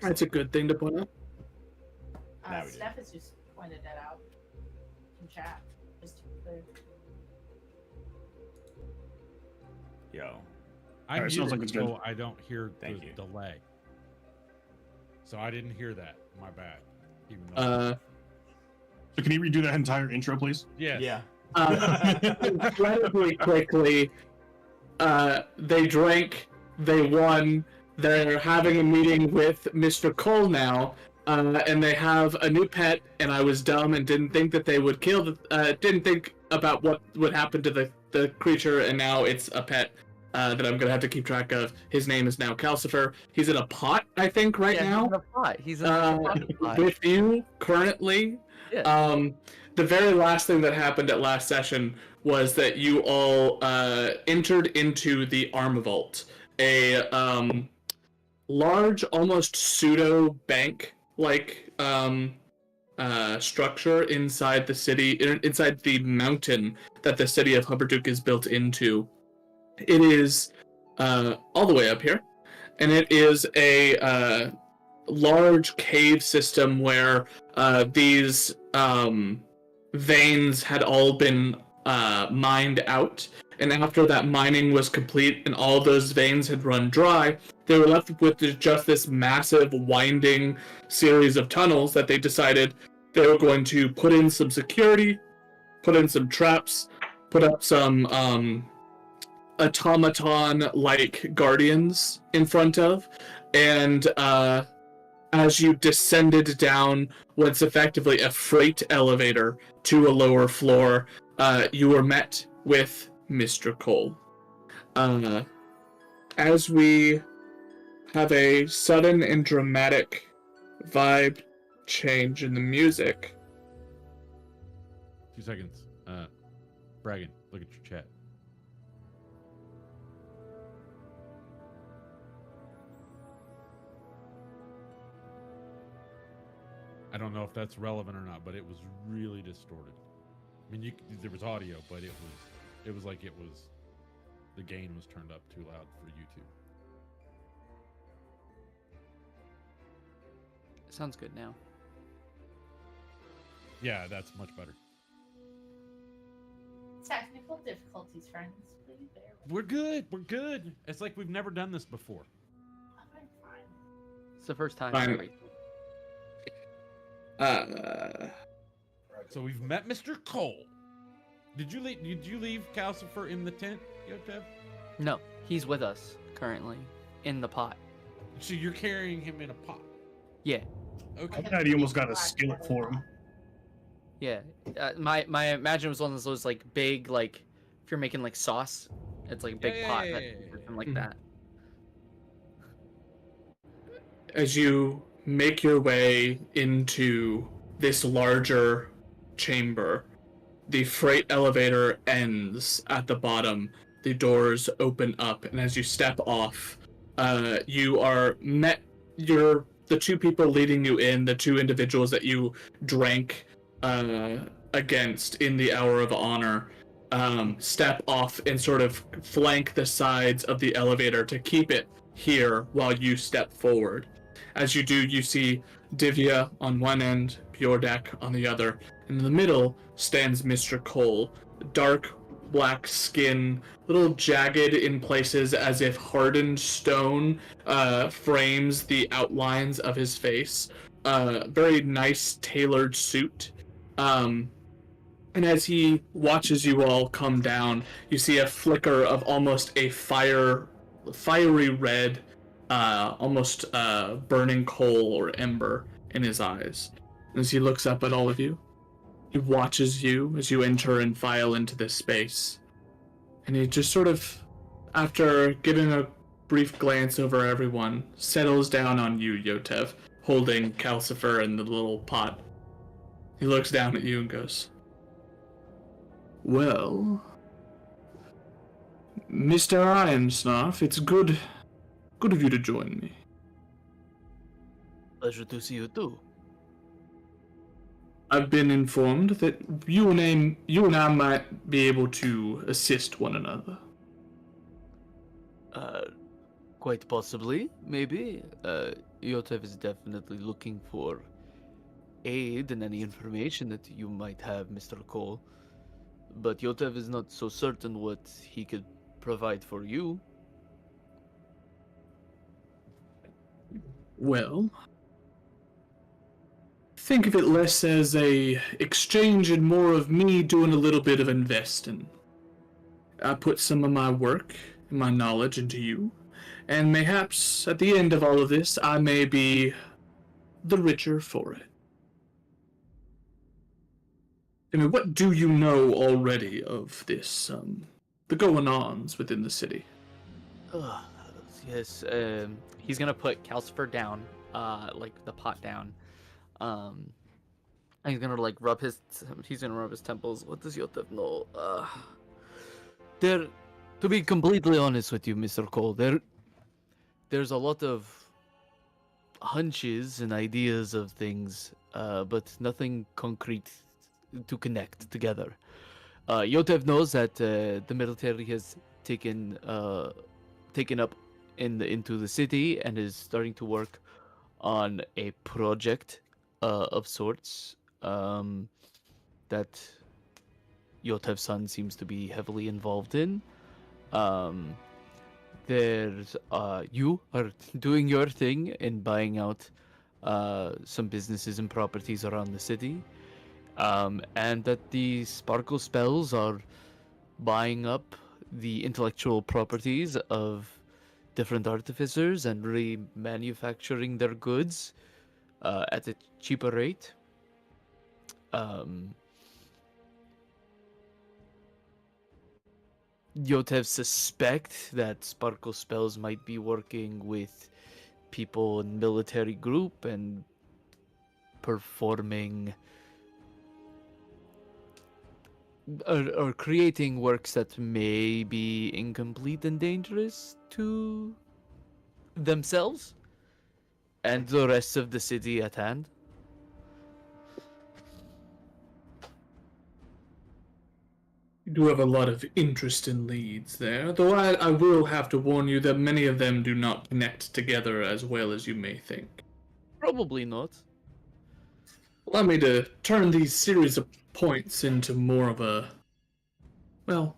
That's a good thing to point out. Steph has just pointed that out in chat, just to be clear. Yo. I Alright, sounds like it's good. so I don't hear Thank the you. delay. So I didn't hear that. My bad. Even though So can you redo that entire intro, please? yes. Yeah. Incredibly quickly, they drank, they won, they're having a meeting with Mr. Cole now, and they have a new pet, and I was dumb and didn't think that they would kill didn't think about what would happen to the creature, and now it's a pet that I'm gonna have to keep track of. His name is now Calcifer. He's in a pot, I think, right now. He's in a pot. He's in a pot. With you currently. Yeah. The very last thing that happened at last session was that you all entered into the Arma Vault, a large, almost pseudo bank-like structure inside the city, inside the mountain that the city of Humberduke is built into. It is all the way up here, and it is a large cave system where these veins had all been mined out, and after that mining was complete and all those veins had run dry, they were left with just this massive winding series of tunnels that they decided they were going to put in some security, put in some traps, put up some automaton-like guardians in front of, and as you descended down what's effectively a freight elevator to a lower floor, you were met with Mr. Cole. As we have a sudden and dramatic vibe change in the music. 2 seconds. Bragan, look at your chat. I don't know if that's relevant or not, but it was really distorted. I mean, there was audio, but it was like the gain was turned up too loud for YouTube. Sounds good now. Yeah, that's much better. Technical difficulties, friends. Please bear with me. We're good. We're good. It's like we've never done this before. I'm fine. It's the first time. Fine. So we've met Mr. Cole. Did you leave Calcifer in the tent, Yotev? No, he's with us currently in the pot. So you're carrying him in a pot. Yeah. Okay. I thought he almost got a skillet for him. Yeah. My imagine it was one of those like big, like if you're making like sauce, it's like a big pot something like that. As you make your way into this larger chamber, the freight elevator ends at the bottom. The doors open up, and as you step off, you are met. The two people leading you in, the two individuals that you drank against in the Hour of Honor, step off and sort of flank the sides of the elevator to keep it here while you step forward. As you do, you see Divya on one end, Bjordak on the other. In the middle stands Mr. Cole, dark black skin, little jagged in places as if hardened stone frames the outlines of his face. Very nice tailored suit. And as he watches you all come down, you see a flicker of almost a fiery red, almost burning coal or ember in his eyes. As he looks up at all of you, he watches you as you enter and file into this space. And he just sort of, after giving a brief glance over everyone, settles down on you, Yotev, holding Calcifer in the little pot. He looks down at you and goes, "Well, Mr. Ironsnarf, it's good of you to join me." Pleasure to see you too. I've been informed that you and I might be able to assist one another. Quite possibly, maybe. Yotev is definitely looking for aid in any information that you might have, Mr. Cole. But Yotev is not so certain what he could provide for you. Well, think of it less as a exchange and more of me doing a little bit of investing. I put some of my work and my knowledge into you, and mayhaps at the end of all of this, I may be the richer for it. I mean, what do you know already of this, the going-ons within the city? Yes, he's gonna put Calcifer down, like the pot down. And he's gonna like he's gonna rub his temples. What does Yotev know? To be completely honest with you, Mr. Cole, there's a lot of hunches and ideas of things, but nothing concrete to connect together. Yotev knows that the military has taken up into the city and is starting to work on a project of sorts that Yotev's son seems to be heavily involved in. There's you are doing your thing in buying out some businesses and properties around the city, and that the Sparkle Spells are buying up the intellectual properties of different artificers and remanufacturing their goods at a cheaper rate. Yotev suspect that Sparkle Spells might be working with people in military group and performing or creating works that may be incomplete and dangerous to themselves and the rest of the city at hand. You do have a lot of interesting leads there, though I will have to warn you that many of them do not connect together as well as you may think. Probably not. Allow me to turn these series of points into more of a... Well,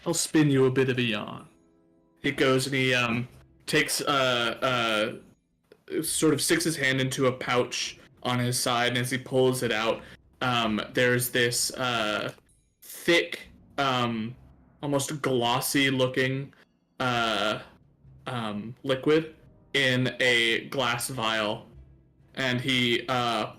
I'll spin you a bit of a yarn. He goes and he takes sort of sticks his hand into a pouch on his side, and as he pulls it out, there's this thick, almost glossy looking liquid in a glass vial, and he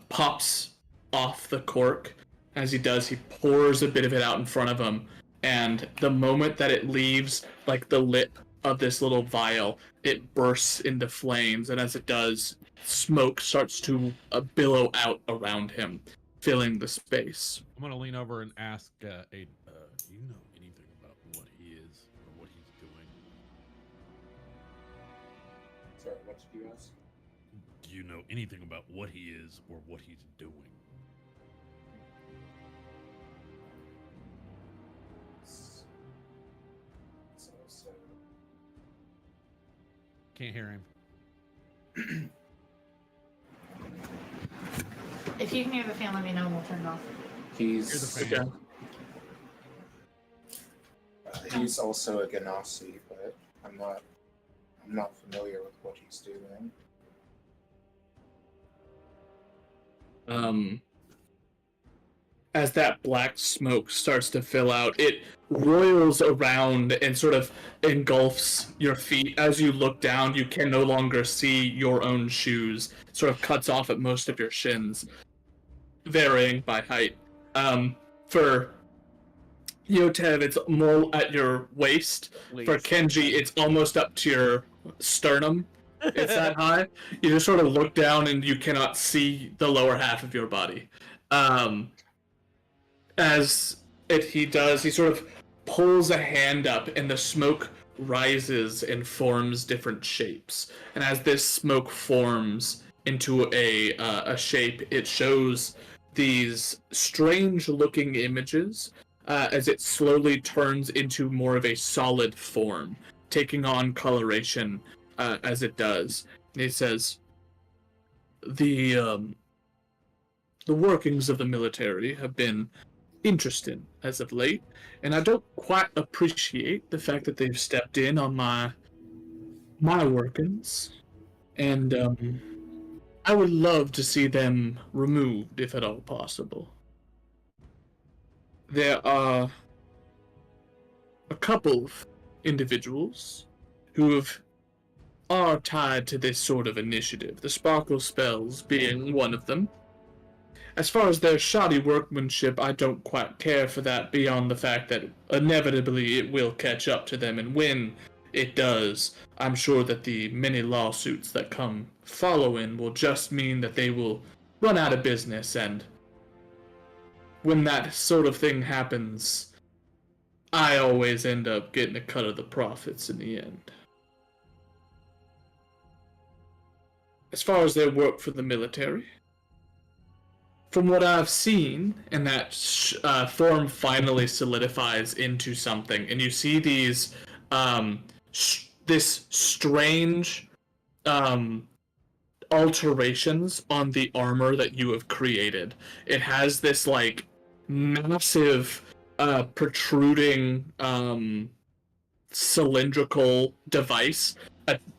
pops off the cork. As he does, he pours a bit of it out in front of him, and the moment that it leaves like the lip of this little vial, it bursts into flames, and as it does, smoke starts to billow out around him, filling the space. I'm gonna lean over and ask Aiden, do you know anything about what he is or what he's doing? Sorry, what did you ask? Do you know anything about what he is or what he's doing? So. Can't hear him. If you can hear the fan, let me know and we'll turn it off. He's Hear the fan. he's also a Ganassi, but I'm not familiar with what he's doing. As that black smoke starts to fill out, it roils around and sort of engulfs your feet. As you look down, you can no longer see your own shoes. It sort of cuts off at most of your shins, varying by height. For Yotev, it's more at your waist. For Kenji, it's almost up to your sternum. It's that high. You just sort of look down and you cannot see the lower half of your body. He does, he sort of pulls a hand up and the smoke rises and forms different shapes. And as this smoke forms into a shape, it shows these strange looking images as it slowly turns into more of a solid form, taking on coloration as it does. He says, the workings of the military have been interesting as of late, and I don't quite appreciate the fact that they've stepped in on my workings, and I would love to see them removed if at all possible. There are a couple of individuals who are tied to this sort of initiative, the Sparkle Spells being one of them. As far as their shoddy workmanship, I don't quite care for that beyond the fact that inevitably it will catch up to them, and when it does, I'm sure that the many lawsuits that come following will just mean that they will run out of business, and when that sort of thing happens, I always end up getting a cut of the profits in the end. As far as their work for the military, from what I've seen, and that form finally solidifies into something, and you see these, this strange alterations on the armor that you have created. It has this like massive protruding cylindrical device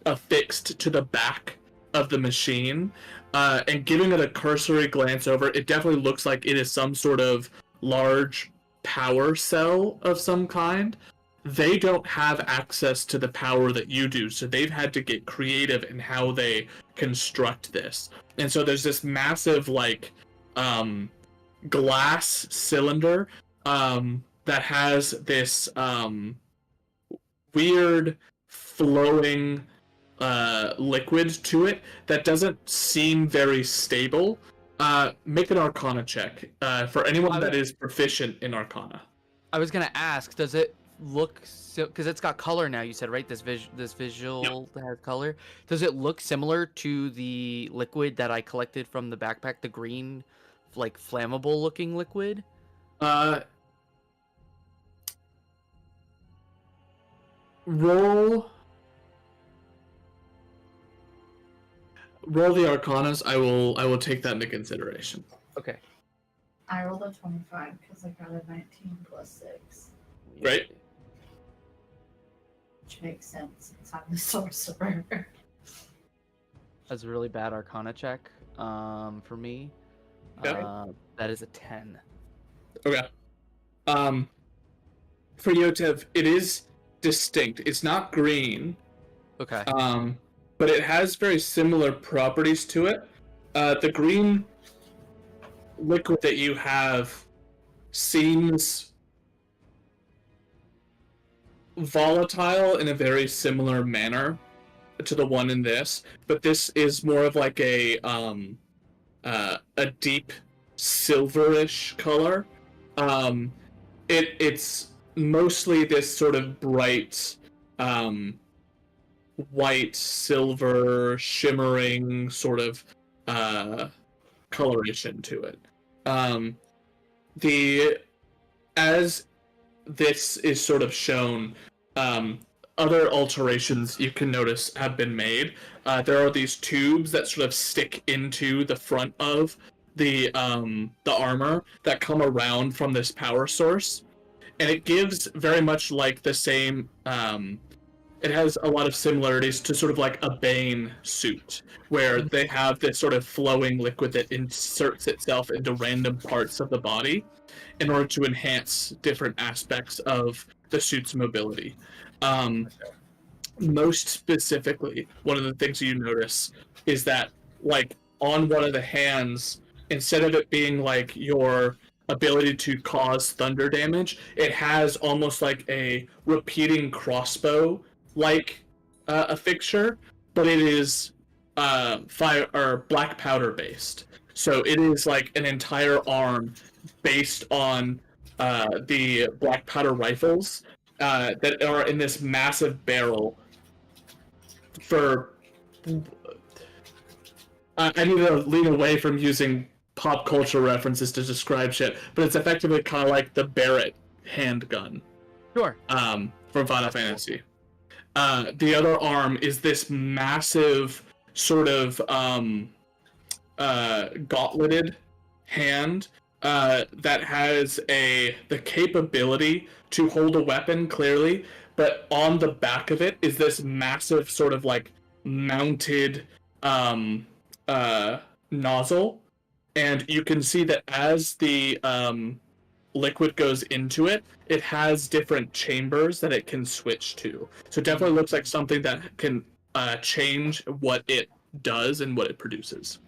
affixed to the back of the machine, and giving it a cursory glance over, it definitely looks like it is some sort of large power cell of some kind. They don't have access to the power that you do, so they've had to get creative in how they construct this. And so there's this massive like glass cylinder that has this weird flowing liquid to it that doesn't seem very stable. Make an Arcana check for anyone that is proficient in Arcana. I was gonna ask, does it look because it's got color now? You said, right? This visual that has color. Does it look similar to the liquid that I collected from the backpack, the green, like flammable looking liquid? Roll the Arcanas. I will take that into consideration. Okay. I rolled a 25 because I got a 19 plus 6. Great. Which makes sense since I'm the sorcerer. That's a really bad Arcana check for me. Okay. That is a 10. Okay. For Yotev, it is distinct. It's not green. Okay. But it has very similar properties to it. The green liquid that you have seems volatile in a very similar manner to the one in this, but this is more of like a deep silverish color. It's mostly this sort of bright white, silver, shimmering sort of coloration to it. As this is sort of shown, other alterations you can notice have been made. There are these tubes that sort of stick into the front of the armor that come around from this power source, and it gives very much like the same. It has a lot of similarities to sort of like a Bane suit, where they have this sort of flowing liquid that inserts itself into random parts of the body in order to enhance different aspects of the suit's mobility. Most specifically, one of the things you notice is that, like, on one of the hands, instead of it being like your ability to cause thunder damage, it has almost like a repeating crossbow like a fixture, but it is fire or black powder based. So it is like an entire arm based on the black powder rifles that are in this massive barrel. For I need to lean away from using pop culture references to describe shit, but it's effectively kind of like the Barrett handgun. Sure. From Final Fantasy. The other arm is this massive sort of gauntleted hand that has the capability to hold a weapon clearly, but on the back of it is this massive sort of like mounted nozzle, and you can see that as the liquid goes into it, it has different chambers that it can switch to. So it definitely looks like something that can change what it does and what it produces.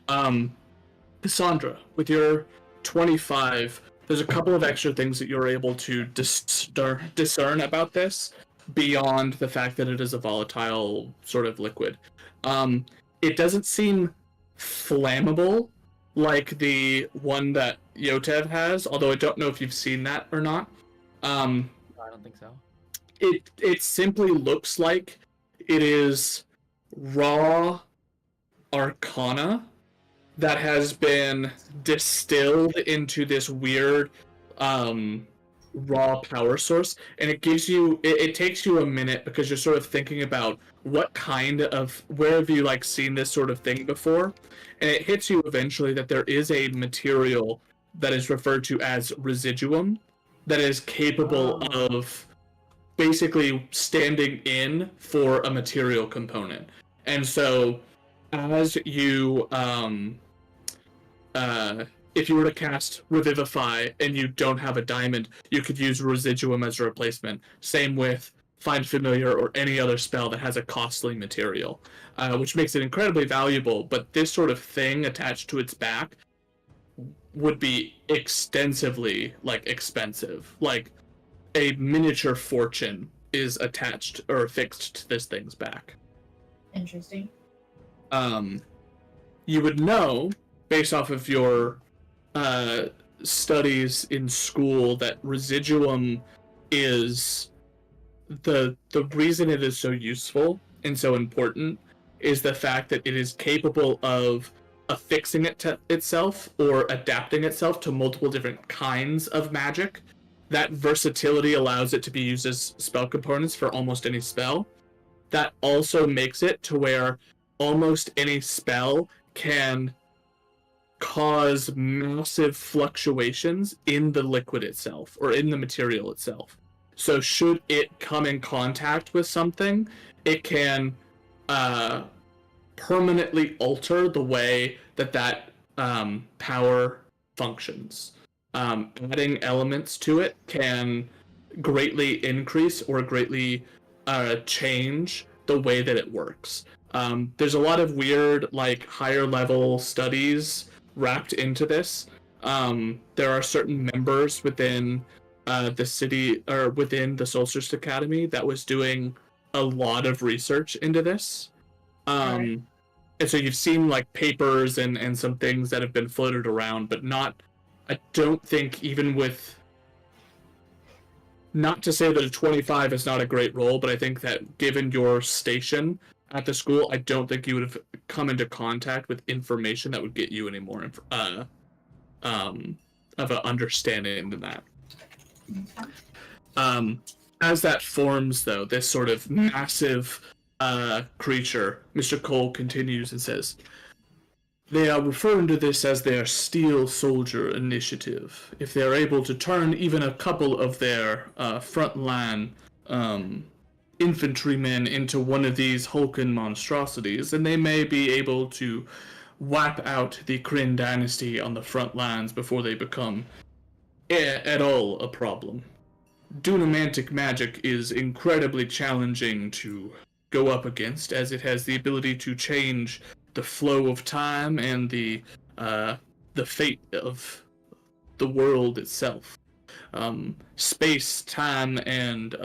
Cassandra, with your 25, there's a couple of extra things that you're able to discern about this beyond the fact that it is a volatile sort of liquid. It doesn't seem flammable like the one that Yotev has, although I don't know if you've seen that or not. I don't think so. It simply looks like it is raw arcana that has been distilled into this weird raw power source, and it gives you it takes you a minute because you're sort of thinking about what kind of, where have you like seen this sort of thing before, and it hits you eventually that there is a material that is referred to as residuum that is capable of basically standing in for a material component. And so as you if you were to cast Revivify and you don't have a diamond, you could use Residuum as a replacement. Same with Find Familiar or any other spell that has a costly material, which makes it incredibly valuable. But this sort of thing attached to its back would be extensively expensive. Like a miniature fortune is attached or fixed to this thing's back. Interesting. You would know, based off of your studies in school, that residuum is the reason it is so useful and so important is the fact that it is capable of affixing itself or adapting itself to multiple different kinds of magic. That versatility allows it to be used as spell components for almost any spell. That also makes it to where almost any spell can cause massive fluctuations in the liquid itself or in the material itself. So should it come in contact with something, it can permanently alter the way that power functions. Adding elements to it can greatly increase or greatly change the way that it works. There's a lot of weird, higher level studies wrapped into this. There are certain members within the city or within the Solstice Academy that was doing a lot of research into this. And so you've seen papers and some things that have been floated around, but I don't think, even with, not to say that a 25 is not a great roll, but I think that given your station at the school, I don't think you would have come into contact with information that would get you any more of an understanding than that. As that forms, though, this sort of massive creature, Mr. Cole continues and says, they are referring to this as their Steel Soldier Initiative. If they are able to turn even a couple of their frontline infantrymen into one of these Hulken monstrosities, then they may be able to wipe out the Kryn dynasty on the front lines before they become at all a problem. Dunamantic magic is incredibly challenging to go up against, as it has the ability to change the flow of time and the fate of the world itself. Space, time, and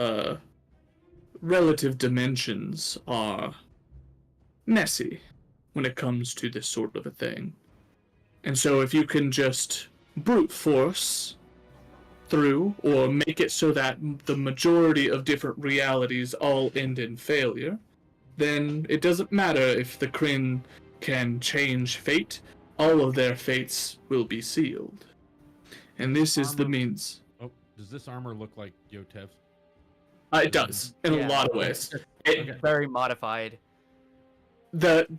relative dimensions are messy when it comes to this sort of a thing. And so if you can just brute force through, or make it so that the majority of different realities all end in failure, then it doesn't matter if the Kryn can change fate, all of their fates will be sealed. And this is the means. Oh, does this armor look like Yotev's? It does in a Yeah. lot of ways. It, Okay. Very modified.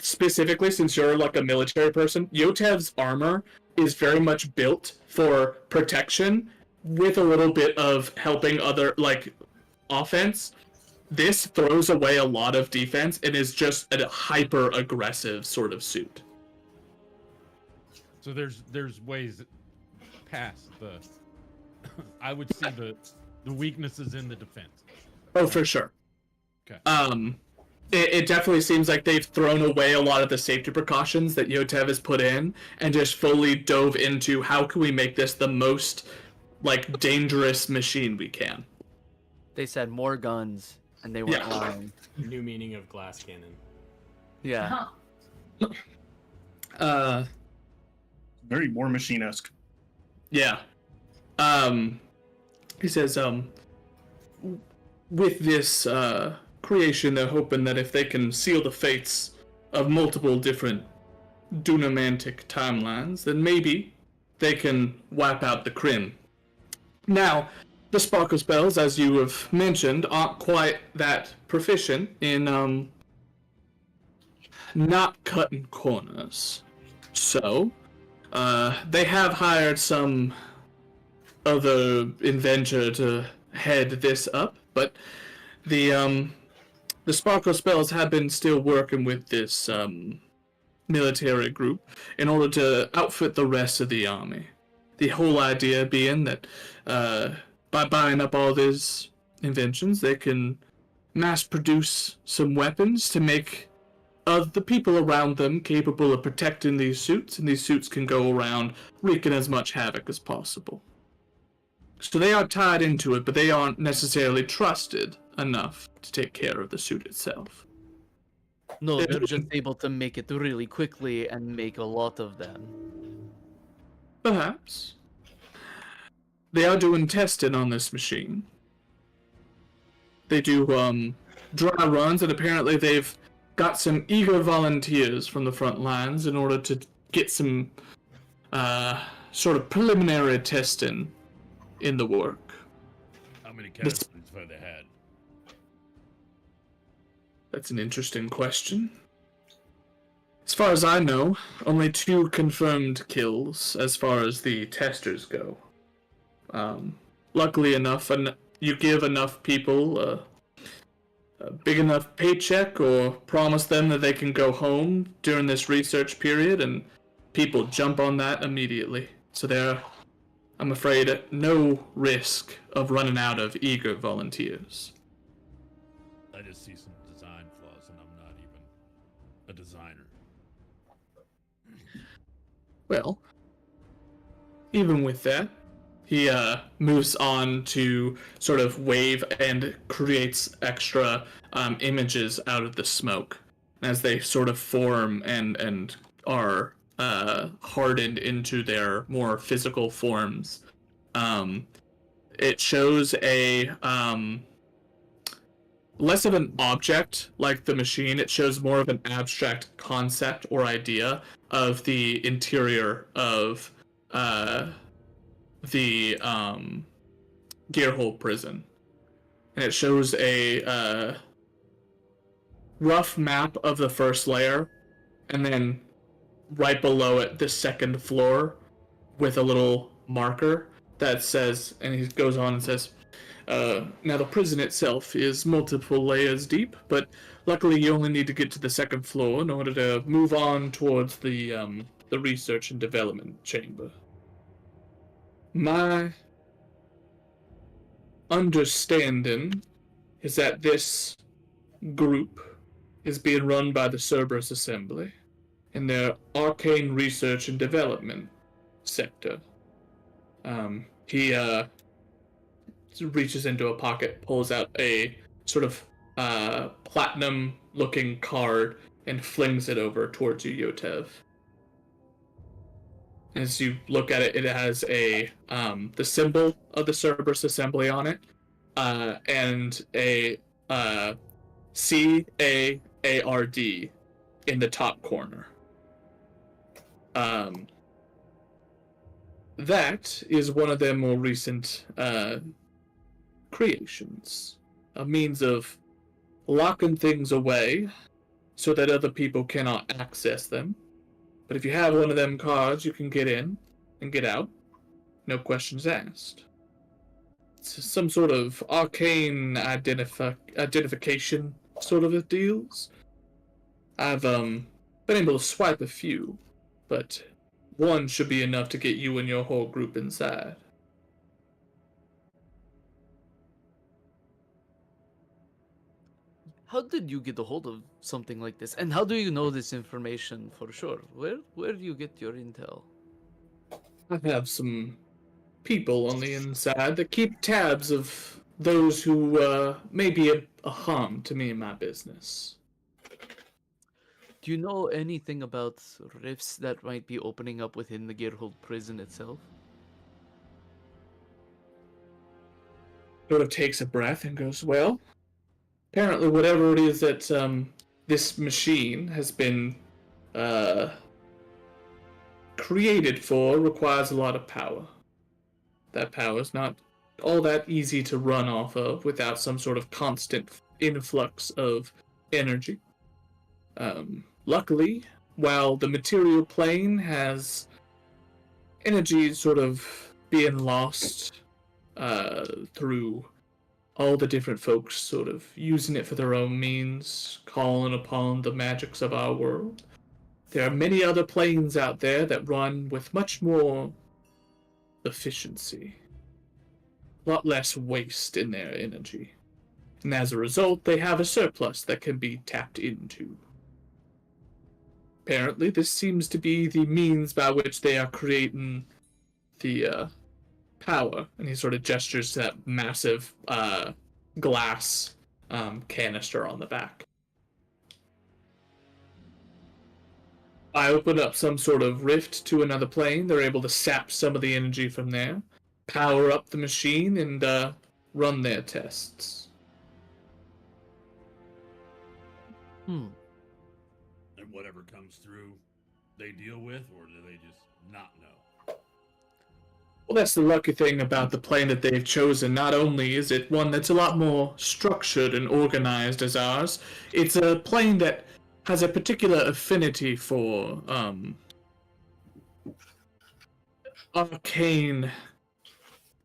specifically, since you're like a military person, Yotev's armor is very much built for protection with a little bit of helping other like offense. This throws away a lot of defense and is just a hyper aggressive sort of suit. So there's ways past the. I would see the weaknesses in the defense. Oh, for sure. Okay. It definitely seems like they've thrown away a lot of the safety precautions that Yotev has put in and just fully dove into how can we make this the most like dangerous machine we can. They said more guns, and they weren't Yeah. lying. New meaning of glass cannon. Yeah. Huh. Very War Machine-esque. Yeah. He says, with this creation, they're hoping that if they can seal the fates of multiple different dunamantic timelines, then maybe they can wipe out the Kryn. Now, the sparkle spells, as you have mentioned, aren't quite that proficient in not cutting corners. So, they have hired some other inventor to head this up, but the sparkle spells have been still working with this military group in order to outfit the rest of the army. The whole idea being that by buying up all these inventions, they can mass produce some weapons to make the people around them capable of protecting these suits, and these suits can go around wreaking as much havoc as possible. So they are tied into it, but they aren't necessarily trusted enough to take care of the suit itself. No, they're just able to make it really quickly and make a lot of them. Perhaps. They are doing testing on this machine. They do dry runs, and apparently they've got some eager volunteers from the front lines in order to get some sort of preliminary testing in the work. How many cannons have they had? That's an interesting question. As far as I know, only 2 confirmed kills as far as the testers go. Luckily enough, you give enough people a big enough paycheck or promise them that they can go home during this research period, and people jump on that immediately. So they're, I'm afraid, at no risk of running out of eager volunteers. I just see some design flaws, and I'm not even a designer. Well, even with that, he moves on to sort of wave and creates extra images out of the smoke as they sort of form and are hardened into their more physical forms. It shows a less of an object like the machine. It shows more of an abstract concept or idea of the interior of the Gearhole prison, and it shows a rough map of the first layer, and then right below it the second floor with a little marker that says, and he goes on and says, now the prison itself is multiple layers deep, but luckily you only need to get to the second floor in order to move on towards the research and development chamber. My understanding is that this group is being run by the Cerberus Assembly in their arcane research and development sector. He reaches into a pocket, pulls out a sort of platinum-looking card, and flings it over towards you, Yotev. As you look at it, it has the symbol of the Cerberus Assembly on it, and a CAARD in the top corner. That is one of their more recent creations. a means of locking things away so that other people cannot access them. But if you have one of them cards, you can get in and get out. No questions asked. It's some sort of arcane identification sort of deals. I've been able to swipe a few, but one should be enough to get you and your whole group inside. How did you get a hold of something like this? And how do you know this information for sure? Where do you get your intel? I have some people on the inside that keep tabs of those who may be a harm to me and my business. Do you know anything about rifts that might be opening up within the Gearhold prison itself? Sort of takes a breath and goes, well, apparently whatever it is that this machine has been created for requires a lot of power. That power is not all that easy to run off of without some sort of constant influx of energy. Luckily, while the material plane has energy sort of being lost through all the different folks sort of using it for their own means, calling upon the magics of our world, there are many other planes out there that run with much more efficiency, a lot less waste in their energy. And as a result, they have a surplus that can be tapped into. Apparently, this seems to be the means by which they are creating the power. And he sort of gestures to that massive glass canister on the back. I open up some sort of rift to another plane. They're able to sap some of the energy from there, power up the machine, and run their tests. And whatever comes through, they deal with, or do they just not know? Well, that's the lucky thing about the plane that they've chosen. Not only is it one that's a lot more structured and organized as ours, it's a plane that has a particular affinity for arcane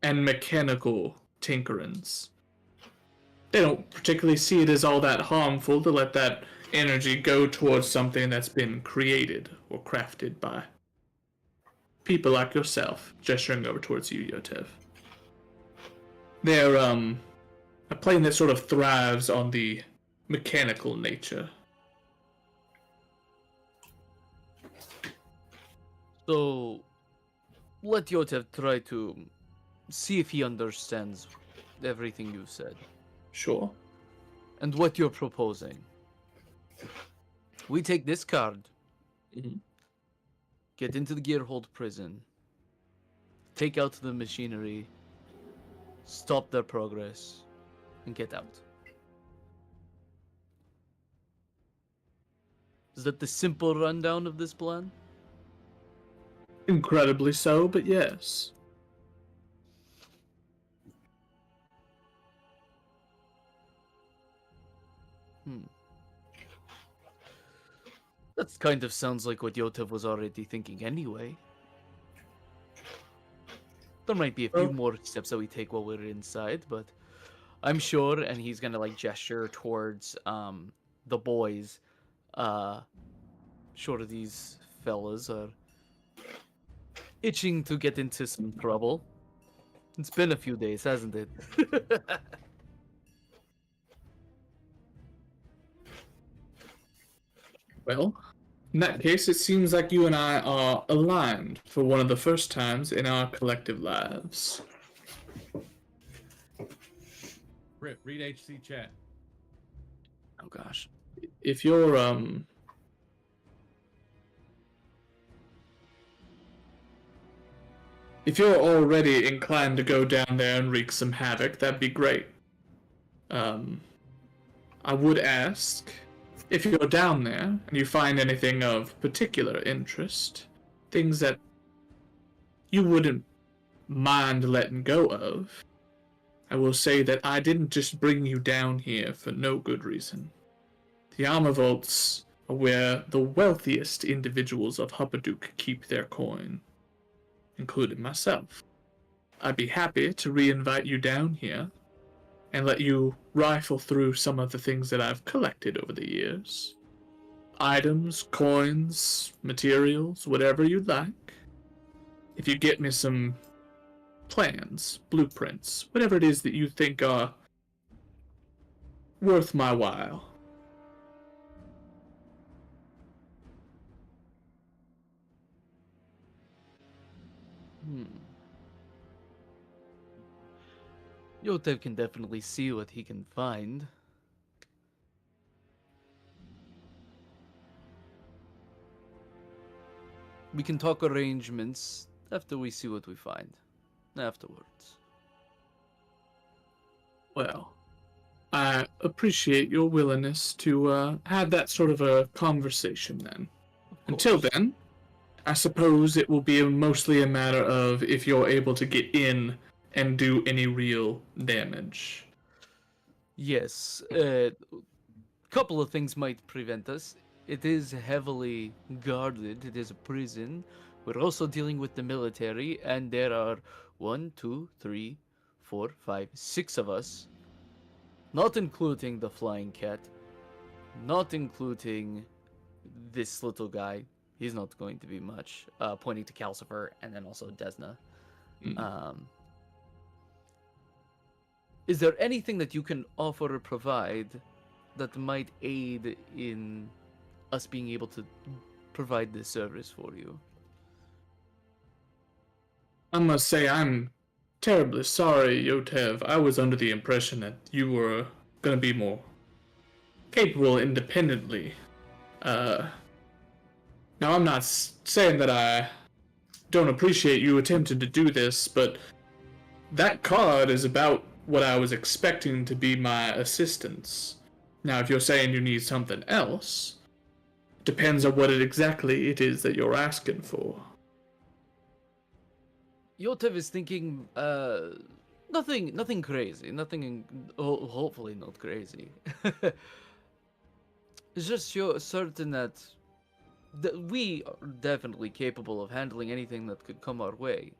and mechanical tinkerings. They don't particularly see it as all that harmful to let that energy go towards something that's been created or crafted by people like yourself, gesturing over towards you, Yotev. They're a plane that sort of thrives on the mechanical nature. So, let Yotev try to see if he understands everything you've said. Sure. And what you're proposing. We take this card, get into the Gearhold prison, take out the machinery, stop their progress, and get out. Is that the simple rundown of this plan? Incredibly so, but yes. That kind of sounds like what Yotev was already thinking anyway. There might be a few more steps that we take while we're inside, but I'm sure, and he's gonna like gesture towards the boys. Sure, these fellas are itching to get into some trouble. It's been a few days, hasn't it? Well, in that case, it seems like you and I are aligned for one of the first times in our collective lives. Read HC chat. Oh gosh. If you're already inclined to go down there and wreak some havoc, that'd be great. I would ask, if you're down there and you find anything of particular interest, things that you wouldn't mind letting go of, I will say that I didn't just bring you down here for no good reason. The Arma vaults are where the wealthiest individuals of Huppadook keep their coin, including myself. I'd be happy to re-invite you down here and let you rifle through some of the things that I've collected over the years. Items, coins, materials, whatever you'd like. If you get me some plans, blueprints, whatever it is that you think are worth my while. Yotev can definitely see what he can find. We can talk arrangements after we see what we find. Afterwards. Well, I appreciate your willingness to have that sort of a conversation then. Until then, I suppose it will be mostly a matter of if you're able to get in and do any real damage. Yes, couple of things might prevent us. It is heavily guarded. It is a prison. We're also dealing with the military, and there are 1, 2, 3, 4, 5, 6 of us. Not including the flying cat. Not including this little guy. He's not going to be much. Pointing to Calcifer and then also Desna. Is there anything that you can offer or provide that might aid in us being able to provide this service for you? I must say I'm terribly sorry, Yotev. I was under the impression that you were going to be more capable independently. Now, I'm not saying that I don't appreciate you attempting to do this, but that card is about what I was expecting to be my assistance. Now, if you're saying you need something else, depends on what exactly it is that you're asking for. Yotev is thinking, nothing crazy, hopefully not crazy. It's just you're certain that we are definitely capable of handling anything that could come our way.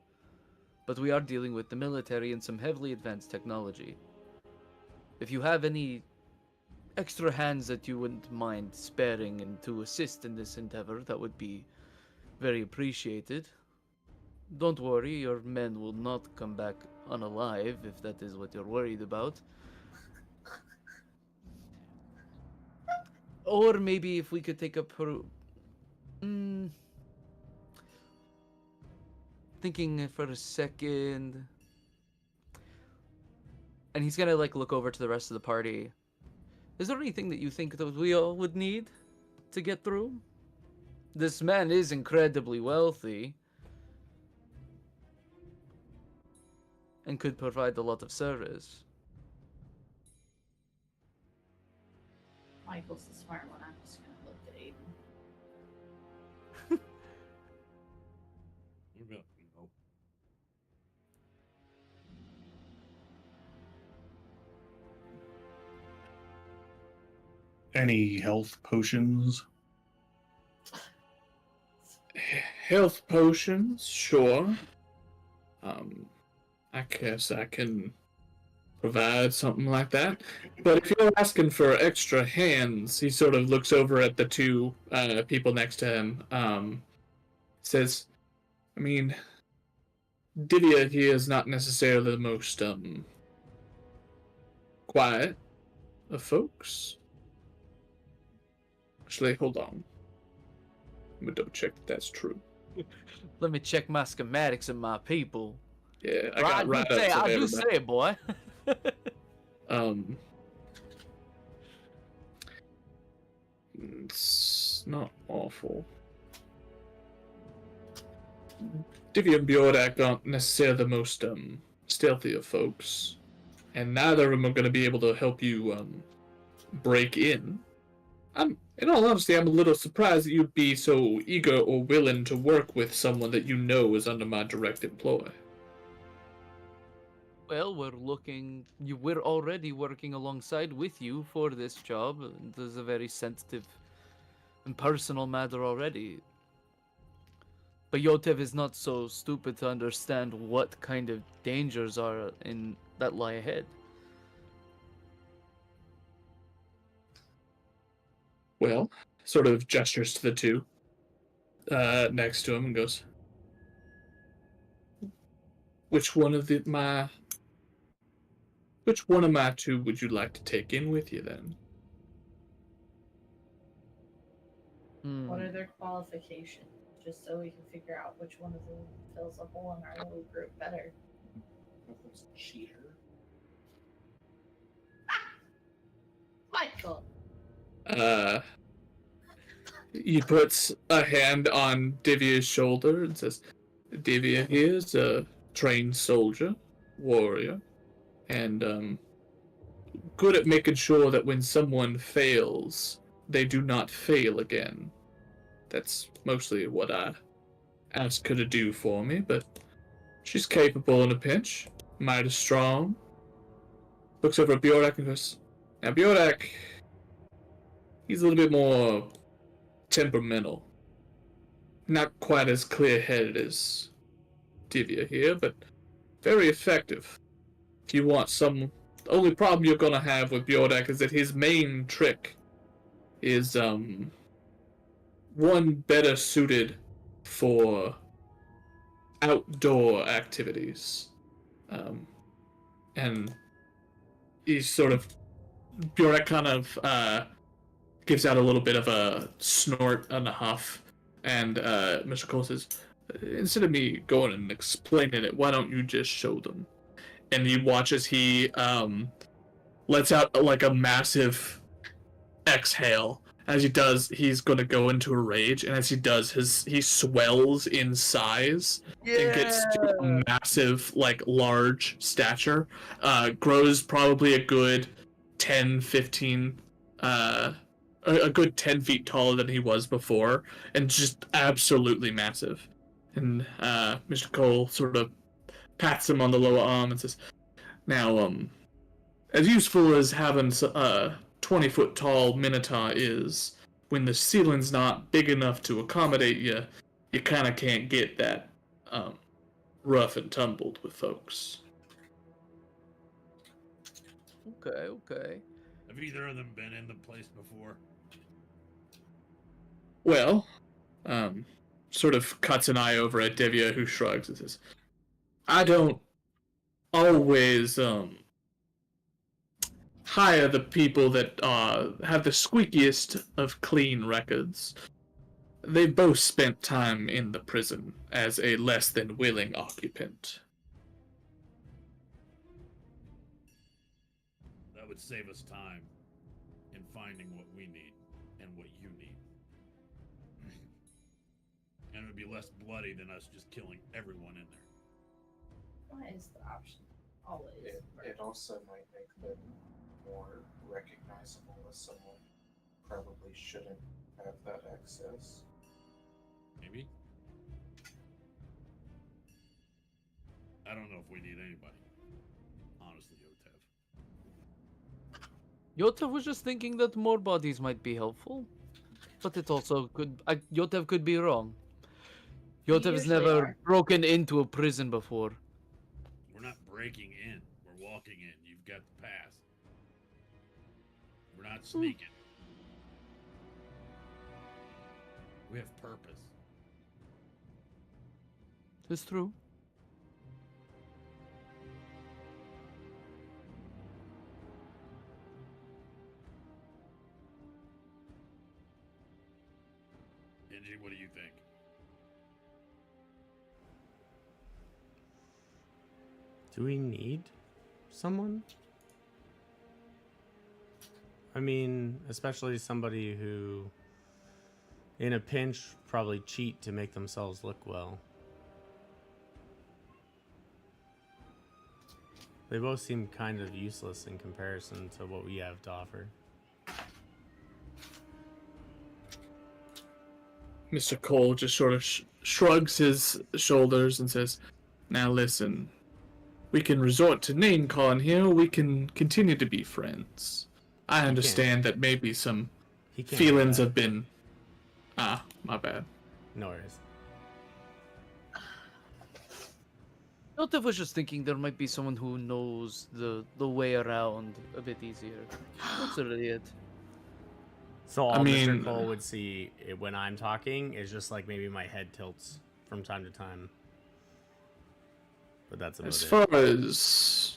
But we are dealing with the military and some heavily advanced technology. If you have any extra hands that you wouldn't mind sparing and to assist in this endeavor, that would be very appreciated. Don't worry, your men will not come back unalive if that is what you're worried about. Or maybe if we could take a thinking for a second. And he's gonna look over to the rest of the party. Is there anything that you think that we all would need to get through? This man is incredibly wealthy and could provide a lot of service. Michael's the smart one. I'm just gonna look at Aiden. Any health potions? Health potions, sure. I guess I can provide something like that. But if you're asking for extra hands, he sort of looks over at the two people next to him. Says, I mean, Divya here is not necessarily the most quiet of folks. Actually, hold on. Let me double check that that's true. Let me check my schematics and my people. Yeah, I do say, boy. It's not awful. Divya and Bjordak aren't necessarily the most stealthy of folks, and neither of them are going to be able to help you break in. In all honesty, I'm a little surprised that you'd be so eager or willing to work with someone that you know is under my direct employ. Well, we're already working alongside with you for this job. And this is a very sensitive and personal matter already. But Yotev is not so stupid to understand what kind of dangers are in that lie ahead. Well, sort of gestures to the two next to him and goes, Which one of my two would you like to take in with you then? What are their qualifications? Just so we can figure out which one of them fills a hole in our little group better. Cheater. Michael! He puts a hand on Divya's shoulder and says, Divya here's a trained soldier, warrior, and good at making sure that when someone fails, they do not fail again. That's mostly what I ask her to do for me, but she's capable in a pinch, mighty strong. Looks over at Bjordak and goes, Now Bjordak, he's a little bit more temperamental. Not quite as clear-headed as Divya here, but very effective. If you want some... The only problem you're gonna have with Bjordak is that his main trick is, one better suited for outdoor activities. And he's sort of... Bjordak kind of, gives out a little bit of a snort and a huff, and Mr. Cole says, Instead of me going and explaining it, why don't you just show them? And you watch as he lets out like a massive exhale. As he does, he's going to go into a rage, and as he does, he swells in size and gets to a massive, like, large stature. Grows probably a good 10, 15, a good 10 feet taller than he was before, and just absolutely massive. And Mr. Cole sort of pats him on the lower arm and says, Now, as useful as having a 20-foot tall Minotaur is, when the ceiling's not big enough to accommodate you, you kind of can't get that rough and tumbled with folks. Okay. Have either of them been in the place before? Well, sort of cuts an eye over at Divya, who shrugs and says, I don't always hire the people that have the squeakiest of clean records. They've both spent time in the prison as a less than willing occupant. That would save us time in finding what we need and what you need. And it would be less bloody than us just killing everyone in there. That is the option. Always. It also might make them more recognizable as someone probably shouldn't have that access. Maybe. I don't know if we need anybody. Honestly, Yotev. Yotev was just thinking that more bodies might be helpful, but it also could. Yotev could be wrong. Yotev has usually never are. broken into a prison before. We're not breaking in. We're walking in. You've got the pass. We're not sneaking. We have purpose. It's true. Genji, what do you think? Do we need someone? I mean, especially somebody who, in a pinch, probably cheat to make themselves look well. They both seem kind of useless in comparison to what we have to offer. Mr. Cole just sort of shrugs his shoulders and says, Now listen, we can resort to name calling here, or we can continue to be friends. I understand that maybe some He can't feelings do that. have been... Ah, my bad. No worries. Joseph was just thinking there might be someone who knows the way around a bit easier. That's really it. So all I Mr. mean- Cole would see when I'm talking is just like maybe my head tilts from time to time. But that's about As it. far as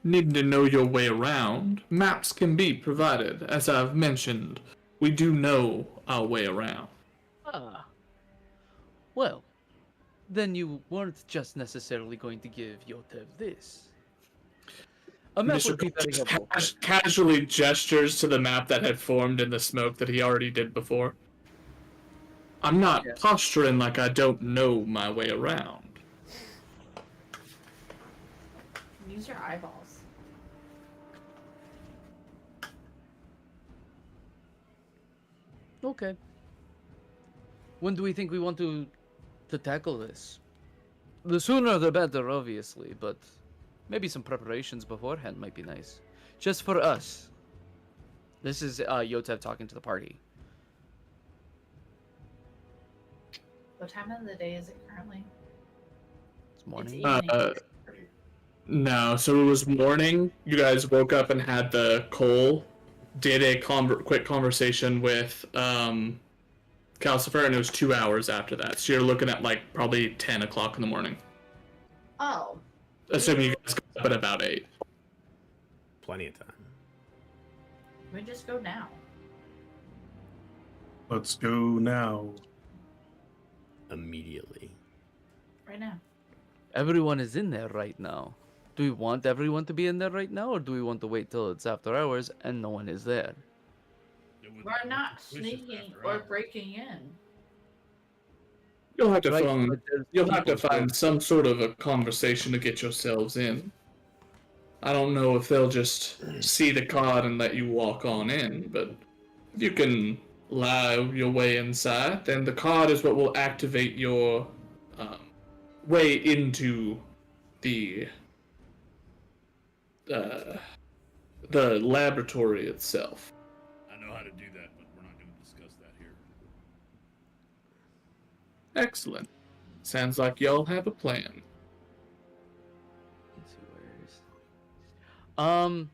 needing to know your way around, maps can be provided. As I've mentioned, we do know our way around. Ah. Well, then you weren't just necessarily going to give Yotev this. A map would be very just helpful. casually gestures to the map that had formed in the smoke that he already did before. I'm not Yeah. posturing like I don't know my way around. Use your eyeballs. Okay. When do we think we want to tackle this? The sooner the better, obviously, but maybe some preparations beforehand might be nice. Just for us. This is Yotev talking to the party. What time of the day is it currently? It's morning. evening. No, so it was morning. You guys woke up and had the coal. Did a quick conversation with Calcifer, and it was 2 hours after that. So you're looking at like probably 10 o'clock in the morning. Oh. Assuming you guys got up at about 8. Plenty of time. We just go now. Let's go now. Immediately. Right now. Everyone is in there right now. Do we want everyone to be in there right now, or do we want to wait till it's after hours and no one is there? We're not sneaking or breaking in. You'll have to Right, find but there's you'll have to people find some sort of a conversation to get yourselves in. I don't know if they'll just see the card and let you walk on in, but if you can lie your way inside, then the card is what will activate your way into the laboratory itself. I know how to do that, but we're not going to discuss that here. Excellent. Sounds like y'all have a plan. Let's see,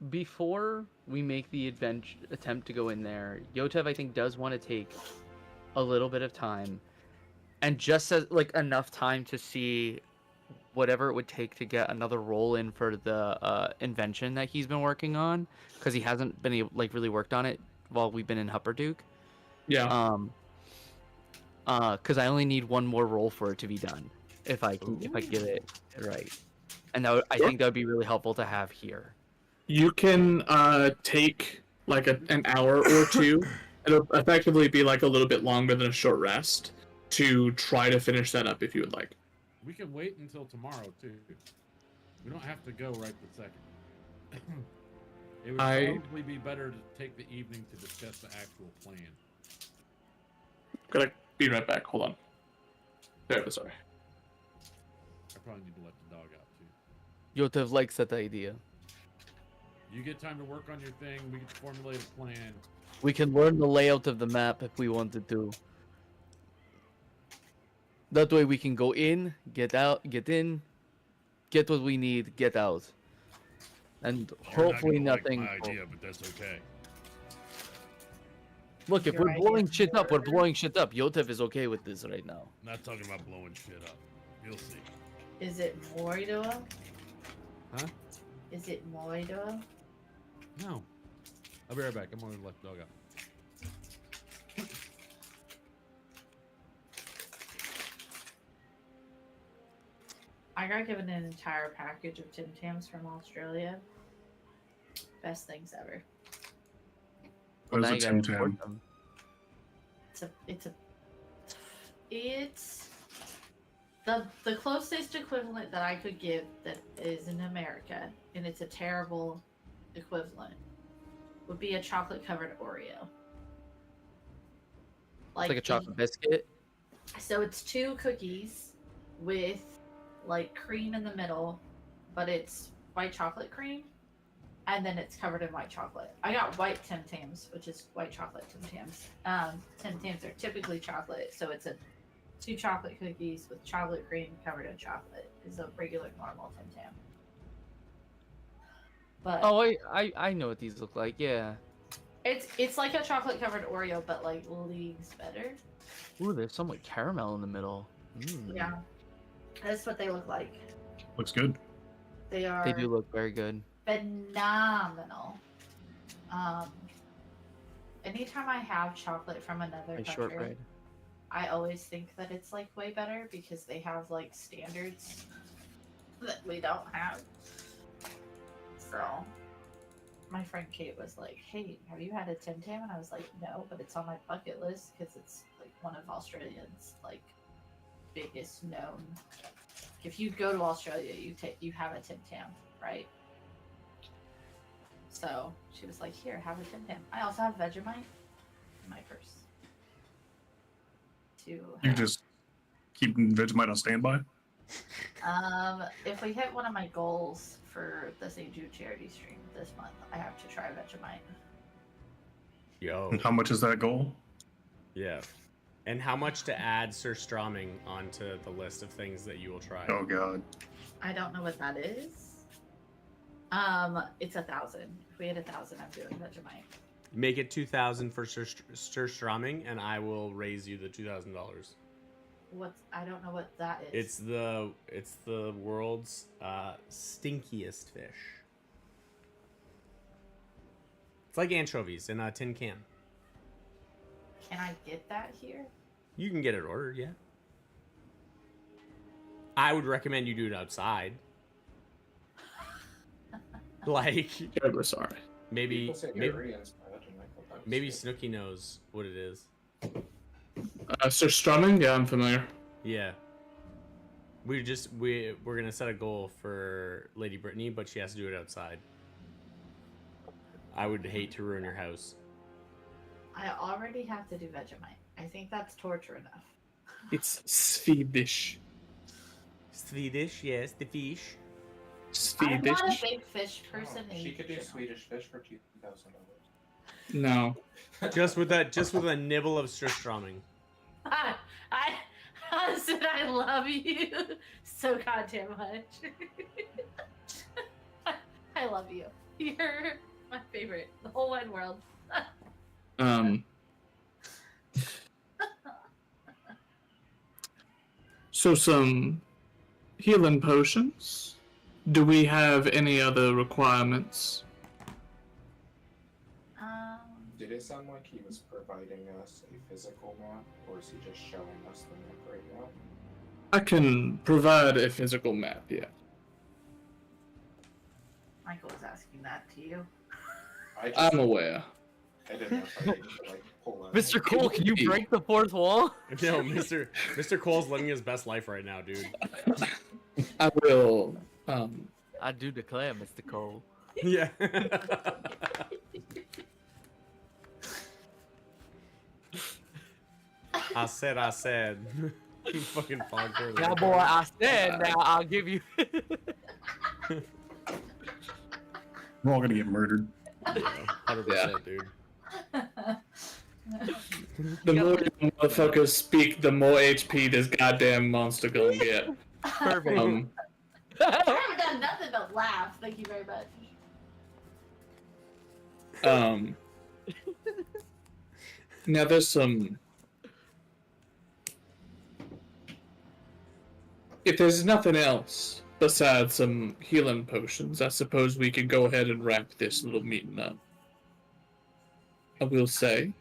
before we make the attempt to go in there, Yotev I think does want to take a little bit of time, and just as like enough time to see whatever it would take to get another roll in for the invention that he's been working on, because he hasn't been really worked on it while we've been in Hupperduke. Yeah. Because I only need one more roll for it to be done, if I get it right, and I think that would be really helpful to have here. You can take like an hour or two. It'll effectively be like a little bit longer than a short rest to try to finish that up if you would like. We can wait until tomorrow, too. We don't have to go right this second. It would probably be better to take the evening to discuss the actual plan. Gonna be right back. Hold on. Very sorry. I probably need to let the dog out, too. Yotev likes that idea. You get time to work on your thing. We can formulate a plan. We can learn the layout of the map if we wanted to. That way we can go in, get out, get in, get what we need, get out. And hopefully You're not nothing. gonna like my idea, but that's okay. Look, if Your we're idea blowing is shit up, we're better. blowing shit up. Yotev is okay with this right now. I'm not talking about blowing shit up. You'll see. Is it Moidor? Huh? Is it Moidor? No. I'll be right back. I'm going to let the dog out. I got given an entire package of Tim Tams from Australia. Best things ever. What now is you a Tim gotta import Tam? It's the closest equivalent that I could give that is in America, and it's a terrible equivalent, would be a chocolate covered Oreo. It's like a chocolate biscuit. So it's 2 cookies with like cream in the middle, but it's white chocolate cream, and then it's covered in white chocolate. I got white Tim Tams, which is white chocolate Tim Tams. Tim Tams are typically chocolate, so it's a 2 chocolate cookies with chocolate cream covered in chocolate is a regular normal Tim Tam. But Oh, I know what these look like. Yeah. it's like a chocolate covered Oreo, but like leagues better. Ooh, there's some like caramel in the middle. Mm. Yeah, that's what they look like. Looks good. They are. They do look very good. Phenomenal. Anytime I have chocolate from another Like country, shortbread. I always think that it's like way better because they have like standards that we don't have. So, my friend Kate was like, "Hey, have you had a Tim Tam?" And I was like, "No, but it's on my bucket list because it's like one of Australia's like biggest known. If you go to Australia, you have a Tim Tam, right?" So she was like, "Here, have a Tim Tam." I also have Vegemite in my purse. You just keeping Vegemite on standby? If we hit one of my goals for the St. Jude charity stream this month, I have to try Vegemite. Yo. And how much is that goal? Yeah. And how much to add surströmming onto the list of things that you will try? Oh god. I don't know what that is. It's 1,000. If we hit 1,000, I'm doing Vegemite. Make it 2,000 for surströmming, and I will raise you the $2,000. I don't know what that is. It's the world's stinkiest fish. It's like anchovies in a tin can. Can I get that here? You can get it ordered, yeah. I would recommend you do it outside. Like, Terribly sorry. maybe People say durian's bad, and I thought that was maybe good. Snooki knows what it is. Sir Strumming? Yeah, I'm familiar. Yeah. We're gonna set a goal for Lady Brittany, but she has to do it outside. I would hate to ruin your house. I already have to do Vegemite. I think that's torture enough. It's Swedish. Swedish, yes, the fish. I'm not a Swedish? big fish person. She in could do general. Swedish fish for $2,000. No. Just with a nibble of surströmming. I said I love you so goddamn much. I love you. You're my favorite. The whole wide world. So some healing potions. Do we have any other requirements? Did it sound like he was providing us a physical map, or is he just showing us the map right now? I can provide a physical map, yeah. Michael was asking that to you. I'm aware. I didn't know if I needed to like pull out. Mr. Cole, can you break the fourth wall? No, Mr. Cole's living his best life right now, dude. I will, I do declare, Mr. Cole. Yeah. I said. You fucking foghorn. Yeah, boy, I said now I'll give you. We're all gonna get murdered. 100%, dude. the more you motherfuckers speak, the more HP this goddamn monster gonna get. Perfect. I haven't done nothing but laugh. Thank you very much. Now there's some... If there's nothing else besides some healing potions, I suppose we could go ahead and wrap this little meeting up. I will say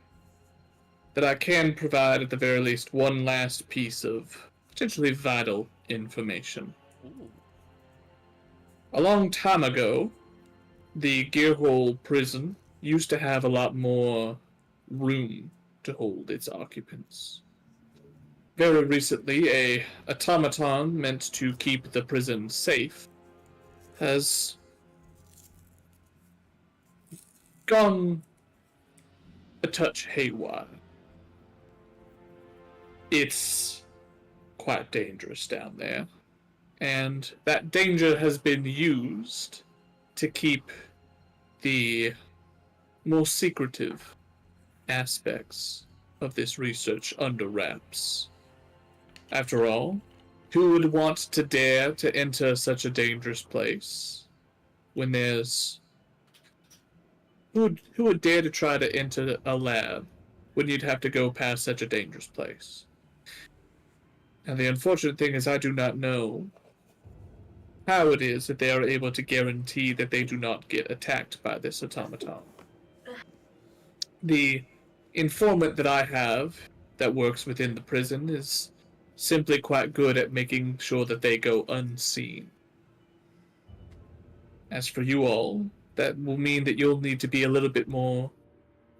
that I can provide at the very least one last piece of potentially vital information. Ooh. A long time ago, the Gearhole prison used to have a lot more room to hold its occupants. Very recently, a automaton meant to keep the prison safe has gone a touch haywire. It's quite dangerous down there, And that danger has been used to keep the more secretive aspects of this research under wraps. After all, who would want to dare to enter such a dangerous place when there's... Who would dare to try to enter a lab when you'd have to go past such a dangerous place? And the unfortunate thing is I do not know how it is that they are able to guarantee that they do not get attacked by this automaton. The informant that I have that works within the prison is simply quite good at making sure that they go unseen. As for you all, that will mean that you'll need to be a little bit more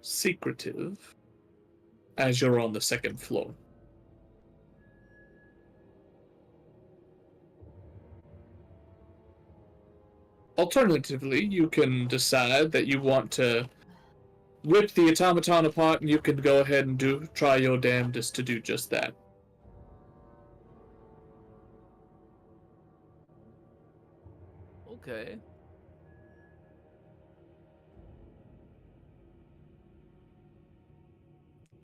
secretive as you're on the second floor. Alternatively, you can decide that you want to rip the automaton apart, and you can go ahead and try your damnedest to do just that. Okay.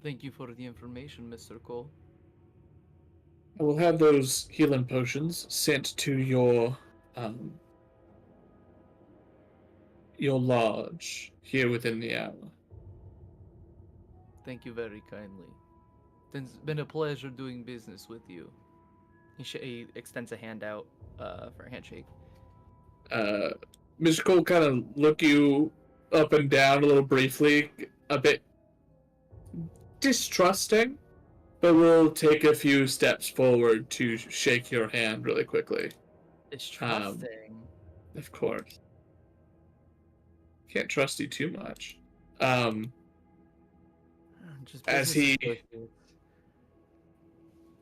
Thank you for the information, Mr. Cole. I will have those healing potions sent to your lodge here within the hour. Thank you very kindly. It's been a pleasure doing business with you. He extends a hand out for a handshake. Mr. Cole kind of look you up and down a little briefly, a bit distrusting, but will take a few steps forward to shake your hand really quickly. Distrusting. Of course. Can't trust you too much. Just as business he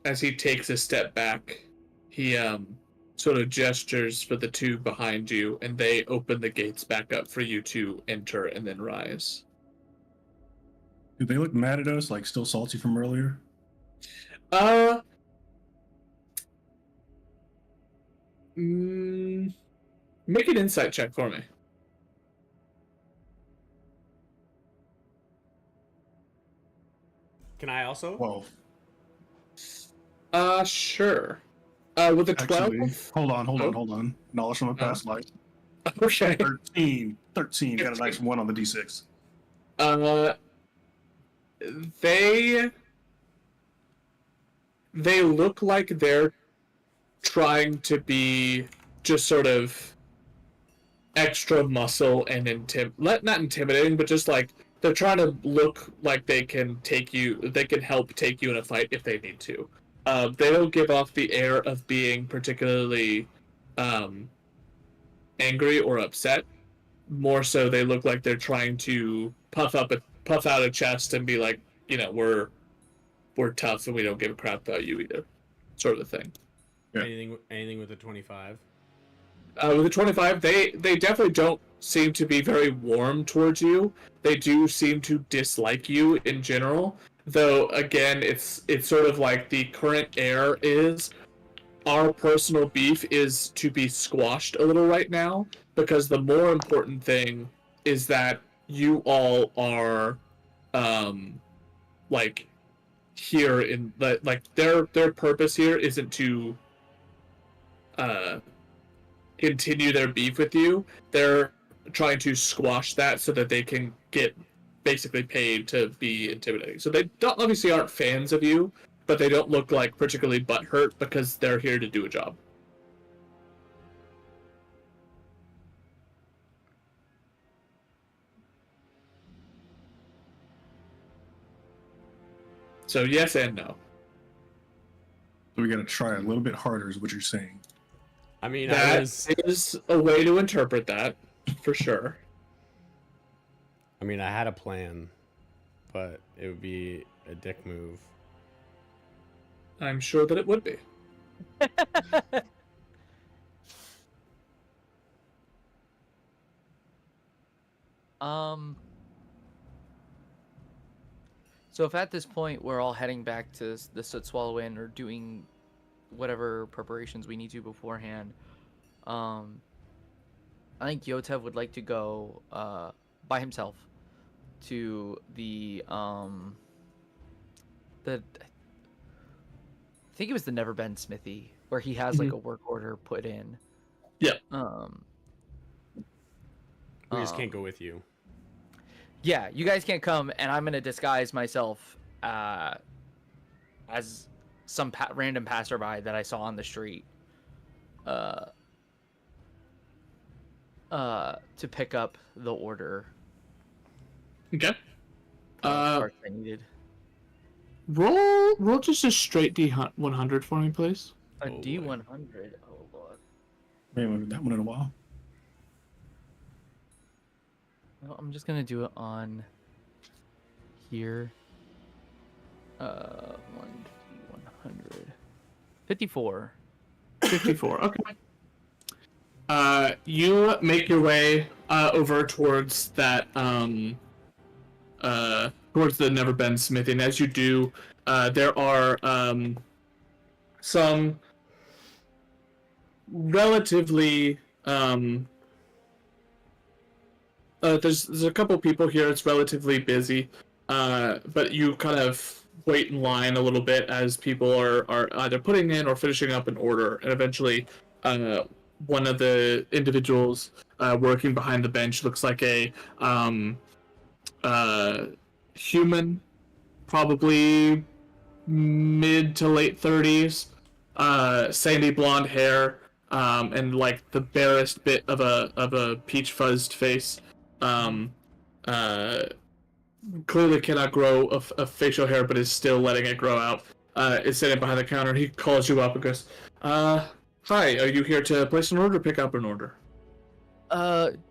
associates. takes a step back, he sort of gestures for the two behind you, and they open the gates back up for you to enter and then rise. Do they look mad at us, like still salty from earlier? Make an insight check for me. Can I also? Whoa. Sure. With a 12? Actually, hold on. Knowledge from a past life. Okay. 13. Got a nice 1 on the D6. They look like they're trying to be just sort of extra muscle and not intimidating, but just like they're trying to look like they can help take you in a fight if they need to. They don't give off the air of being particularly angry or upset. More so, they look like they're trying to puff out a chest and be like, we're tough and we don't give a crap about you either, sort of thing. Yeah. Anything with a 25? With the 25, they definitely don't seem to be very warm towards you. They do seem to dislike you in general. Though, again, it's sort of like the current air is our personal beef is to be squashed a little right now, because the more important thing is that you all are, here in their purpose here isn't to continue their beef with you. They're trying to squash that so that they can get basically paid to be intimidating. So they obviously aren't fans of you, but they don't look like particularly butthurt because they're here to do a job. So yes and no. So we gotta try a little bit harder, is what you're saying. I mean, That is a way to interpret that, for sure. I mean, I had a plan, but it would be a dick move. I'm sure that it would be. So if at this point we're all heading back to the Soot Swallow Inn or doing whatever preparations we need to beforehand. I think Yotev would like to go by himself to I think it was the Neverbend Smithy where he has like a work order put in. Yeah. We just can't go with you. Yeah, you guys can't come, and I'm gonna disguise myself as some random passerby that I saw on the street. To pick up the order. Okay. Parts I needed. Roll just a straight D100 for me, please. A Oh, boy. D100. Oh lord. We haven't looked at that one in a while. No, I'm just gonna do it on here. 1D100. 54. 54. Okay. You make your way over towards that towards the Neverbend Smithy, and as you do, there are some relatively there's a couple people here. It's relatively busy, but you kind of wait in line a little bit as people are either putting in or finishing up an order, and eventually one of the individuals working behind the bench looks like a human, probably mid to late 30s, sandy blonde hair, and like the barest bit of a peach fuzzed face. Clearly cannot grow a facial hair, but is still letting it grow out. Is sitting behind the counter. He calls you up and goes, "Hi, are you here to place an order or pick up an order?"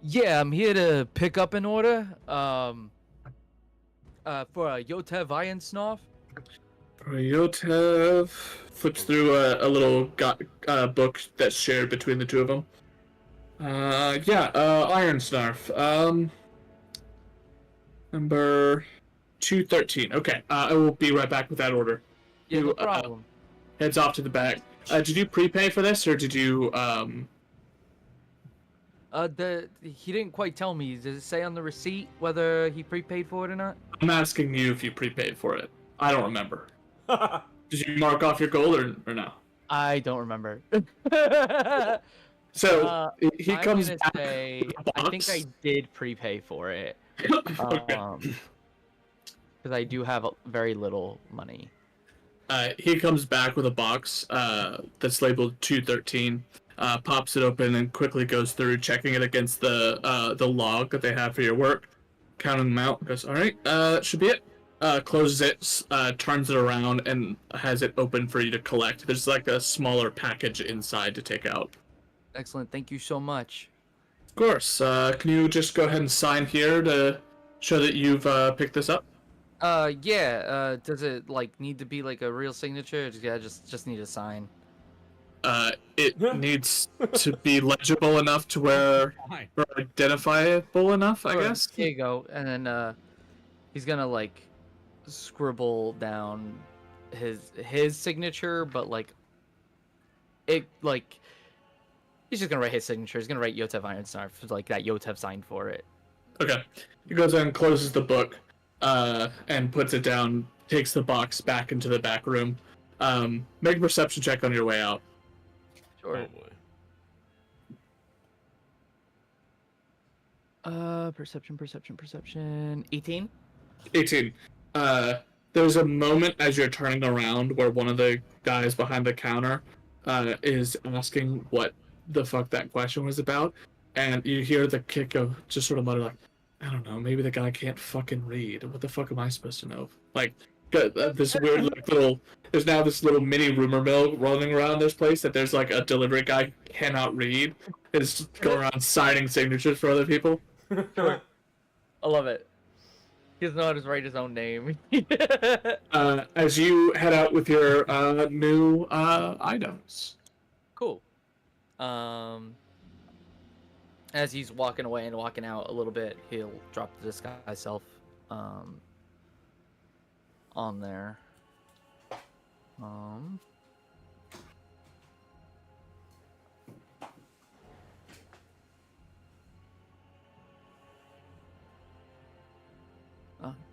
Yeah, I'm here to pick up an order. For a Yotev Ironsnoff. Yotev flips through a little book that's shared between the two of them. Ironsnarf. Number 213. Okay, I will be right back with that order. Yeah, no You, problem. Heads off to the back. Did you prepay for this, or did you, He didn't quite tell me. Does it say on the receipt whether he prepaid for it or not? I'm asking you if you prepaid for it. I don't remember. Did you mark off your gold or no? I don't remember. So, he I'm comes gonna back say with a I think I box. did prepay for it. Okay. Because I do have very little money. He comes back with a box that's labeled 213, pops it open, and quickly goes through, checking it against the log that they have for your work, counting them out, goes, all right, that should be it. Closes it, turns it around, and has it open for you to collect. There's like a smaller package inside to take out. Excellent. Thank you so much. Of course. Can you just go ahead and sign here to show that you've picked this up? Yeah. Does it like need to be like a real signature? Just need a sign. It needs to be legible enough to where, Fine. or identifiable enough, I Alright, guess. Here you go. And then he's gonna like scribble down his signature, but like it like he's just gonna write his signature. He's gonna write Yotev Ironsnarf, like that Yotev signed for it. Okay. He goes and closes the book, and puts it down, takes the box back into the back room. Make a perception check on your way out. Sure. Oh boy. Perception. 18. 18. There's a moment as you're turning around where one of the guys behind the counter is asking what the fuck that question was about, and you hear the kick of just sort of mutter like, I don't know, maybe the guy can't fucking read. What the fuck am I supposed to know? Like, this weird like, little, there's now this little mini rumor mill running around this place that there's like a delivery guy who cannot read, is going around signing signatures for other people. Sure. I love it. He doesn't know how to write his own name. As you head out with your new items. Cool. As he's walking away and walking out a little bit, he'll drop the disguise self on there.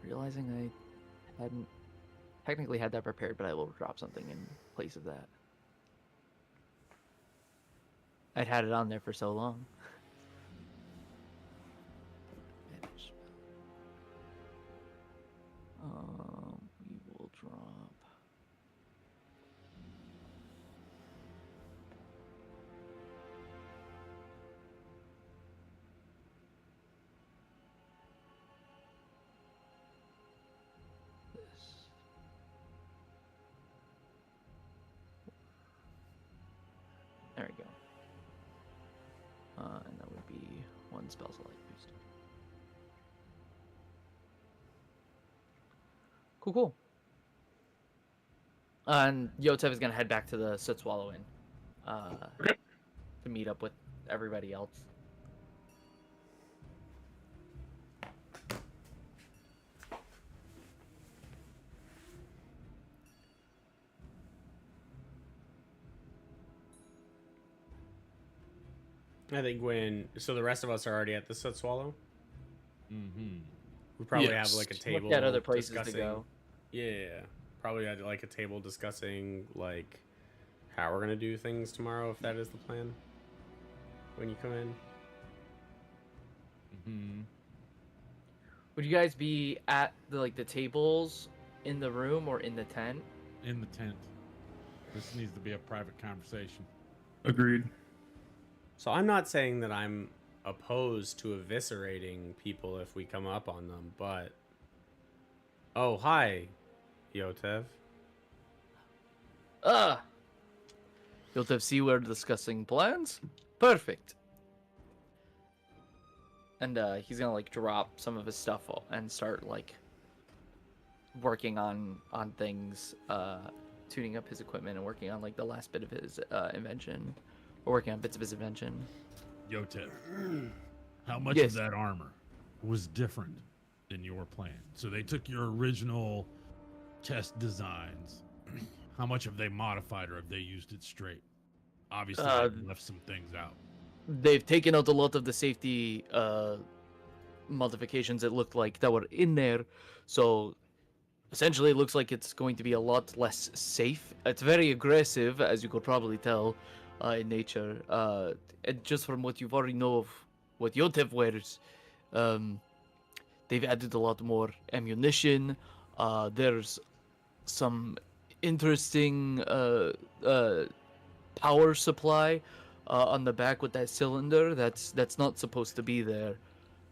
Realizing I hadn't technically had that prepared, but I will drop something in place of that. I'd had it on there for so long. We will drop. This. There we go. And that would be one spell select boost. Cool. And Yotev is gonna head back to the Soot Swallow Inn, to meet up with everybody else. I think so the rest of us are already at the Soot Swallow. Mm-hmm. We probably Yes. have like a Looked table. at other places to discussing- go. Yeah, probably had like a table discussing like how we're gonna do things tomorrow, if that is the plan. When you come in, Mm-hmm. Would you guys be at the tables in the room or in the tent? In the tent. This needs to be a private conversation. Agreed. so I'm not saying that I'm opposed to eviscerating people if we come up on them, but oh hi, Yotev. Yotev, see we're discussing plans? Perfect. And he's gonna drop some of his stuff and start working on things, tuning up his equipment and working on the last bit of his invention, or working on bits of his invention. Yotev, how much Yes. of that armor was different than your plan? So they took your original test designs. How much have they modified, or have they used it straight? Obviously, they've left some things out. They've taken out a lot of the safety modifications it looked like that were in there, so essentially it looks like it's going to be a lot less safe. It's very aggressive, as you could probably tell, in nature. And just from what you've already know of what Yotev wears, they've added a lot more ammunition. There's some interesting power supply on the back with that cylinder that's not supposed to be there.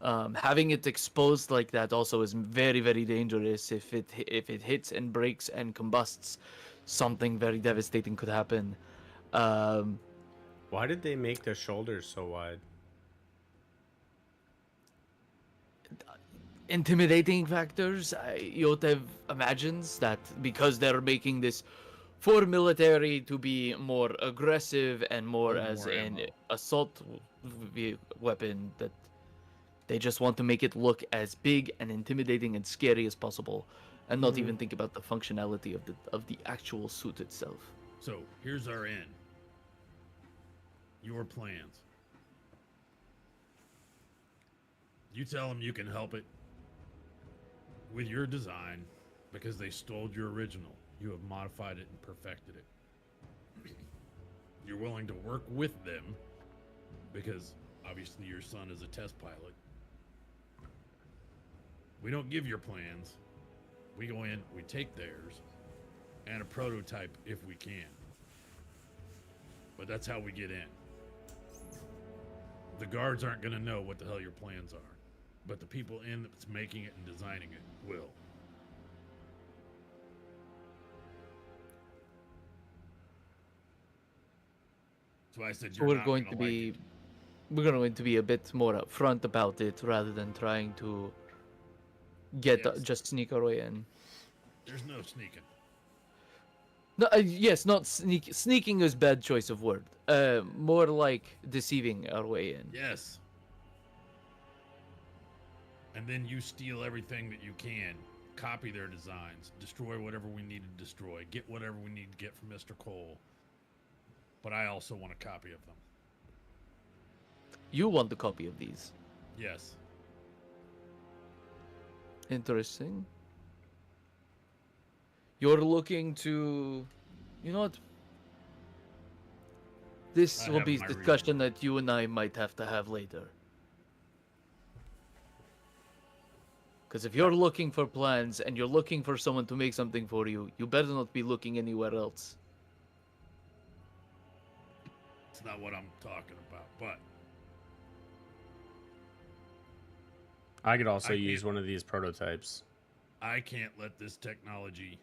Having it exposed like that also is very, very dangerous. If it hits and breaks and combusts, something very devastating could happen. Why did they make their shoulders so wide? Intimidating factors. Yotev imagines that because they're making this for military to be more aggressive and more With as more an ammo. assault weapon, that they just want to make it look as big and intimidating and scary as possible, and not even think about the functionality of the actual suit itself. So here's our end. Your plans. You tell them you can help it with your design because they stole your original. You have modified it and perfected it. You're willing to work with them because obviously your son is a test pilot. We don't give your plans. We go in, we take theirs, and a prototype if we can. But that's how we get in. The guards aren't going to know what the hell your plans are, but the people in that's making it and designing it will. So I said So you're we're not going gonna to like be it. we're going to be a bit more upfront about it rather than trying to get Yes. just sneak our way in. There's no sneaking. No, yes, not sneaking is bad choice of word. More like deceiving our way in. Yes. And then you steal everything that you can, copy their designs, destroy whatever we need to destroy, get whatever we need to get from Mr. Cole. But I also want a copy of them. You want a copy of these? Yes. Interesting. You're looking to... You know what? This I will have be my a discussion that you and I might have to have later. Because if you're looking for plans and you're looking for someone to make something for you, you better not be looking anywhere else. It's not what I'm talking about, but I could also I use can't- one of these prototypes. I can't let this technology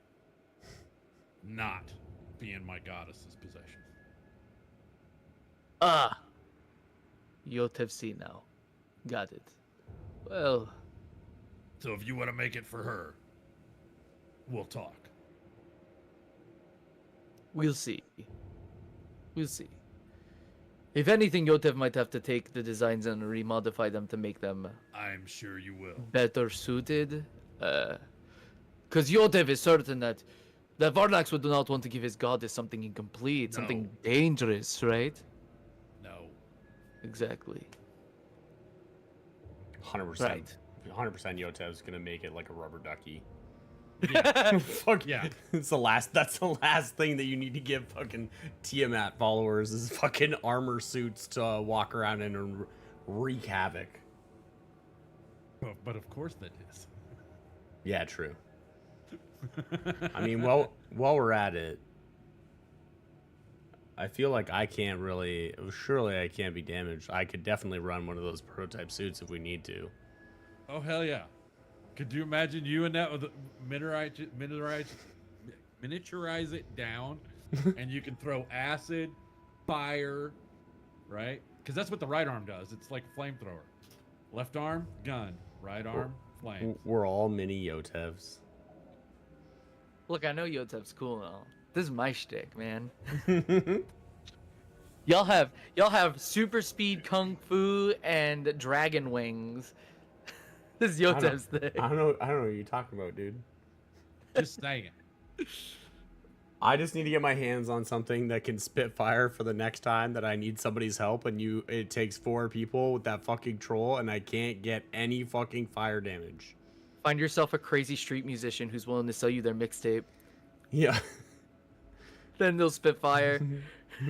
not be in my goddess's possession. Ah! Yotevsi now. Got it. Well, So if you want to make it for her, we'll talk. we'll see. We'll see. If anything, Yotev might have to take the designs and remodify them to make them I'm sure you will. better suited. Because Yotev is certain that Varnax would not want to give his goddess something incomplete, something No. dangerous, right? No. Exactly. 100%. Right. 100% Yotev's gonna make it like a rubber ducky. Yeah. Fuck Yeah. That's the last thing that you need to give fucking Tiamat followers is fucking armor suits to walk around in and wreak havoc. But of course that is. Yeah, true. I mean, while we're at it, I feel like I can't really. Surely I can't be damaged. I could definitely run one of those prototype suits if we need to. Oh hell yeah! Could you imagine you and that with miniaturize it down, and you can throw acid, fire, right? Because that's what the right arm does. It's like a flamethrower. Left arm, gun. Right arm, flames. We're all mini Yotevs. Look, I know Yotev's cool and all. This is my shtick, man. Y'all have super speed kung fu and dragon wings. This is Yotev's thing. I don't know what you're talking about, dude. Just saying. I just need to get my hands on something that can spit fire for the next time that I need somebody's help, and it takes 4 people with that fucking troll, and I can't get any fucking fire damage. Find yourself a crazy street musician who's willing to sell you their mixtape. Yeah. Then they'll spit fire.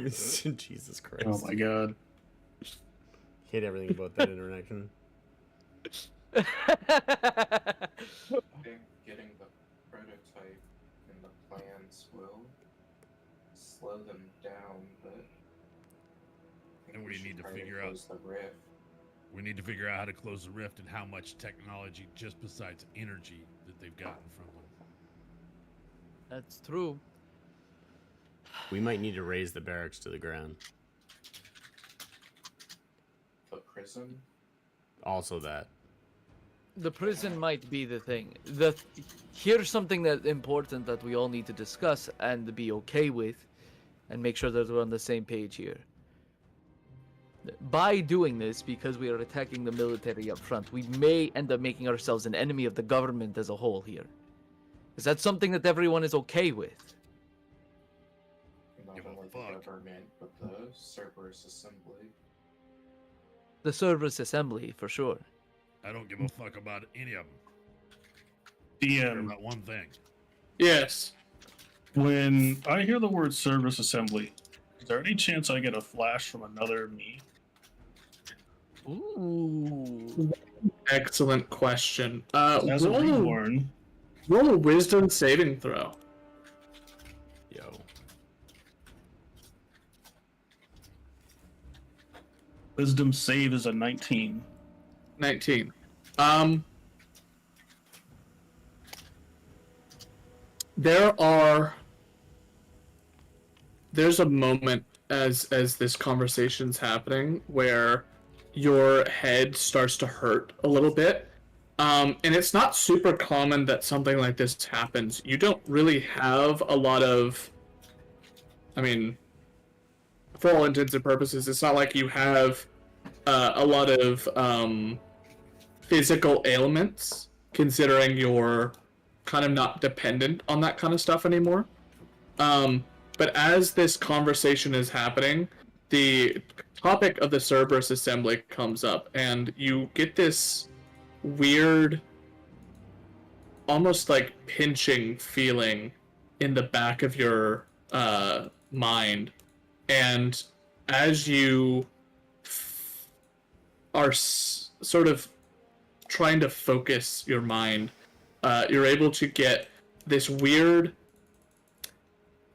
Jesus Christ. Oh my god. Hate everything about that interaction. I think getting the prototype and the plans will slow them down, but I think And we should need to try and figure out- close the rift. We need to figure out how to close the rift and how much technology, just besides energy, that they've gotten from them. That's true. We might need to raise the barracks to the ground. The prison. Also that. The prison might be the thing. Here's something that important that we all need to discuss and be okay with, and make sure that we're on the same page here. By doing this, because we are attacking the military up front, we may end up making ourselves an enemy of the government as a whole here. Is that something that everyone is okay with? Not Give a only the fuck. government, but the Cerberus Assembly. The Cerberus Assembly, for sure. I don't give a fuck about any of them. I care DM, about one thing. Yes. when I hear the word service assembly, is there any chance I get a flash from another me? Ooh. Excellent question. As a reborn, roll a wisdom saving throw. Yo. wisdom save is a 19. 19. There's a moment as this conversation's happening where your head starts to hurt a little bit. And it's not super common that something like this happens. You don't really have a lot of, I mean, for all intents and purposes, it's not like you have a lot of physical ailments, considering you're kind of not dependent on that kind of stuff anymore. But as this conversation is happening, the topic of the Cerberus Assembly comes up, and you get this weird almost like pinching feeling in the back of your mind, and as you are sort of trying to focus your mind, you're able to get this weird,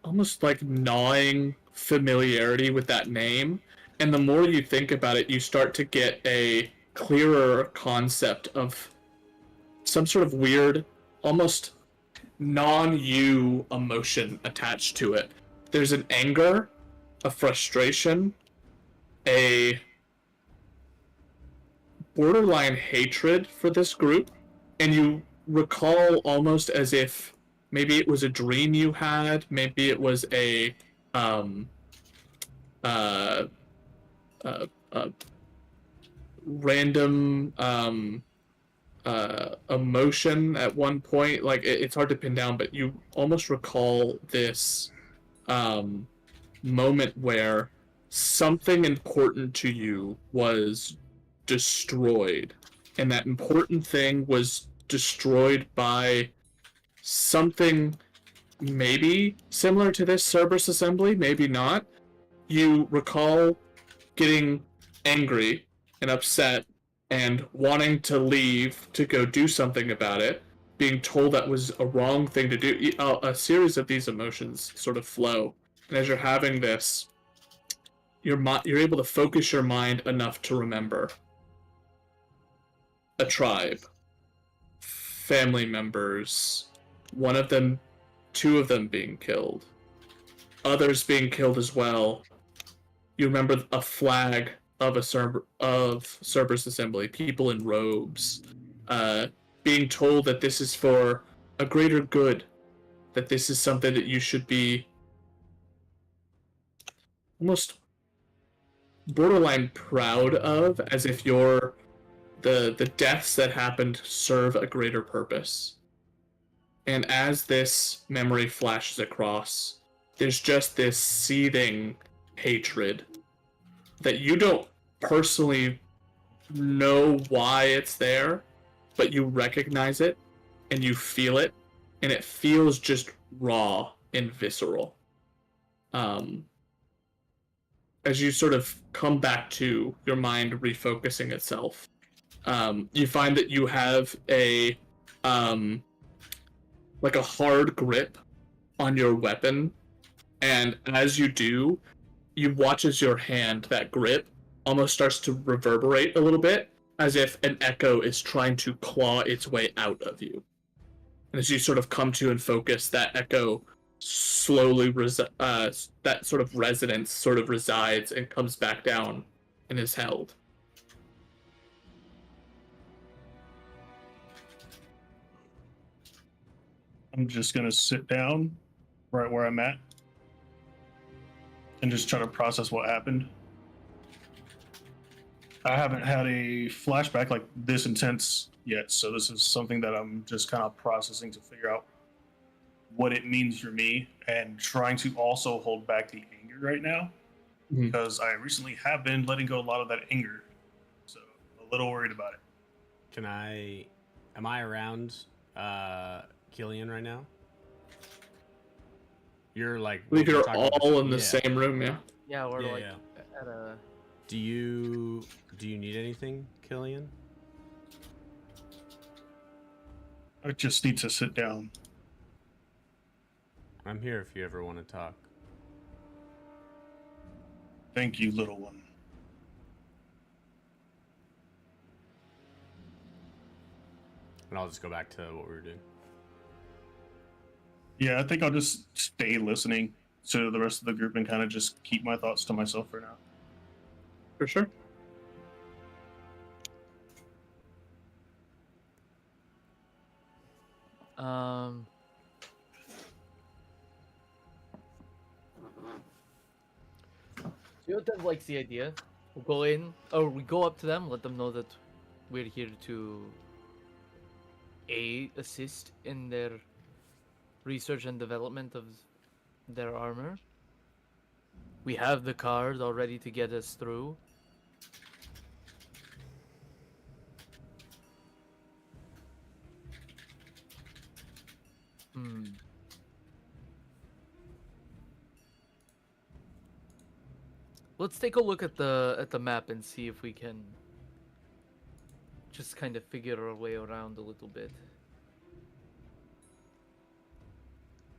almost like gnawing familiarity with that name. And the more you think about it, you start to get a clearer concept of some sort of weird, almost non-you emotion attached to it. There's an anger, a frustration, a borderline hatred for this group, and you recall almost as if maybe it was a dream you had, maybe it was a uh, random emotion at one point. Like it's hard to pin down, but you almost recall this moment where something important to you was destroyed, and that important thing was destroyed by something maybe similar to this Cerberus assembly, maybe not. You recall getting angry and upset and wanting to leave to go do something about it, being told that was a wrong thing to do. A series of these emotions sort of flow, and as you're having this, you're able to focus your mind enough to remember a tribe, family members, one of them, two of them being killed, others being killed as well. You remember a flag of Cerberus assembly, people in robes, being told that this is for a greater good, that this is something that you should be almost borderline proud of, as if the deaths that happened serve a greater purpose. And as this memory flashes across, there's just this seething hatred that you don't personally know why it's there, but you recognize it and you feel it, and it feels just raw and visceral. As you sort of come back to your mind refocusing itself, you find that you have a like a hard grip on your weapon, and as you do, you watch as your hand, that grip, almost starts to reverberate a little bit, as if an echo is trying to claw its way out of you. And as you sort of come to and focus, that echo slowly, that sort of resonance sort of resides and comes back down and is held. I'm just gonna sit down right where I'm at and just try to process what happened. I haven't had a flashback like this intense yet, so this is something that I'm just kind of processing to figure out what it means for me, and trying to also hold back the anger right now, because I recently have been letting go a lot of that anger, so I'm a little worried about it. Am I around Killian right now? You're like, I believe you're talking all in the yeah. same room, yeah. Yeah, we're Yeah. at a. Do you need anything, Killian? I just need to sit down. I'm here if you ever want to talk. Thank you, little one. And I'll just go back to what we were doing. Yeah, I think I'll just stay listening to the rest of the group and kind of just keep my thoughts to myself for now. For sure. Yodev likes the idea. We'll go in, or we go up to them, let them know that we're here to assist in their research and development of their armor. We have the card all ready to get us through. Hmm. Let's take a look at the map and see if we can just kind of figure our way around a little bit.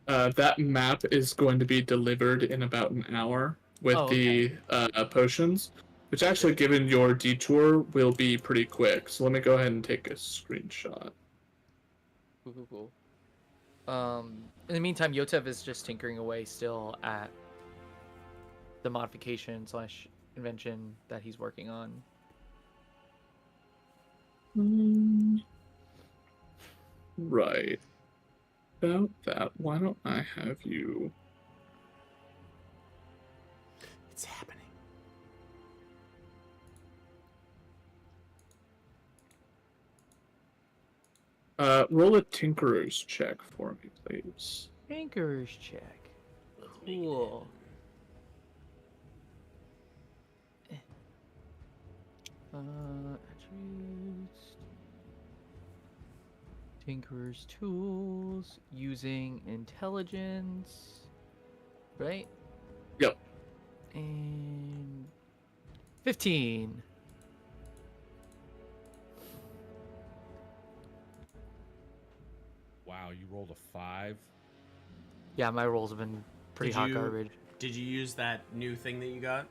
That map is going to be delivered in about an hour with okay. the potions, which actually, given your detour, will be pretty quick. So let me go ahead and take a screenshot. Cool. In the meantime, Yotev is just tinkering away still at the modification / invention that he's working on. Right. About that, why don't I have you... It's happening. Roll a Tinkerer's check for me, please. Tinkerer's check. Cool. Attributes. Tinkerer's tools. Using intelligence. Right? Yep. And 15. Wow, you rolled a 5. Yeah, my rolls have been pretty Did hot you- garbage. Did you use that new thing that you got?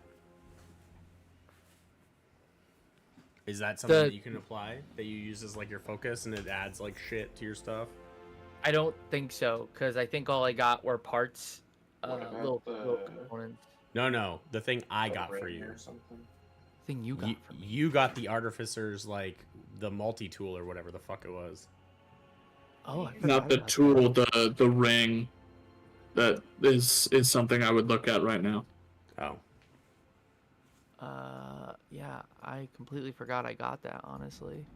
Is that something that you can apply? That you use as like your focus and it adds like shit to your stuff? I don't think so, because I think all I got were parts, What about little the- components. No, the thing I got for ring you. or something. Thing you got You, from me. you got the artificer's like the multi-tool or whatever the fuck it was. Oh, I Not forgot the about tool, that. the ring. That is something I would look at right now. Oh. Yeah, I completely forgot I got that, honestly.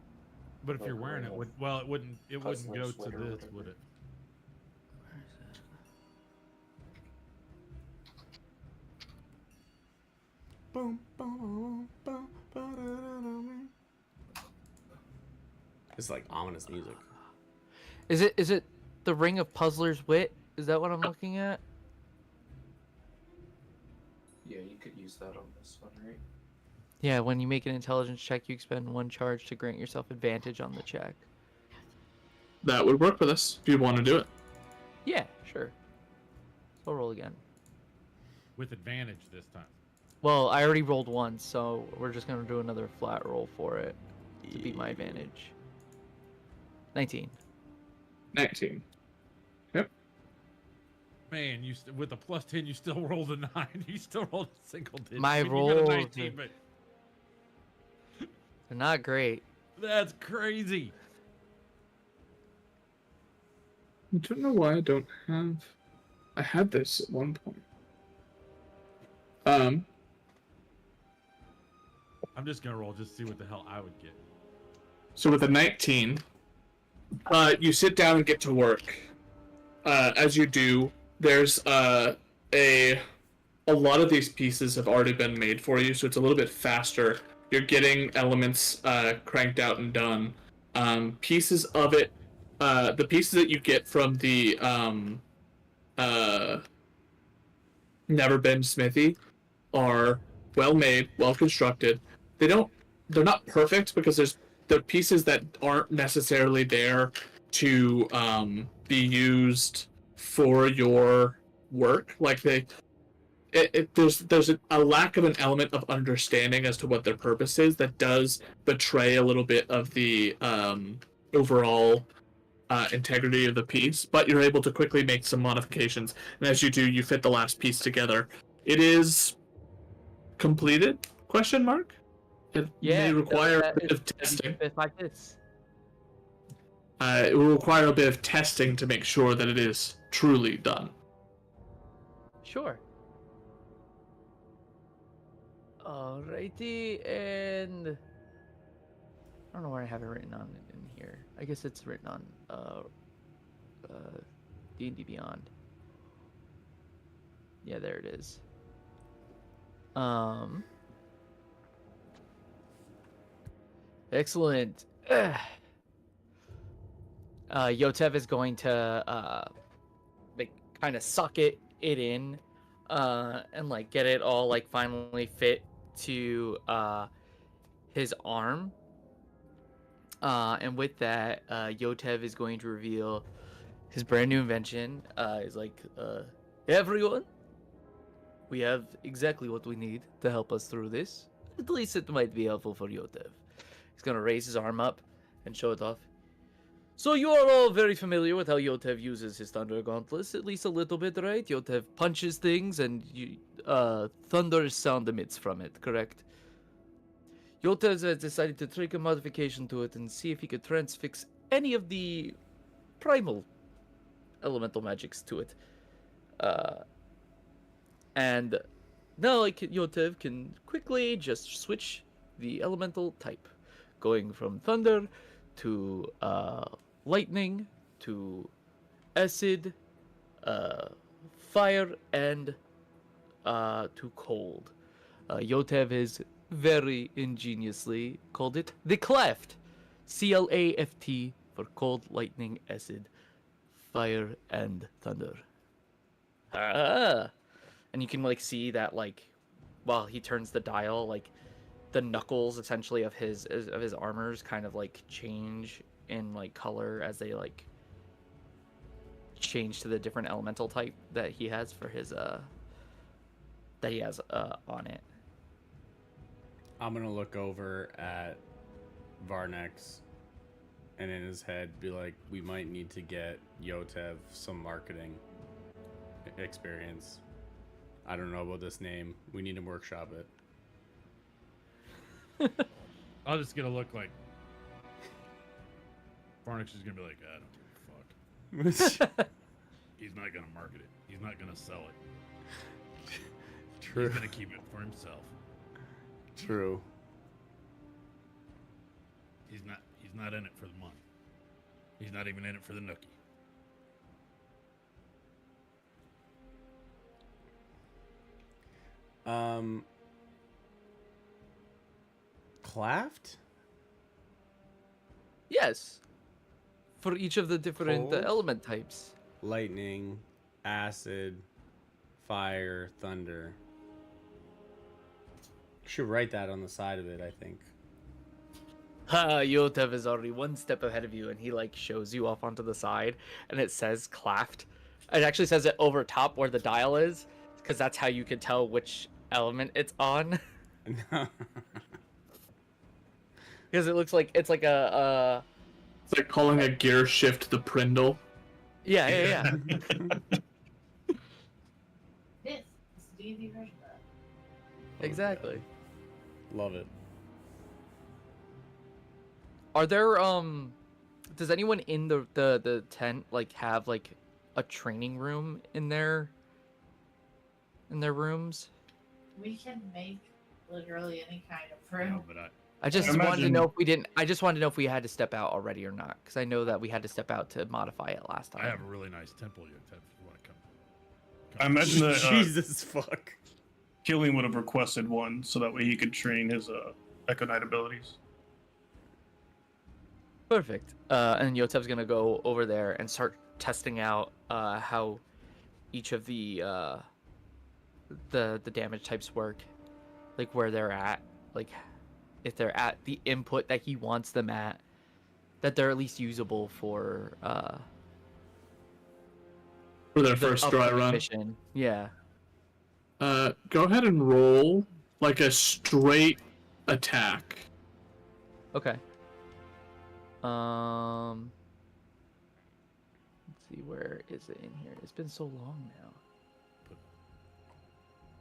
But if Like you're wearing it, ring of it wouldn't go Puzzler to sweater or this, whatever. would it? Where is it? It's like ominous music. Is it the Ring of Puzzler's Wit? Is that what I'm looking at? Yeah, you could use that on this one, right? Yeah, when you make an intelligence check, you expend 1 charge to grant yourself advantage on the check. That would work for this if you want to do it. Yeah, sure. So I'll roll again. With advantage this time. Well, I already rolled once, so we're just gonna do another flat roll for it to beat my advantage. 19. 19. Man, with a plus 10, you still rolled a 9. You still rolled a single digit. My You got a rolls 19, but They're not great. that's crazy. I don't know why I don't have... I had this at one point. I'm just gonna roll just to see what the hell I would get. So with a 19, you sit down and get to work. As you do, there's a lot of these pieces have already been made for you, so it's a little bit faster. You're getting elements cranked out and done. Pieces of it, the pieces that you get from the Never Been Smithy are well made, well constructed. They're not perfect because they're pieces that aren't necessarily there to be used for your work. Like there's a lack of an element of understanding as to what their purpose is that does betray a little bit of the overall integrity of the piece, but you're able to quickly make some modifications, and as you do, you fit the last piece together. It is completed? Question mark? It may require a bit of testing. Like this. It will require a bit of testing to make sure that it is truly done. Sure. Alrighty, and I don't know where I have it written on in here. I guess it's written on D&D Beyond. Yeah, there it is. Excellent. Yotev is going to like kind of suck it in, and like get it all like finally fit to his arm. And with that, Yotev is going to reveal his brand new invention. Is like, everyone, we have exactly what we need to help us through this. At least it might be helpful for Yotev. He's gonna raise his arm up and show it off. So you are all very familiar with how Yotev uses his Thunder Gauntlets, at least a little bit, right? Yotev punches things and thunder sound emits from it, correct? Yotev has decided to take a modification to it and see if he could transfix any of the primal elemental magics to it. And now like Yotev can quickly just switch the elemental type, going from thunder to lightning to acid, fire, and to cold. Yotev has very ingeniously called it the Cleft. Claft for cold, lightning, acid, fire, and thunder. And you can like see that like while he turns the dial, like the knuckles essentially of his armors kind of like change in like color as they like change to the different elemental type that he has for his on it. I'm gonna look over at Varnex and in his head be like, we might need to get Yotev some marketing experience. I don't know about this name. We need to workshop it. I'll just get a look like Varnix is gonna be like, I don't give a fuck. He's not gonna market it. He's not gonna sell it. True. He's gonna keep it for himself. True. He's not in it for the money. He's not even in it for the nookie. Claft? Yes. For each of the different Cold? element types. Lightning, acid, fire, thunder. Should write that on the side of it, I think. Yotev is already one step ahead of you, and he like shows you off onto the side, and it says Claft. It actually says it over top where the dial is, because that's how you can tell which element it's on. Because it looks like it's like a It's like calling a gear shift the Prindle. yeah. This is the D&D version of that. Exactly. Love it. Are there does anyone in the tent like have like a training room in their rooms? We can make literally any kind of You room. know, but I just I wanted to imagine- know if we didn't. I just wanted to know if we had to step out already or not, because I know that we had to step out to modify it last time. I have a really nice temple. You if you want to come. I imagine that Jesus fuck. Killian would have requested one so that way he could train his Echo Knight abilities. Perfect. And Yotev's gonna go over there and start testing out how each of the damage types work, like where they're at, like if they're at the input that he wants them at, that they're at least usable for For their the first dry upcoming run. mission. Yeah. Go ahead and roll like a straight attack. Okay. Let's see, where is it in here? It's been so long now.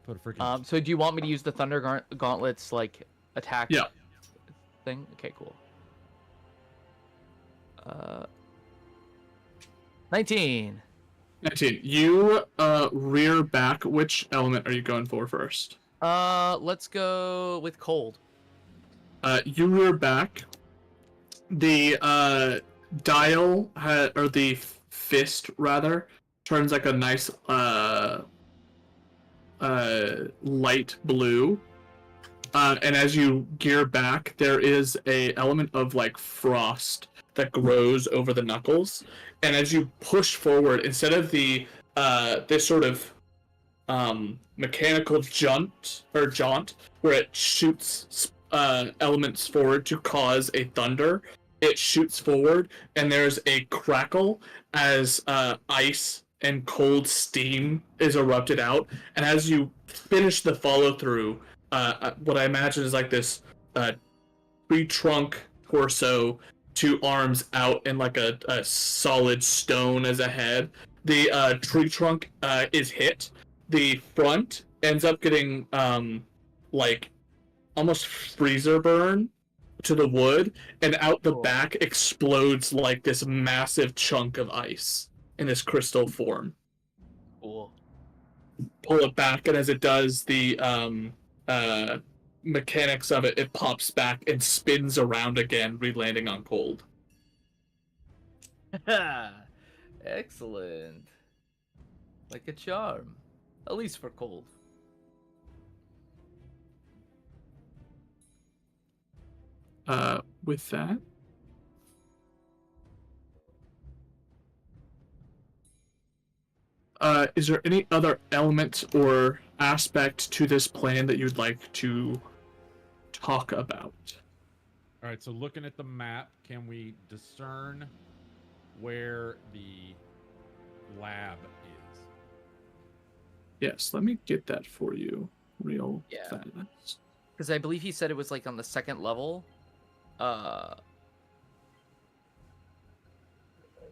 Put a freaking. So do you want me to use the Thunder Gauntlets like attack Yeah. thing? Okay, cool. 19. 19. You rear back. Which element are you going for first? Let's go with cold. You rear back. The dial or the fist rather turns like a nice light blue. And as you gear back, there is a element of like frost that grows over the knuckles. And as you push forward, instead of the this sort of mechanical jaunt where it shoots elements forward to cause a thunder, it shoots forward, and there's a crackle as ice and cold steam is erupted out. And as you finish the follow through, what I imagine is like this tree trunk torso, two arms out, and like a solid stone as a head. The tree trunk is hit. The front ends up getting like almost freezer burn to the wood, and out the back explodes like this massive chunk of ice in this crystal form. Cool. Pull it back, and as it does, the mechanics of it pops back and spins around again, re-landing on Cold. Excellent. Like a charm. At least for Cold. With that, is there any other element or aspect to this plan that you'd like to talk about? All right, so looking at the map, can we discern where the lab is? Yes, let me get that for you real Yeah. fast. Because I believe he said it was like on the second level.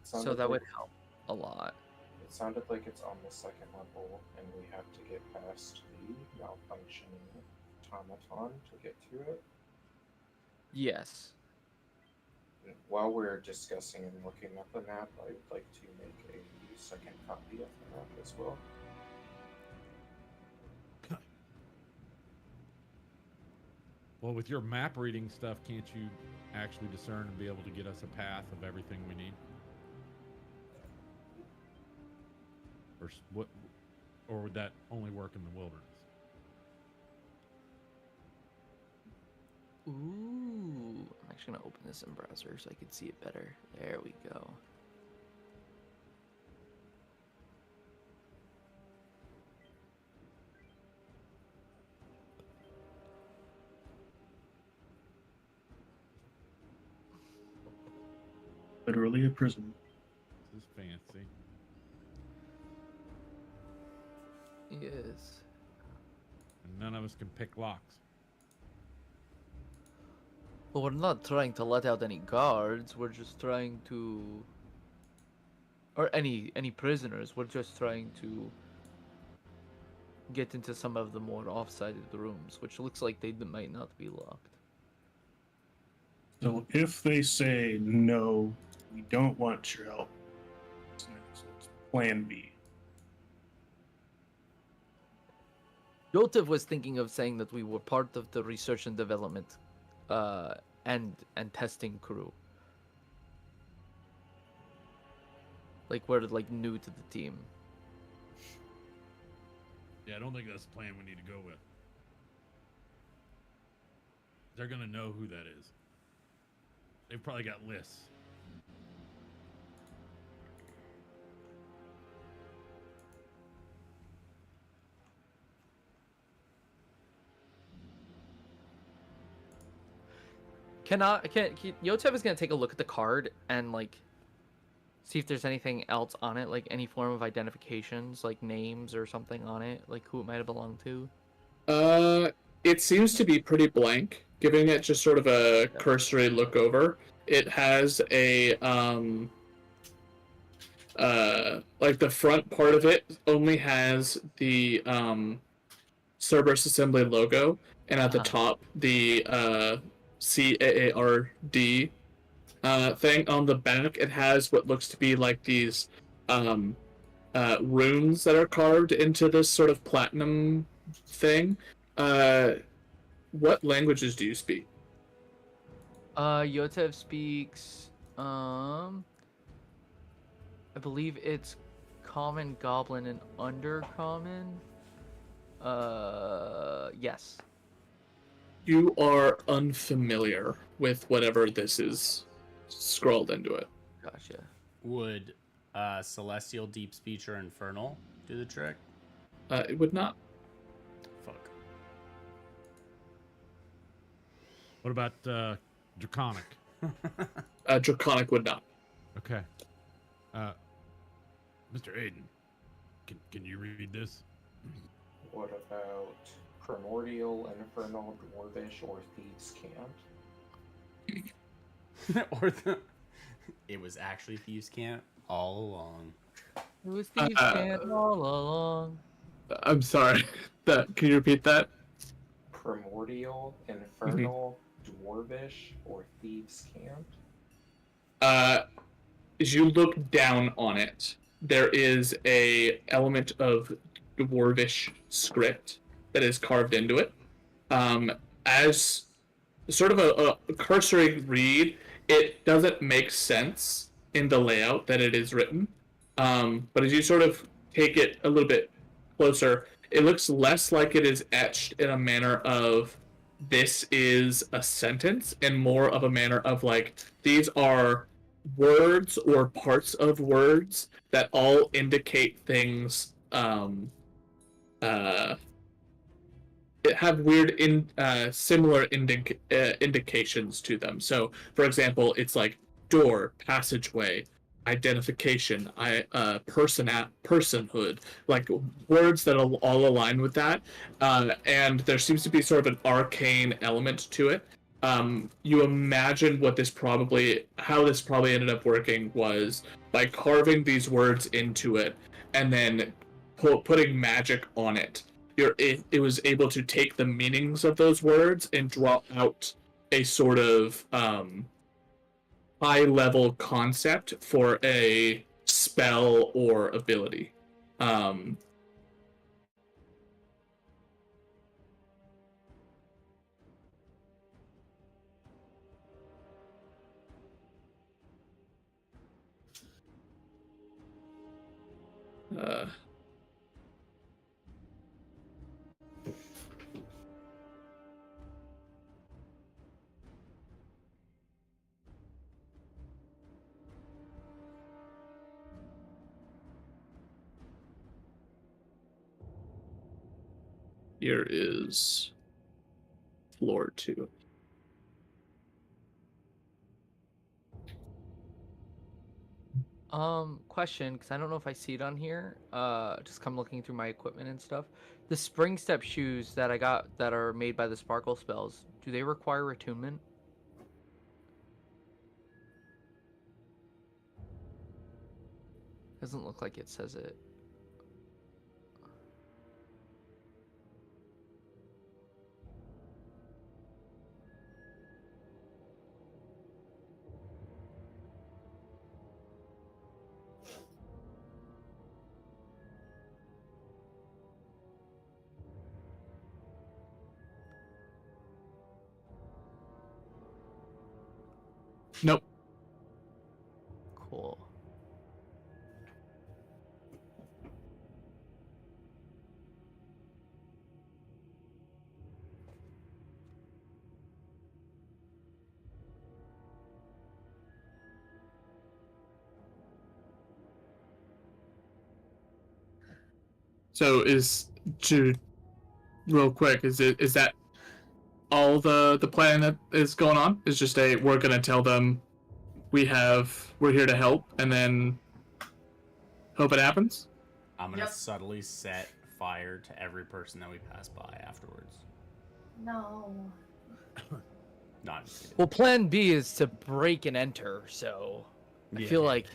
So that would help a lot. It sounded like it's on the second level, and we have to get past the malfunctioning automaton to get to it. Yes. While we're discussing and looking at the map, I would like to make a second copy of the map as well. Well, with your map reading stuff, can't you actually discern and be able to get us a path of everything we need? Or would that only work in the wilderness? Ooh. I'm actually going to open this in browser so I can see it better. There we go. Literally a prison. This is fancy. Yes. And none of us can pick locks. Well, we're not trying to let out any guards. We're just trying to... Or any prisoners. We're just trying to get into some of the more off-sided rooms, which looks like they might not be locked. So if they say no, we don't want your help, so it's plan B. Yotev was thinking of saying that we were part of the research and development and testing crew. Like we're like new to the team. Yeah, I don't think that's the plan we need to go with. They're gonna know who that is. They've probably got lists. Yotev is gonna take a look at the card and like see if there's anything else on it, like any form of identifications, like names or something on it, like who it might have belonged to. It seems to be pretty blank, giving it just sort of a cursory look over. It has a like the front part of it only has the Cerberus Assembly logo, and at the top the CAARD thing. On the back, it has what looks to be like these runes that are carved into this sort of platinum thing. What languages do you speak? Yotev speaks I believe it's Common, Goblin, and Undercommon. Yes. You are unfamiliar with whatever this is scrolled into it. Gotcha. Would celestial, deep speech, or infernal do the trick? It would not. Fuck. What about draconic? Draconic would not. Okay. Mr. Aiden, can you read this? What about primordial, infernal, dwarvish, or thieves' cant? Or it was actually thieves' cant all along. It was Steve's camp all along. I'm sorry. Can you repeat that? Primordial, infernal, dwarvish, or thieves' cant? As you look down on it, there is a element of dwarvish script that is carved into it. As sort of a cursory read, it doesn't make sense in the layout that it is written. But as you sort of take it a little bit closer, it looks less like it is etched in a manner of this is a sentence and more of a manner of like these are words or parts of words that all indicate things it have weird similar indications to them. So for example, it's like door, passageway, identification, personhood, like words that all align with that, and there seems to be sort of an arcane element to it. You imagine how this probably ended up working was by carving these words into it and then putting magic on it. It was able to take the meanings of those words and draw out a sort of high-level concept for a spell or ability. Here is floor 2. Question, because I don't know if I see it on here. Just come looking through my equipment and stuff. The spring step shoes that I got that are made by the sparkle spells, do they require attunement? Doesn't look like it says it. Nope. Cool. So real quick, is that all the plan that is going on? Is just we're gonna tell them we're here to help and then hope it happens? I'm gonna Yep. subtly set fire to every person that we pass by afterwards. No. Not just kidding. Well, plan B is to break and enter, so I Yeah. feel like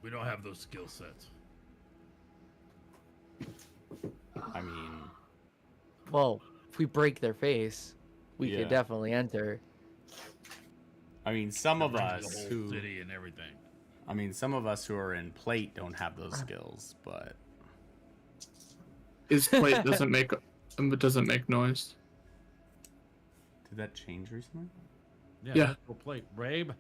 We don't have those skill sets. I mean, well, if we break their face, we Yeah. could definitely enter. some of Bring us the whole who, city and everything. some of us who are in plate don't have those skills, but His plate doesn't make noise. did that change recently? Yeah. Full plate. Rabe,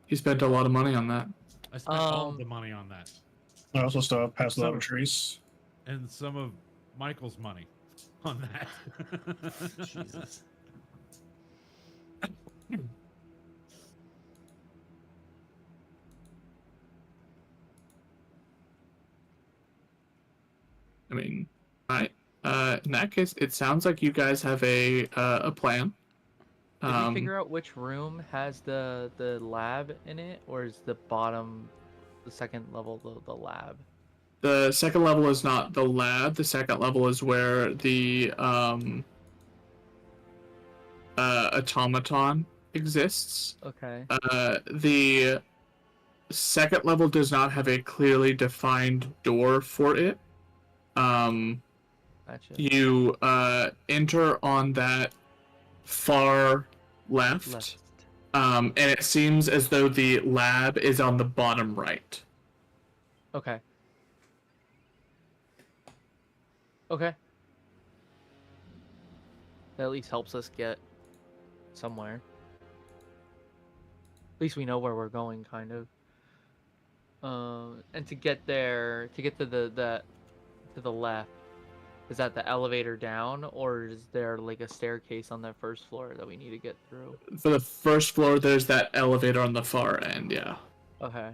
He spent a lot of money on that. I spent all the money on that. I also still have pass without a Summer. trace. And some of Michael's money on that. Jesus. I mean, alright. In that case, it sounds like you guys have a plan. Did we figure out which room has the lab in it, or is the bottom, the second level, the lab? The second level is not the lab. The second level is where the automaton exists. Okay. The second level does not have a clearly defined door for it. Gotcha. You enter on that far left. And it seems as though the lab is on the bottom right. Okay. Okay. That at least helps us get somewhere. At least we know where we're going, kind of. And to get there, to get to the left, is that the elevator down, or is there like a staircase on that first floor that we need to get through? For the first floor, there's that elevator on the far end, yeah. Okay.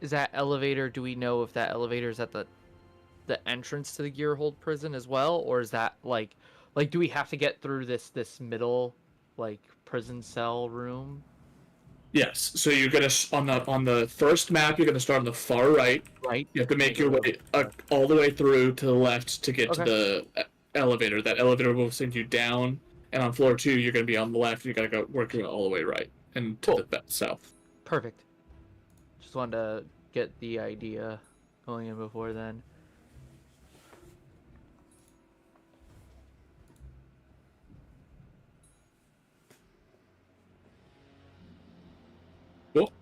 Is that elevator, do we know if that elevator is at the entrance to the Gearhold prison as well, or is that like do we have to get through this middle like prison cell room? Yes, so you're gonna on the first map, you're gonna start on the far right. Right. You have to make your way all the way through to the left to get to Okay. the elevator. That elevator will send you down, and on floor 2, you're gonna be on the left. You gotta go work your way all the way right and to Cool. the south. Perfect. Just wanted to get the idea going in before then. Cool.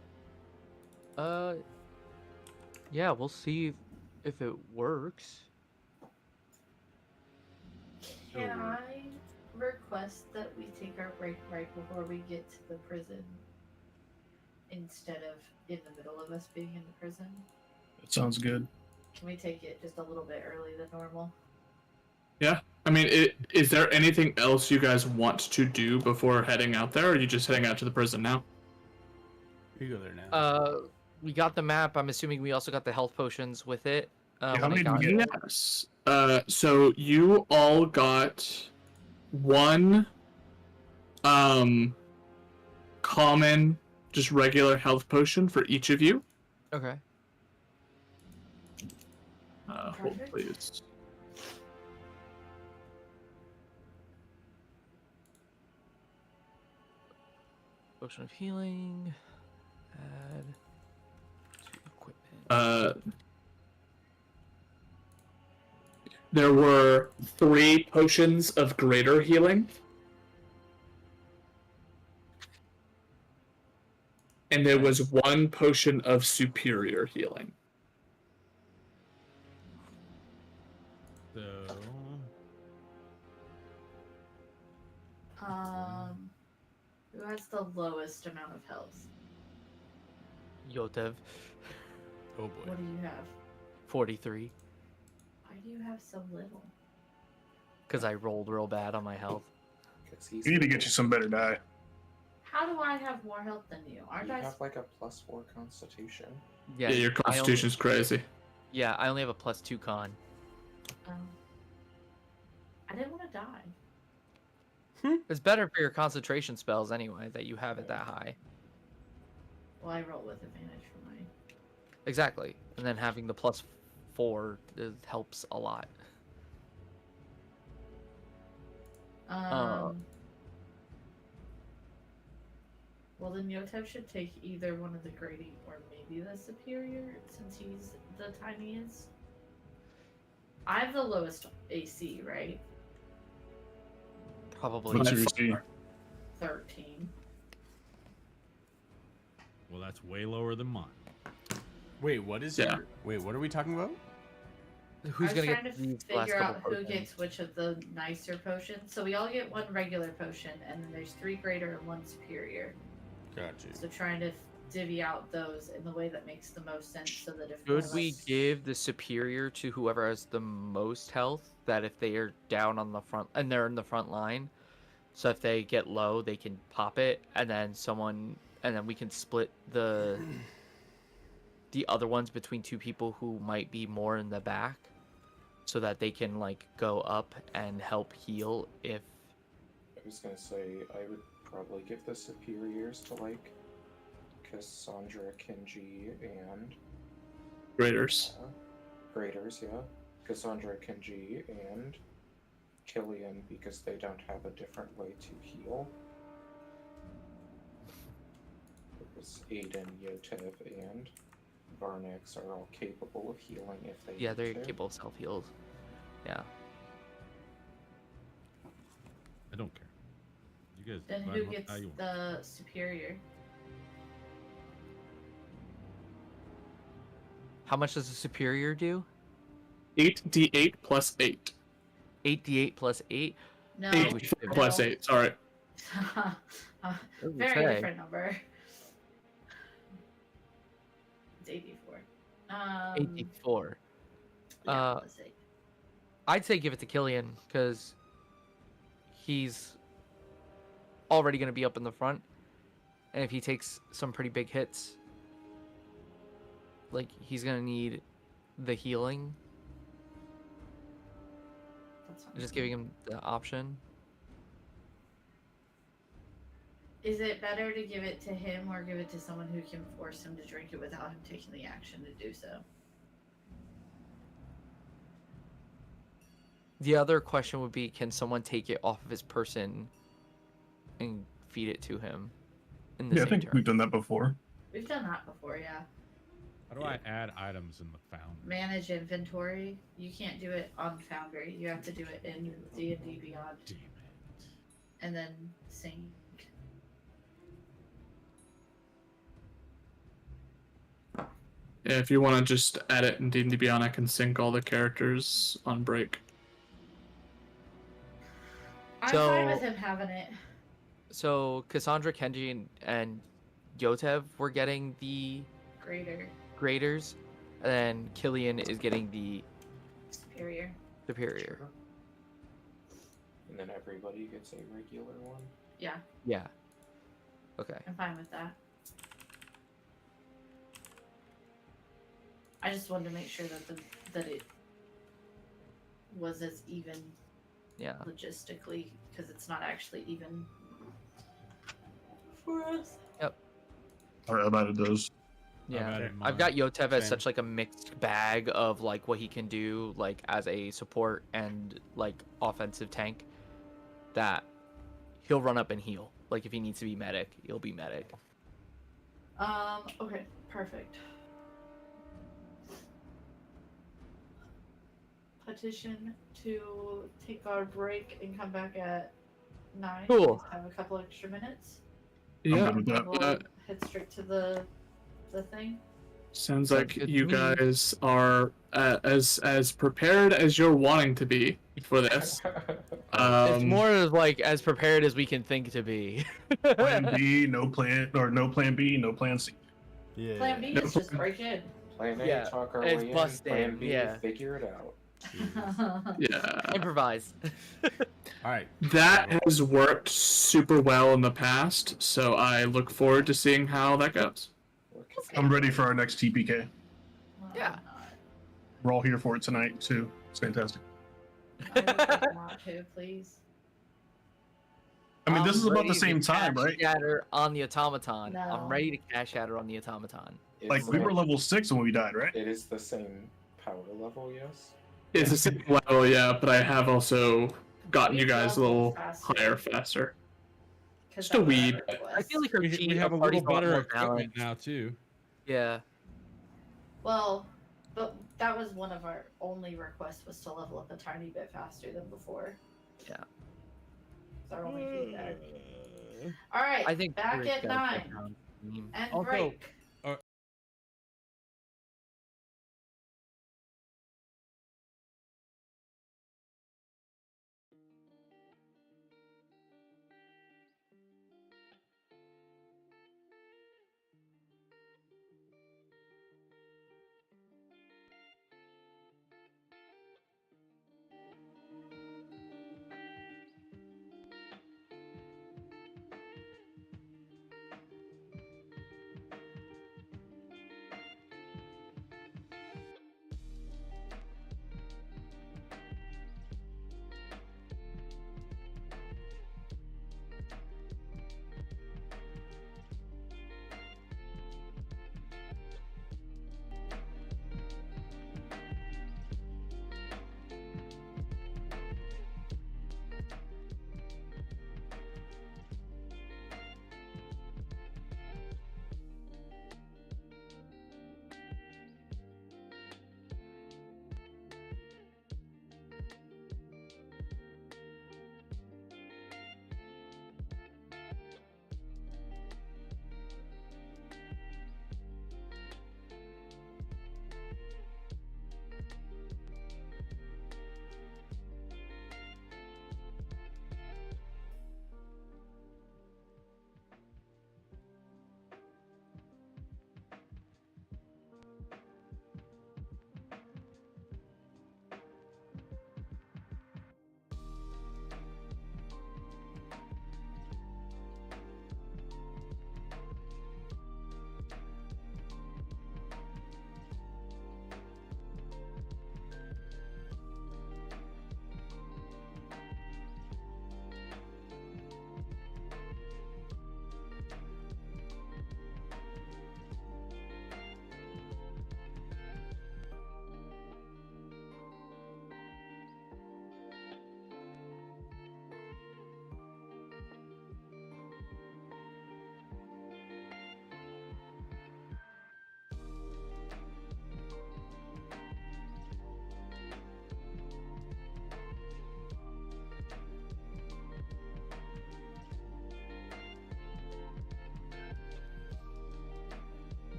Yeah, we'll see if it works. Can I request that we take our break right before we get to the prison instead of in the middle of us being in the prison? That sounds good. Can we take it just a little bit early than normal? Yeah. I mean, is there anything else you guys want to do before heading out there, or are you just heading out to the prison now? You go there now. We got the map. I'm assuming we also got the health potions with it. Yeah, how when I many did got we get? it. Yes. So you all got one common, just regular health potion for each of you. Okay. Hold Perfect. please. Potion of healing. Add to equipment. There were 3 potions of greater healing. And there was 1 potion of superior healing. So, Who has the lowest amount of health? Yotev, Oh boy. What do you have? 43. Why do you have so little? Because I rolled real bad on my health. 'Cause he's We need to get you some better die. How do I have more health than you? Aren't You I? have like a +4 constitution. Yeah, your constitution's crazy. I only have a +2 con. I didn't want to die. It's better for your concentration spells anyway that you have it that high. Well, I roll with advantage for mine. Exactly. And then having the +4 helps a lot. Well, then Yotev should take either one of the grading or maybe the superior, since he's the tiniest. I have the lowest AC, right? Probably. What's your AC? 13. well, that's way lower than mine. Wait, what is Yeah. Wait, what are we talking about? Who's I was gonna trying get to these last figure out couple who potions? gets which of the nicer potions. So we all get one regular potion, and then there's 3 greater and 1 superior. Gotcha. So trying to divvy out those in the way that makes the most sense, so that if one Should of we us- give the superior to whoever has the most health? That if they are down on the front and they're in the front line, so if they get low, they can pop it, and then we can split the the other ones between two people who might be more in the back, so that they can like go up and help heal if. I was gonna say I would probably give the superiors to like Cassandra, Kenji, and Raiders. graders, yeah. Cassandra, Kenji, and Killian because they don't have a different way to heal. Because Aiden, Yotev, and Varnex are all capable of healing if they Yeah, need they're to. capable of self heals. Yeah. I don't care. You guys Then divide who them up gets how you want. the superior? How much does a superior do? 8d8 plus 8. 8d8 plus 8. No. 8 plus no. 8, sorry. Doesn't Very say. different number. It's 84. 84. Yeah, plus 8. I'd say give it to Killian because he's already going to be up in the front, and if he takes some pretty big hits, like he's going to need the healing. That's fine. Just giving him the option. Is it better to give it to him or give it to someone who can force him to drink it without him taking the action to do so? The other question would be, can someone take it off of his person and feed it to him in the Yeah, I same think turn? we've done that before. We've done that before, yeah. How do I add items in the foundry? Manage inventory. You can't do it on Foundry. You have to do it in D&D Beyond. Damn it. And then sync. Yeah, if you want to just add it in D&D Beyond, I can sync all the characters on break. I'm So- fine with him having it. So Cassandra, Kenji, and Yotev were getting the Greater. graders, and then Killian is getting the Superior. superior. Sure. And then everybody gets a regular one. Yeah, Yeah. Okay. I'm fine with that. I just wanted to make sure that it was as even Yeah. logistically, because it's not actually even for us. All right, I've added those. Yeah. added I've got Yotev as Same. such like a mixed bag of like what he can do like as a support and like offensive tank, that he'll run up and heal. Like if he needs to be medic, he'll be medic. Okay, perfect. Petition to take our break and come back at 9. Cool. Just have a couple extra minutes. I'm Yeah, good with that. We'll head straight to the thing. sounds Sounds like good to you me. guys are as prepared as you're wanting to be for this. It's more of like as prepared as we can think to be. Plan B, no plan, or no plan B, no plan C. Yeah. Plan B is just break in. Plan A, Yeah, talk our it's way in. bust Plan in, B, yeah. figure it out. Yeah. Improvise. All right. That has worked super well in the past, so I look forward to seeing how that goes. I'm ready for our next TPK. Yeah. We're all here for it tonight too. It's fantastic. I would like not to, please. I mean, this I'm is about ready the to same time, cash right? Shatter on the automaton. No. I'm ready to cash shatter on the automaton. Like It's we were level 6 when we died, right? It is the same power level, yes. It's the same level, yeah, but I have also gotten you We've guys a leveled little faster. higher, faster. 'Cause Just a that was weed. our request. I feel like our We team, have a our party's little better more equipment balanced. now too. Yeah. Well, but that was one of our only requests, was to level up a tiny bit faster than before. Yeah. It's our only feedback. All right, I think back Rick at does 9 get around the team. and Also, break.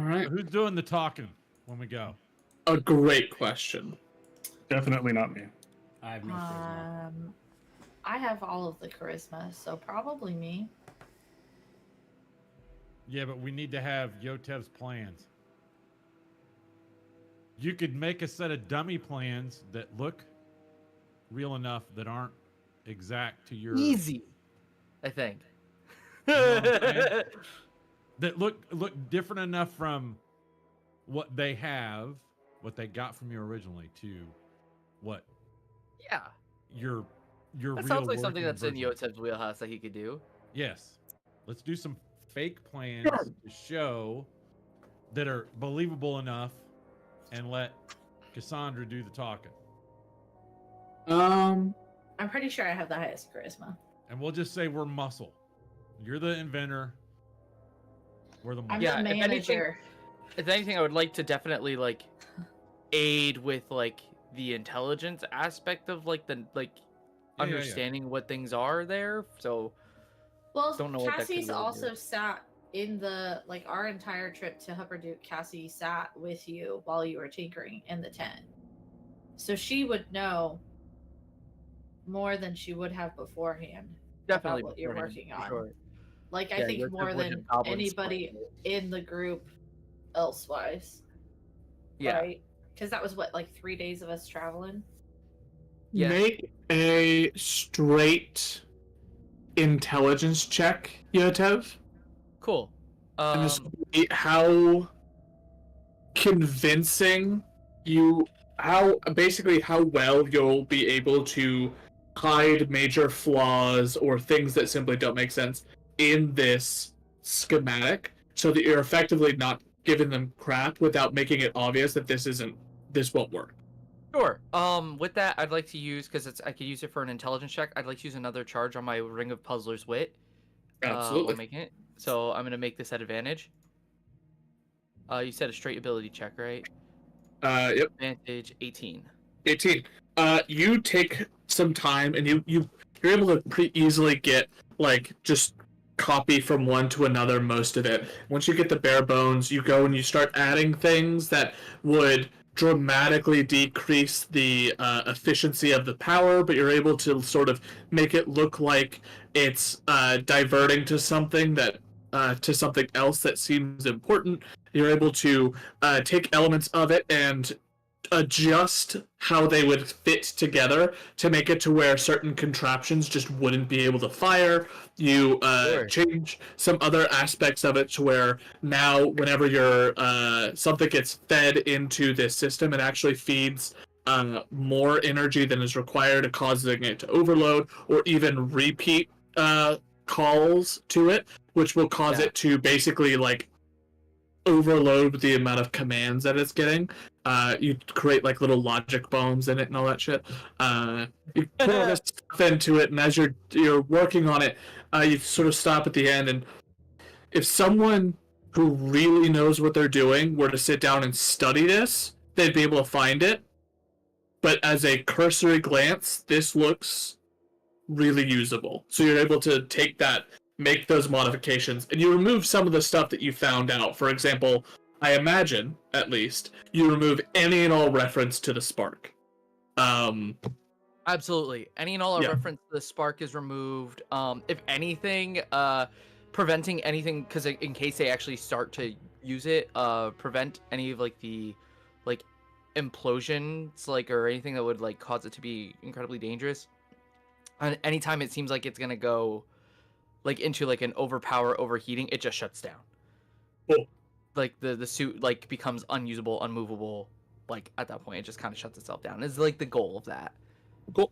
All right. Who's doing the talking when we go? A great question. Definitely not me. I have no charisma. I have all of the charisma, so probably me. Yeah, but we need to have Yotev's plans. You could make a set of dummy plans that look real enough that aren't exact to your Easy, I think. You know what I'm saying? That look different enough from what they have, what they got from you originally, to what Yeah, your that real sounds like something working that's in version. Yotev's wheelhouse that he could do. Yes. Let's do some fake plans to show that are believable enough and let Cassandra do the talking. I'm pretty sure I have the highest charisma. And we'll just say we're muscle. You're the inventor. We're the muscle. I'm Yeah, the if anything- manager. If anything, I would like to definitely like aid with like the intelligence aspect of like the like Yeah, yeah. understanding what things are there. So Well, Don't know what that could Cassie's really do. also sat in the like our entire trip to Hupperduke. Cassie sat with you while you were tinkering in the tent, so she would know more than she would have beforehand definitely about what you're beforehand, working for on. sure. Like I Yeah, think Yotev more would than have goblins anybody playing it. in the group elsewise, Yeah. right? Because that was what, like 3 days of us traveling. Yeah. Make a straight intelligence check, Yotev. Cool. And this will be how convincing how well you'll be able to hide major flaws or things that simply don't make sense in this schematic, so that you're effectively not giving them crap without making it obvious that this won't work. Sure. With that, I'd like to use, because I could use it for an intelligence check. I'd like to use another charge on my Ring of Puzzler's Wit. Absolutely. While making it. So I'm gonna make this at advantage. You said a straight ability check, right? Yep. Advantage 18. 18. You take some time and you're able to pretty easily get like just copy from one to another most of it. Once you get the bare bones, you go and you start adding things that would dramatically decrease the efficiency of the power, but you're able to sort of make it look like it's diverting to something else that seems important. You're able to take elements of it and adjust how they would fit together to make it to where certain contraptions just wouldn't be able to fire. You Sure. change some other aspects of it to where now whenever your something gets fed into this system, it actually feeds more energy than is required, causing it to overload or even repeat calls to it, which will cause Yeah. it to basically like overload the amount of commands that it's getting. You create like little logic bombs in it and all that shit. You put all this stuff into it, and as you're working on it, you sort of stop at the end. And if someone who really knows what they're doing were to sit down and study this, they'd be able to find it. But as a cursory glance, this looks really usable. So you're able to take that, make those modifications, and you remove some of the stuff that you found out. For example, I imagine, at least, you remove any and all reference to the spark. Absolutely. Any and all Yeah. reference to the spark is removed. If anything, preventing anything, because in case they actually start to use it, prevent any of like the like implosions, like, or anything that would like cause it to be incredibly dangerous. And anytime it seems like it's gonna go like into like an overheating, it just shuts down. Cool. Like the suit like becomes unusable, unmovable. Like at that point, it just kind of shuts itself down. It's like the goal of that. Cool.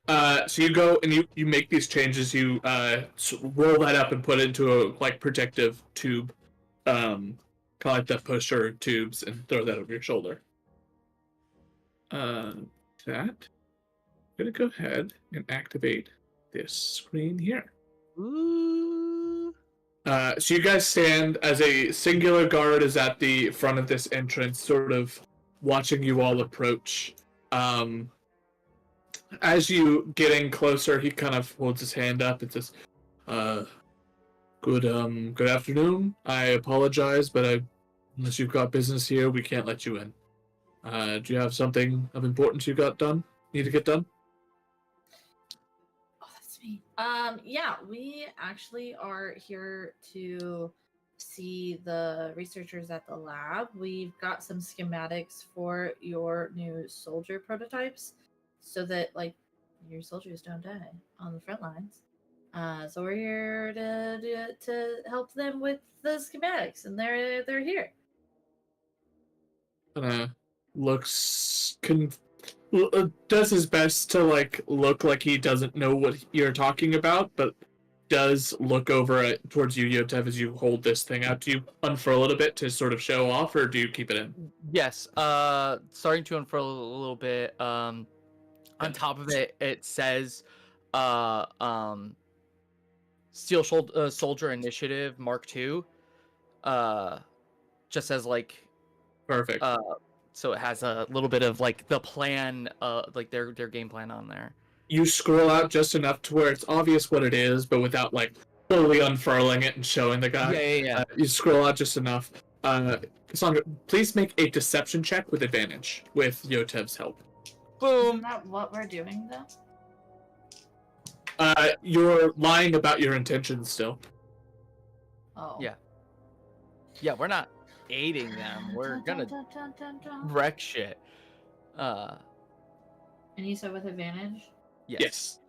So you go and you make these changes. You roll that up and put it into a like protective tube, kind of like the pusher tubes, and throw that over your shoulder. That. I'm gonna go ahead and activate this screen here. Ooh. So you guys stand as a singular guard is at the front of this entrance, sort of watching you all approach. As you getting closer, he kind of holds his hand up and says, good afternoon. I apologize, but Unless you've got business here, we can't let you in. Do you have something of importance you got done? Need to get done? Oh, that's me. Yeah, we actually are here to see the researchers at the lab. We've got some schematics for your new soldier prototypes so that like your soldiers don't die on the front lines. So we're here to help them with the schematics, and they're here. Looks does his best to like look like he doesn't know what you're talking about, but does look over it towards you, Yotev, as you hold this thing out. Do you unfurl it a bit to sort of show off, or do you keep it in? Yes. Starting to unfurl a little bit. On top of it, it says, Steel Soldier Initiative Mark II. Just as like, Perfect. so it has a little bit of like the plan, like their game plan on there. You scroll out just enough to where it's obvious what it is, but without like fully unfurling it and showing the guy. Yeah. You scroll out just enough. Cassandra, please make a deception check with advantage with Yotev's help. Boom. Isn't that what we're doing though? You're lying about your intentions still. Oh. Yeah. Yeah, we're not aiding them. We're gonna Dun. wreck shit. And you said with advantage? Yes.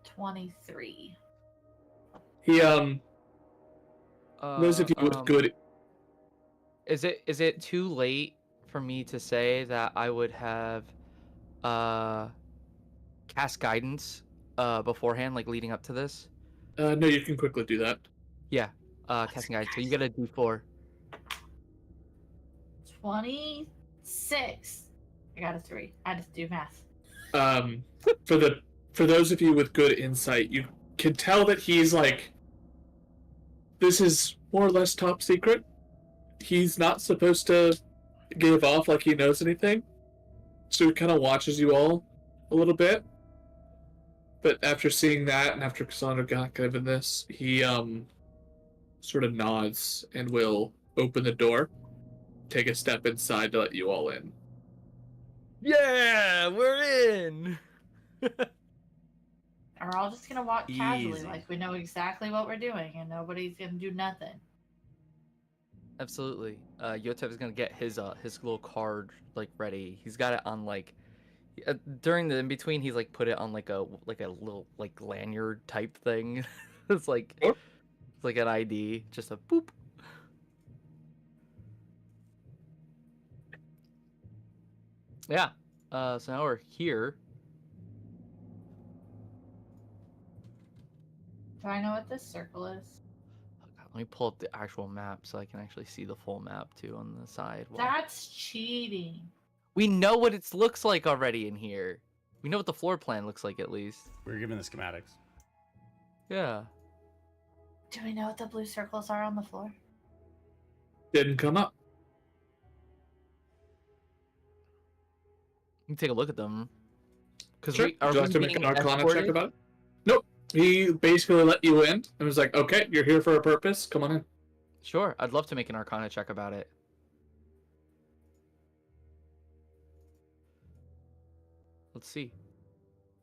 23. He those of you with good. Is it too late for me to say that I would have cast guidance beforehand, like leading up to this? No, you can quickly do that. Yeah. Casting guidance. So you get a D4. 26. I got a 3. I had to do math. For those of you with good insight, you can tell that he's like, this is more or less top secret. He's not supposed to give off like he knows anything, so he kind of watches you all a little bit. But after seeing that, and after Cassandra got given this, he sort of nods and will open the door, take a step inside to let you all in. Yeah, we're in. And we're all just gonna walk casually, Easy. like we know exactly what we're doing, and nobody's gonna do nothing. Absolutely. Yotev is gonna get his little card like ready. He's got it on like during the in between. He's like put it on like a little like lanyard type thing. It's like Sure. it's like an ID, just a boop. Yeah. So now we're here. Do I know what this circle is? Let me pull up the actual map so I can actually see the full map too on the side. That's cheating. We know what it looks like already in here. We know what the floor plan looks like at least. We're given the schematics. Yeah. Do we know what the blue circles are on the floor? Didn't come up. You can take a look at them. Because Sure. are Would you we like to make being an Arcana escorted? check about it? Nope. He basically let you in and was like, okay, you're here for a purpose. Come on in. Sure, I'd love to make an Arcana check about it. Let's see.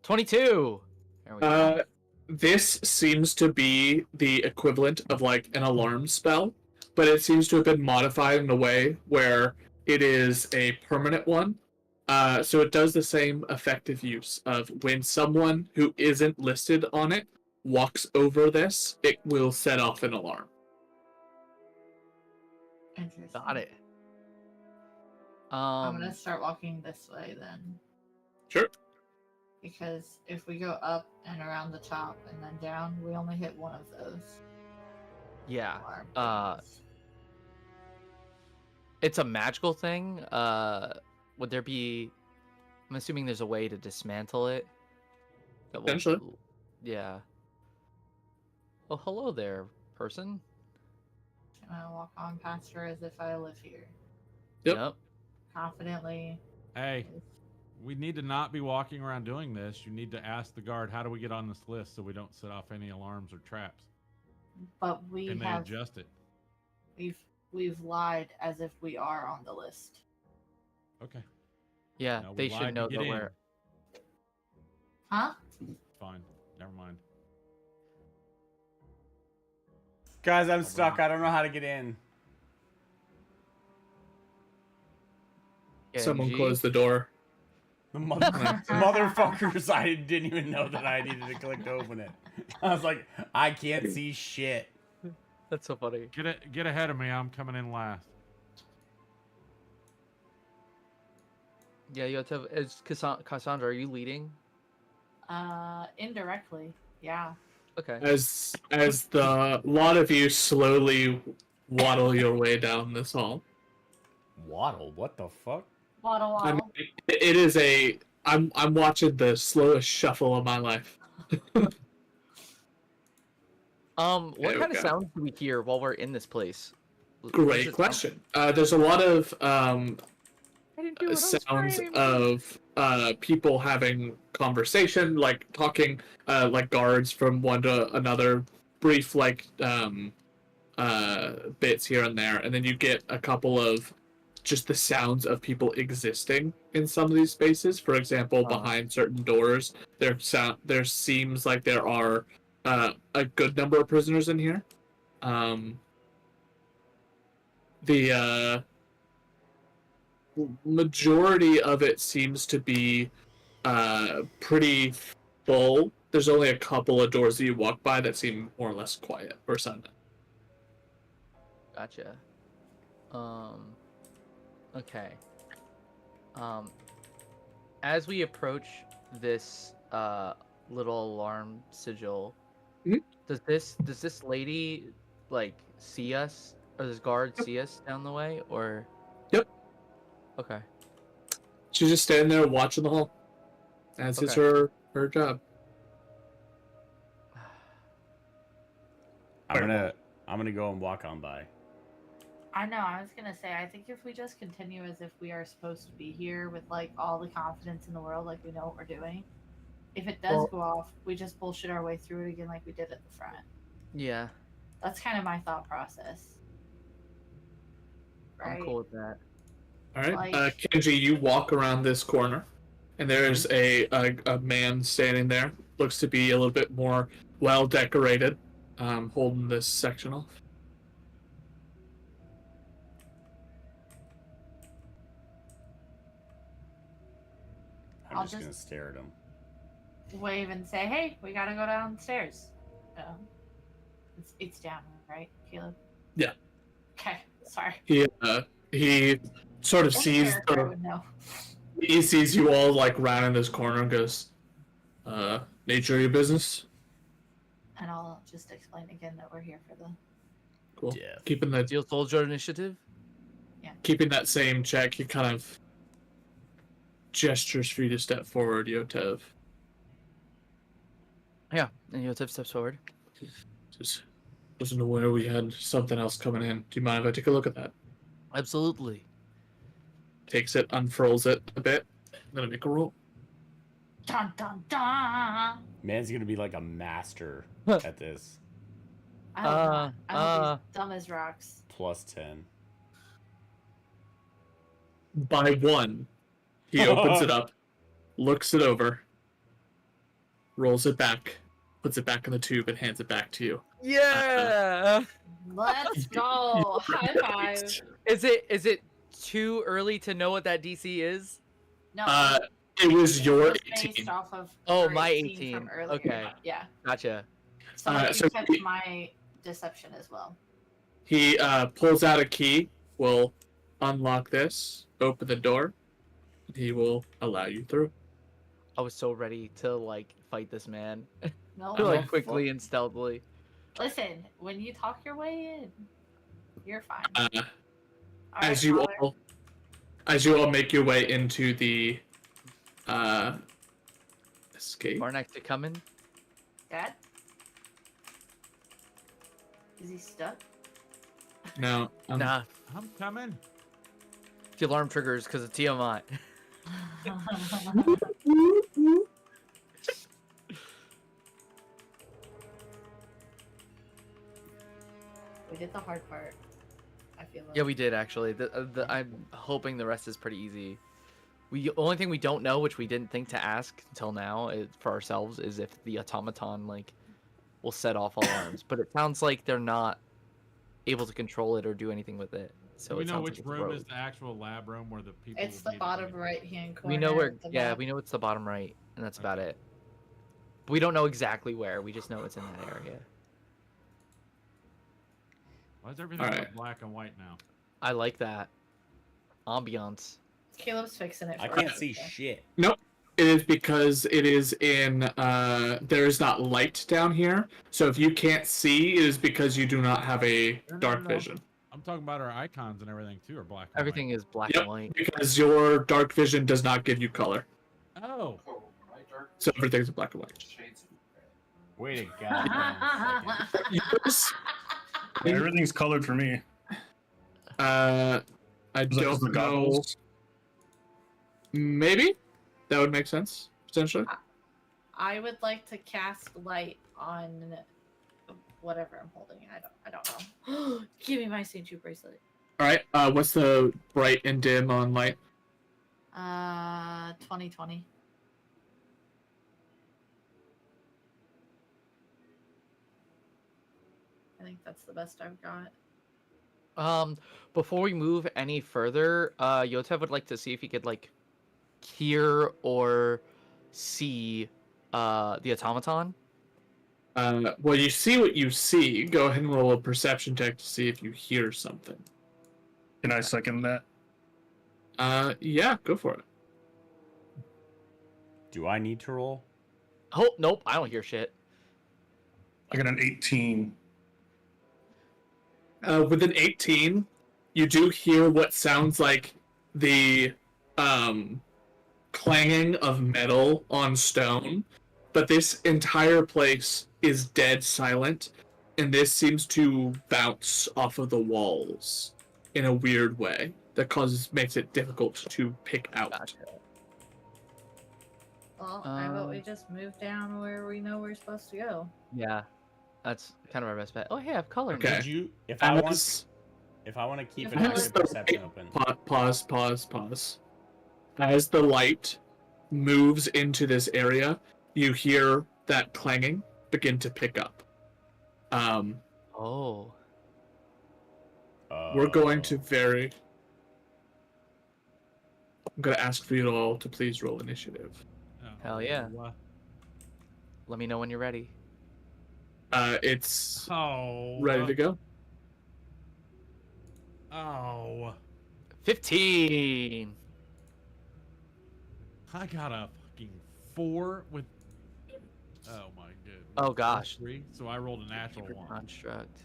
22! There we go. This seems to be the equivalent of like an alarm spell, but it seems to have been modified in a way where it is a permanent one. So it does the same effective use of when someone who isn't listed on it walks over this, it will set off an alarm. Interesting. Got it. I'm gonna start walking this way then. Sure. Because if we go up and around the top and then down, we only hit one of those. Yeah. alarm things. It's a magical thing. Would there be... I'm assuming there's a way to dismantle it. That will- Potentially. Yeah. Oh, hello there, person. I'm gonna walk on past her as if I live here. Yep. Confidently. Hey, we need to not be walking around doing this. You need to ask the guard, how do we get on this list so we don't set off any alarms or traps? But we And they have adjust it. We've lied as if we are on the list. Okay. Yeah, No, we they lied should to know get that in. we're. Huh? Fine. Never mind. Guys, I'm stuck. I don't know how to get in. Someone Genji? closed the door. The motherfuckers, I didn't even know that I needed to click to open it. I was like, I can't see shit. That's so funny. Get ahead of me. I'm coming in last. Yeah, Yotev, is Cassandra, are you leading? Indirectly, yeah. Okay. As the lot of you slowly waddle your way down this hall. Waddle? What the fuck? Waddle I mean, waddle. it is a. I'm watching the slowest shuffle of my life. What There we kind of go. sounds do we hear while we're in this place? What does Great it sound- question. There's a lot of I didn't do it. I was sounds screaming. of people having conversation, like talking, like guards from one to another, brief bits here and there, and then you get a couple of just the sounds of people existing in some of these spaces. For example, behind certain doors, there seems like there are a good number of prisoners in here. The majority of it seems to be pretty full. There's only a couple of doors that you walk by that seem more or less quiet or silent. Gotcha. Okay. As we approach this little alarm sigil, Mhm. does this lady like see us, or this guard see us down the way, or? Yep. Okay. She's just standing there watching the hall. As is her job. I'm gonna go and walk on by. I know, I was gonna say, I think if we just continue as if we are supposed to be here with like all the confidence in the world, like we know what we're doing. If it does go off, we just bullshit our way through it again like we did at the front. Yeah. That's kind of my thought process. Right? I'm cool with that. All right, Like- Kenji, you walk around this corner, and there's a man standing there. Looks to be a little bit more well decorated, holding this section off. I'm I'll just just- gonna stare at him. Wave and say, hey, we gotta go downstairs. It's down, right, Caleb? Yeah. Okay, sorry. He sort of Any sees character would know. he sees you all like round in this corner and goes, nature of your business. And I'll just explain again that we're here for the. Cool. Death. Keeping that Steel Soldier Initiative. keeping that same check, he kind of gestures for you to step forward, Yotev. Yeah, and Yotev steps forward. Just wasn't aware we had something else coming in. Do you mind if I take a look at that? Absolutely. Takes it, unfurls it a bit. I'm gonna make a roll. Dun dun dun! Man's gonna be like a master at this. I hope not. I hope he's dumb as rocks. Plus 10. By one, he opens it up, looks it over, rolls it back, puts it back in the tube, and hands it back to you. Yeah. Let's go! High five! Is it too early to know what that DC is? No, It was your it's based 18. off of Oh, your my 18 18. from earlier. Okay. Yeah. Gotcha. So you so kept he- my deception as well. He pulls out a key, will unlock this, open the door, and he will allow you through. I was so ready to like fight this man, No, like quickly and stealthily. listen. When you talk your way in, you're fine. Uh, All as right, you Father. all make your way into the escape. Barnack to come in. Dad? Is he stuck? No, Nah, I'm coming. the alarm triggers because of Tiamat. We did the hard part. Caleb. Yeah, we did actually. I'm hoping the rest is pretty easy. Only thing we don't know, which we didn't think to ask until now for ourselves, is if the automaton like will set off alarms. But it sounds like they're not able to control it or do anything with it. So Do we it know sounds which like it's room rogue. is the actual lab room where the people? It's will the be bottom to- right-hand corner. We know where. of the Yeah, map. we know it's the bottom right, and that's about Okay. it. But we don't know exactly where. We just know it's in that area. Why is everything Alright. like black and white now? I like that ambiance. Caleb's fixing it. I for can't us, see so. shit. Nope. It is because it is in, there is not light down here. So if you can't see, it is because you do not have a No, no, dark no, no. vision. I'm talking about our icons and everything too, are black and Everything is black Yep, and white. because your dark vision does not give you color. white. Oh, Oh, my dark So everything's black and white. shades of red. Wait a goddamn second. Yours, Yeah, everything's colored for me. I Is that 'cause don't the know. goggles? Maybe that would make sense potentially. I would like to cast light on whatever I'm holding. I don't know. Give me my St. Jude bracelet. All right. What's the bright and dim on light? 2020. I think that's the best I've got. Before we move any further, Yotev would like to see if he could like hear or see the automaton. Well, you see what you see. Go ahead and roll a perception check to see if you hear something. Can I second that? Yeah, go for it. Do I need to roll? Oh, nope, I don't hear shit. I got an 18. With an 18, you do hear what sounds like the clanging of metal on stone, but this entire place is dead silent, and this seems to bounce off of the walls in a weird way that makes it difficult to pick out. Gotcha. Well, I vote we Um, just move down where we know we're supposed to go. Yeah, that's kind of our best bet. Oh, hey, I have color. Okay. now. Did you? If I want to keep an As active perception open. Pause. As the light moves into this area, you hear that clanging begin to pick up. Oh, We're going to I'm going to ask for you all to please roll initiative. oh, Hell yeah. let me know when you're ready. It's Oh. ready to go. Oh. 15. I got a fucking 4 with. Oh my goodness. Oh, gosh. 3. So I rolled a natural Secret 1. construct.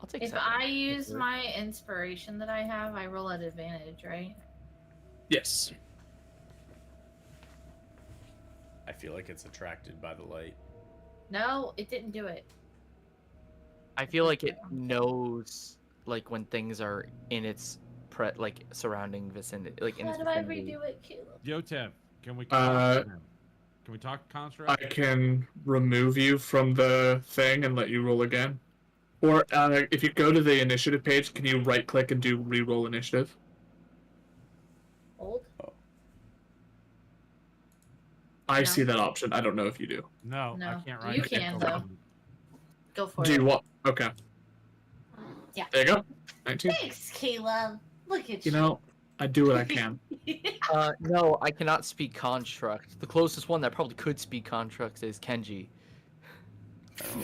I'll take If second. I use Prefer. my inspiration that I have, I roll at advantage, right? Yes. I feel like it's attracted by the light. No, it didn't do it. I feel like it knows like when things are in its like surrounding vicinity, like in How its do I vicinity. redo it, Caleb? Yotev, can we Uh, talk? Can we talk construct? I can remove you from the thing and let you roll again. Or if you go to the initiative page, can you right click and do re-roll initiative? Hold. I No. see that option. I don't know if you do. No, No. I can't You write. can, though. Go for Do it. you want? Okay. Yeah. There you go. 19. Thanks, Caleb. Look at You know, I do what I can. No, I cannot speak construct. The closest one that probably could speak construct is Kenji.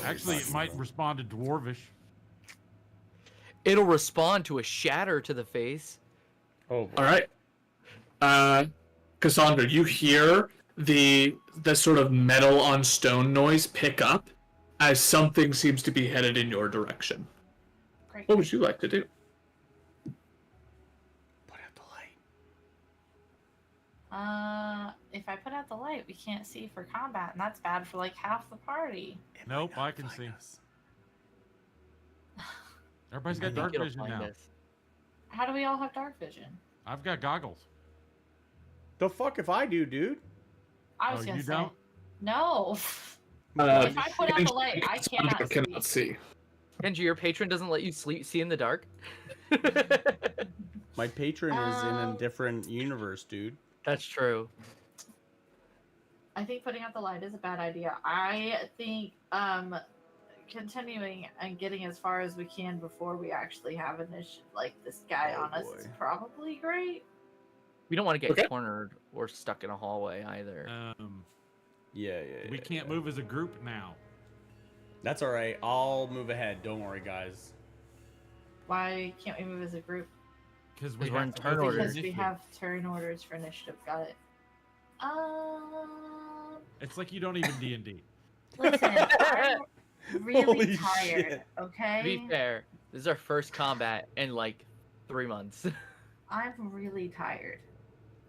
Actually, it might respond to Dwarvish. It'll respond to a shatter to the face. Oh, All right. Cassandra, you hear the sort of metal on stone noise pick up as something seems to be headed in your direction. Great. What would you like to do? put out the light. If I put out the light, we can't see for combat, and that's bad for like half the party. It Nope, might not I can find see. us. Everybody's I got think dark it'll vision find now. us. How do we all have dark vision? I've got goggles. The fuck if I do, dude? I was Oh, gonna you say don't? no. Uh, If I put out the light, I Cassandra cannot see. cannot see. Kenji, your patron doesn't let you see in the dark? My patron is in a different universe, dude. That's true. I think putting out the light is a bad idea. I think continuing and getting as far as we can before we actually have an issue like this guy Oh, on us is boy. probably great. We don't want to get Okay. cornered or stuck in a hallway either. Yeah. We can't move as a group now. That's all right. I'll move ahead. Don't worry, guys. Why can't we move as a group? Because Because we we're have in to turn go through order. Because we initiative. have turn orders for initiative. Got it. It's like you don't even D&D. Listen, I'm really Holy tired. shit. Okay. To be fair, this is our first combat in like 3 months. I'm really tired.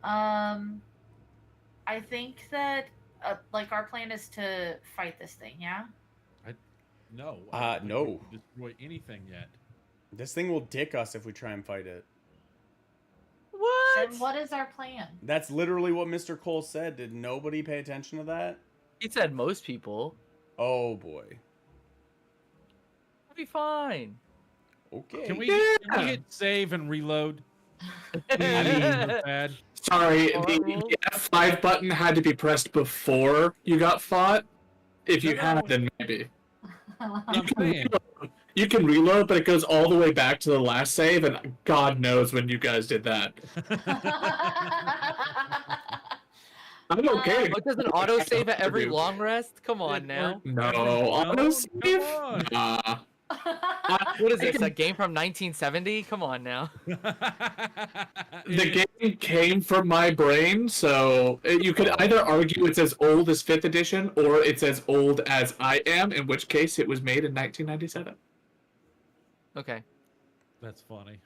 I think that like our plan is to fight this thing. Yeah. No. I don't think no. we can destroy anything yet. This thing will dick us if we try and fight it. What? Then what is our plan? That's literally what Mr. Cole said. Did nobody pay attention to that? He said most people. Oh boy. We'll be fine. Okay. Can we Yeah. hit save and reload? I mean, Bad. sorry, the Horrible. F5 button had to be pressed before you got fought. If you No. had, then maybe. I'm saying. You can reload, but it goes all the way back to the last save, and God knows when you guys did that. I'm okay. What does an autosave at every Dude. long rest? Come on It now. worked. No, Come autosave? on. Nah. What is this? A game from 1970? Come on now. The game came from my brain, so you could either argue it's as old as 5th edition or it's as old as I am, in which case it was made in 1997. Okay. That's funny.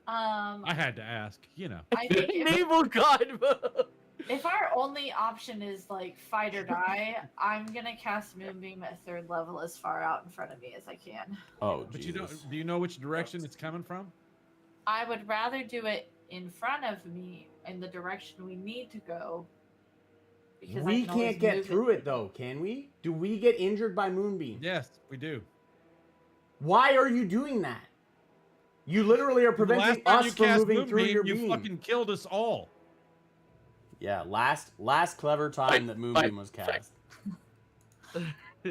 I I had to ask, you know. think Naval God mode. if our only option is like fight or die, I'm gonna cast Moonbeam at 3rd level as far out in front of me as I can. Oh, But Jesus. do you know which direction it's coming from? I would rather do it in front of me in the direction we need to go. Because We can't get through it though, can we? Do we get injured by Moonbeam? Yes, we do. Why are you doing that? You literally are The preventing last time us you from cast moving through Moonbeam, your you beam. fucking killed us all. Yeah, last clever time Fight, that Moonbeam fight, was fight. cast.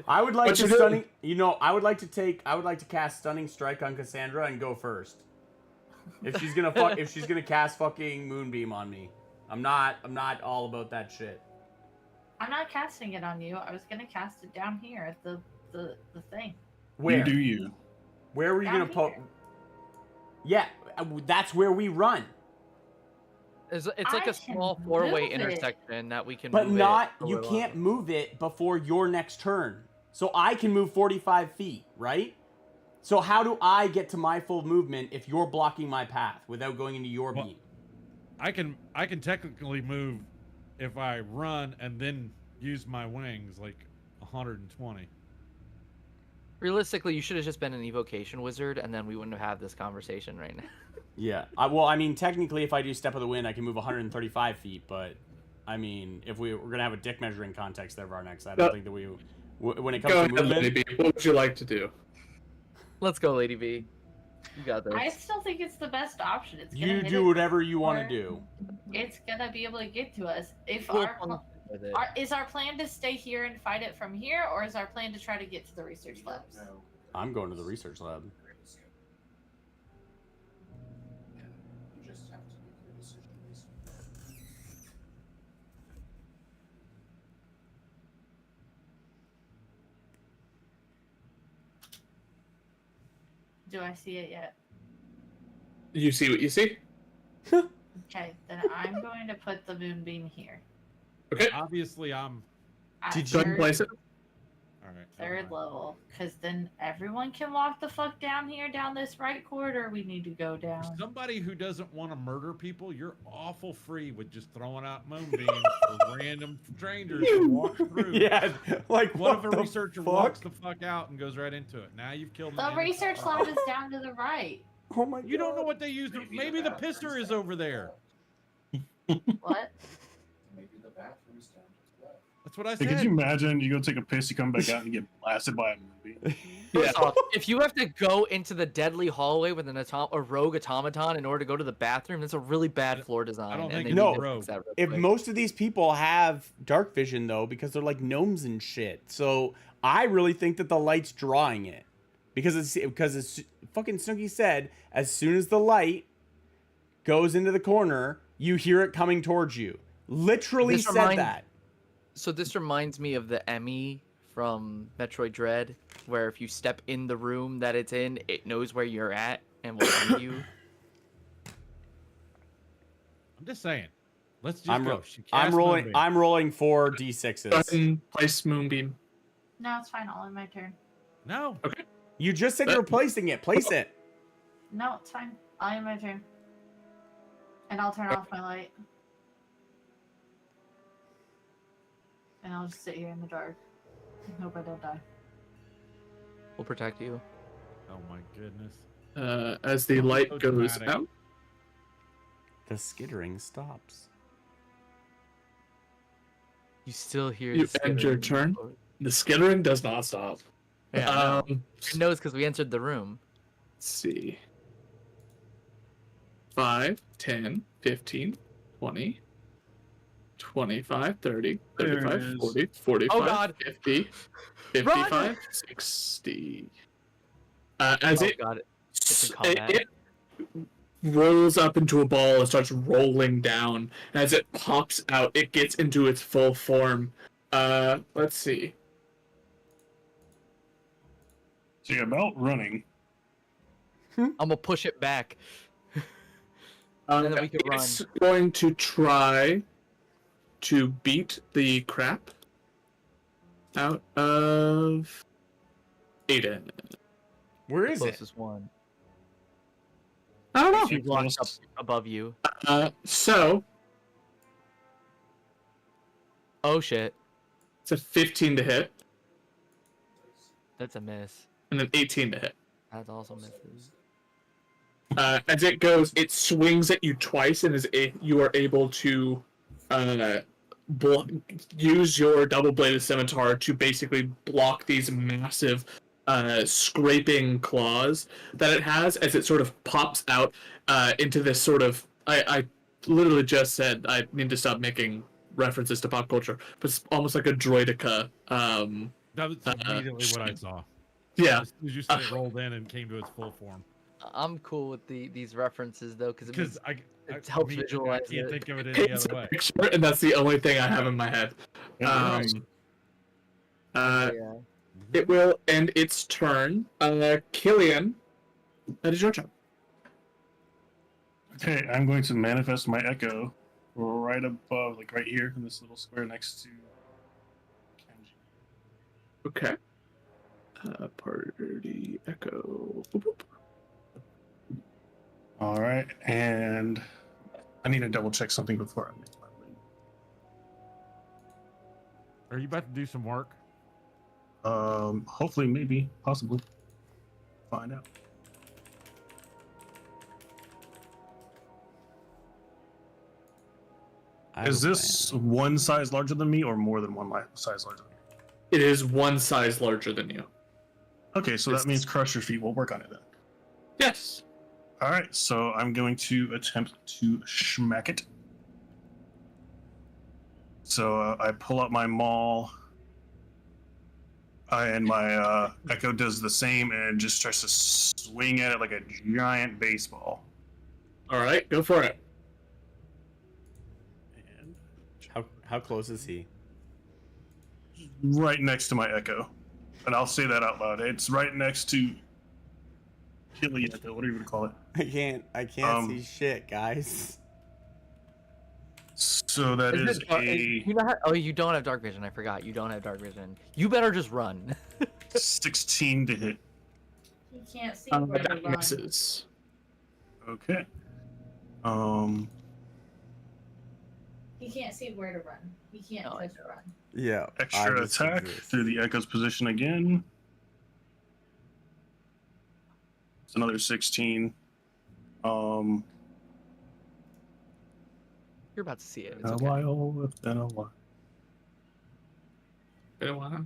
I would like What to you doing? stunning. You know, I would like to cast Stunning Strike on Cassandra and go first. If she's gonna cast fucking Moonbeam on me, I'm not all about that shit. I'm not casting it on you. I was gonna cast it down here at the thing. Where? You do you. Where were you Down gonna poke? here. Yeah, that's where we run. It's like I a small can four-way move it. intersection that we can But move not, it a you little can't out. move it before your next turn. So I can move 45 feet, right? So how do I get to my full movement if you're blocking my path without going into your Well- beam? I can technically move if I run and then use my wings like 120. Realistically, you should have just been an evocation wizard, and then we wouldn't have had this conversation right now. Yeah. Well, I mean, technically, if I do Step of the Wind, I can move 135 feet. But, I mean, if we're going to have a dick measuring context of our next, I don't think that when it comes Go to ahead, Lady movement... B. What would you like to do? Let's go, Lady B. You got this. I still think it's the best option. It's gonna You hit do it whatever you want to before- do. It's gonna be able to get to us. If We'll our, fun with it. is our plan to stay here and fight it from here, or is our plan to try to get to the research labs? No. I'm going to the research lab. Yeah, you just have to make your decisions. Do I see it yet? You see what you see? Okay, then I'm going to put the moonbeam here. Okay, Obviously, I'm. At Did go ahead and third- place it. All right. never 3rd mind. level, because then everyone can walk the fuck down here, down this right corridor we need to go For down. somebody who doesn't want to murder people, you're awful free with just throwing out moonbeams for random strangers to walk through. Yeah, like What if what a the researcher fuck? walks the fuck out and goes right into it? Now you've killed The an research innocent lab person. is down to the right. Oh my god. You don't know what they use. Maybe the pisser is over there. What? Maybe the bathroom's down to the left. That's what I Hey, said. could you imagine you go take a piss, you come back out and you get blasted by a movie? First off, if you have to go into the deadly hallway with a rogue automaton in order to go to the bathroom, that's a really bad floor design. don't and think they it's need to rogue. fix that real If quick. most of these people have dark vision though, because they're like gnomes and shit, so I really think that the light's drawing it, because it's fucking Snooki said as soon as the light goes into the corner, you hear it coming towards you. Literally This said that. So this reminds me of the Emmy from Metroid Dread, where if you step in the room that it's in, it knows where you're at and will find you. I'm just saying. Let's just I'm, go. ro- She I'm cast rolling. Moonbeam. I'm rolling 4 Go ahead d6s. and place Moonbeam. No, it's fine. All in my turn. No. You just said you were placing it. Place it. No, it's fine. All in my turn. And I'll turn off my light. And I'll just sit here in the dark. Hope I don't die. We'll protect you. Oh my goodness. As the Oh, light so goes dramatic. out, The skittering stops. You still hear You the end your skittering. turn? the skittering does not stop. Yeah, I know. Um, It knows because we entered the room. let's see. 5, 10, 15, 20, 25, 30, There it 35, is. 40, 45, Oh, God. 50, 55, 60. As Oh it, god, it's in it, combat. it rolls up into a ball and starts rolling down. And as it pops out, it gets into its full form. Let's see. So you're about running. I'm gonna push it back. And then we can It's going to try to beat the crap out of Aiden. Where The is it? closest one. I don't know. He walks up above you. So Oh shit, it's a 15 to hit that's a miss. and an 18 to hit. That's also misses. As it goes, it swings at you twice, and you are able to use your double-bladed scimitar to basically block these massive scraping claws that it has as it sort of pops out into this sort of. I literally just said I need to stop making references to pop culture, but it's almost like a droidica. That was immediately what I saw. Yeah. As soon as you said it rolled in and came to its full form. I'm cool with these references though, because Because it helps I visualize can't it. think of it any It's other a way. picture, and that's the only thing I have in my head. Yeah, Yeah. It will end its turn. Killian, that is your turn. Okay, I'm going to manifest my echo right above, like right here in this little square next to Kenji. Okay. Party echo. Boop, boop. All right, and I need to double check something before I make my move. Are you about to do some work? Hopefully, maybe, possibly. Find out. Is this one size larger than me or more than one size larger than me? It is one size larger than you. Okay, so that means crush your feet. We'll work on it then. Yes. All right, so I'm going to attempt to schmack it. So I pull up my maul, and my echo does the same and just tries to swing at it like a giant baseball. All right, go for it. And How close is he? right next to my echo, and I'll say that out loud. It's right next to Killy Echo, whatever you would call it. I can't see shit, guys. So that Isn't is it dark- you know how, oh, you don't have dark vision. I forgot. You don't have dark vision. You better just run. a 16 to hit. He can't see where to That run. misses. Okay. He can't see where to run. He can't No, I just run. Yeah. Extra attack through the echo's position again. It's another 16. You're about to see it. It's a okay. while, it's been a while. don't wanna.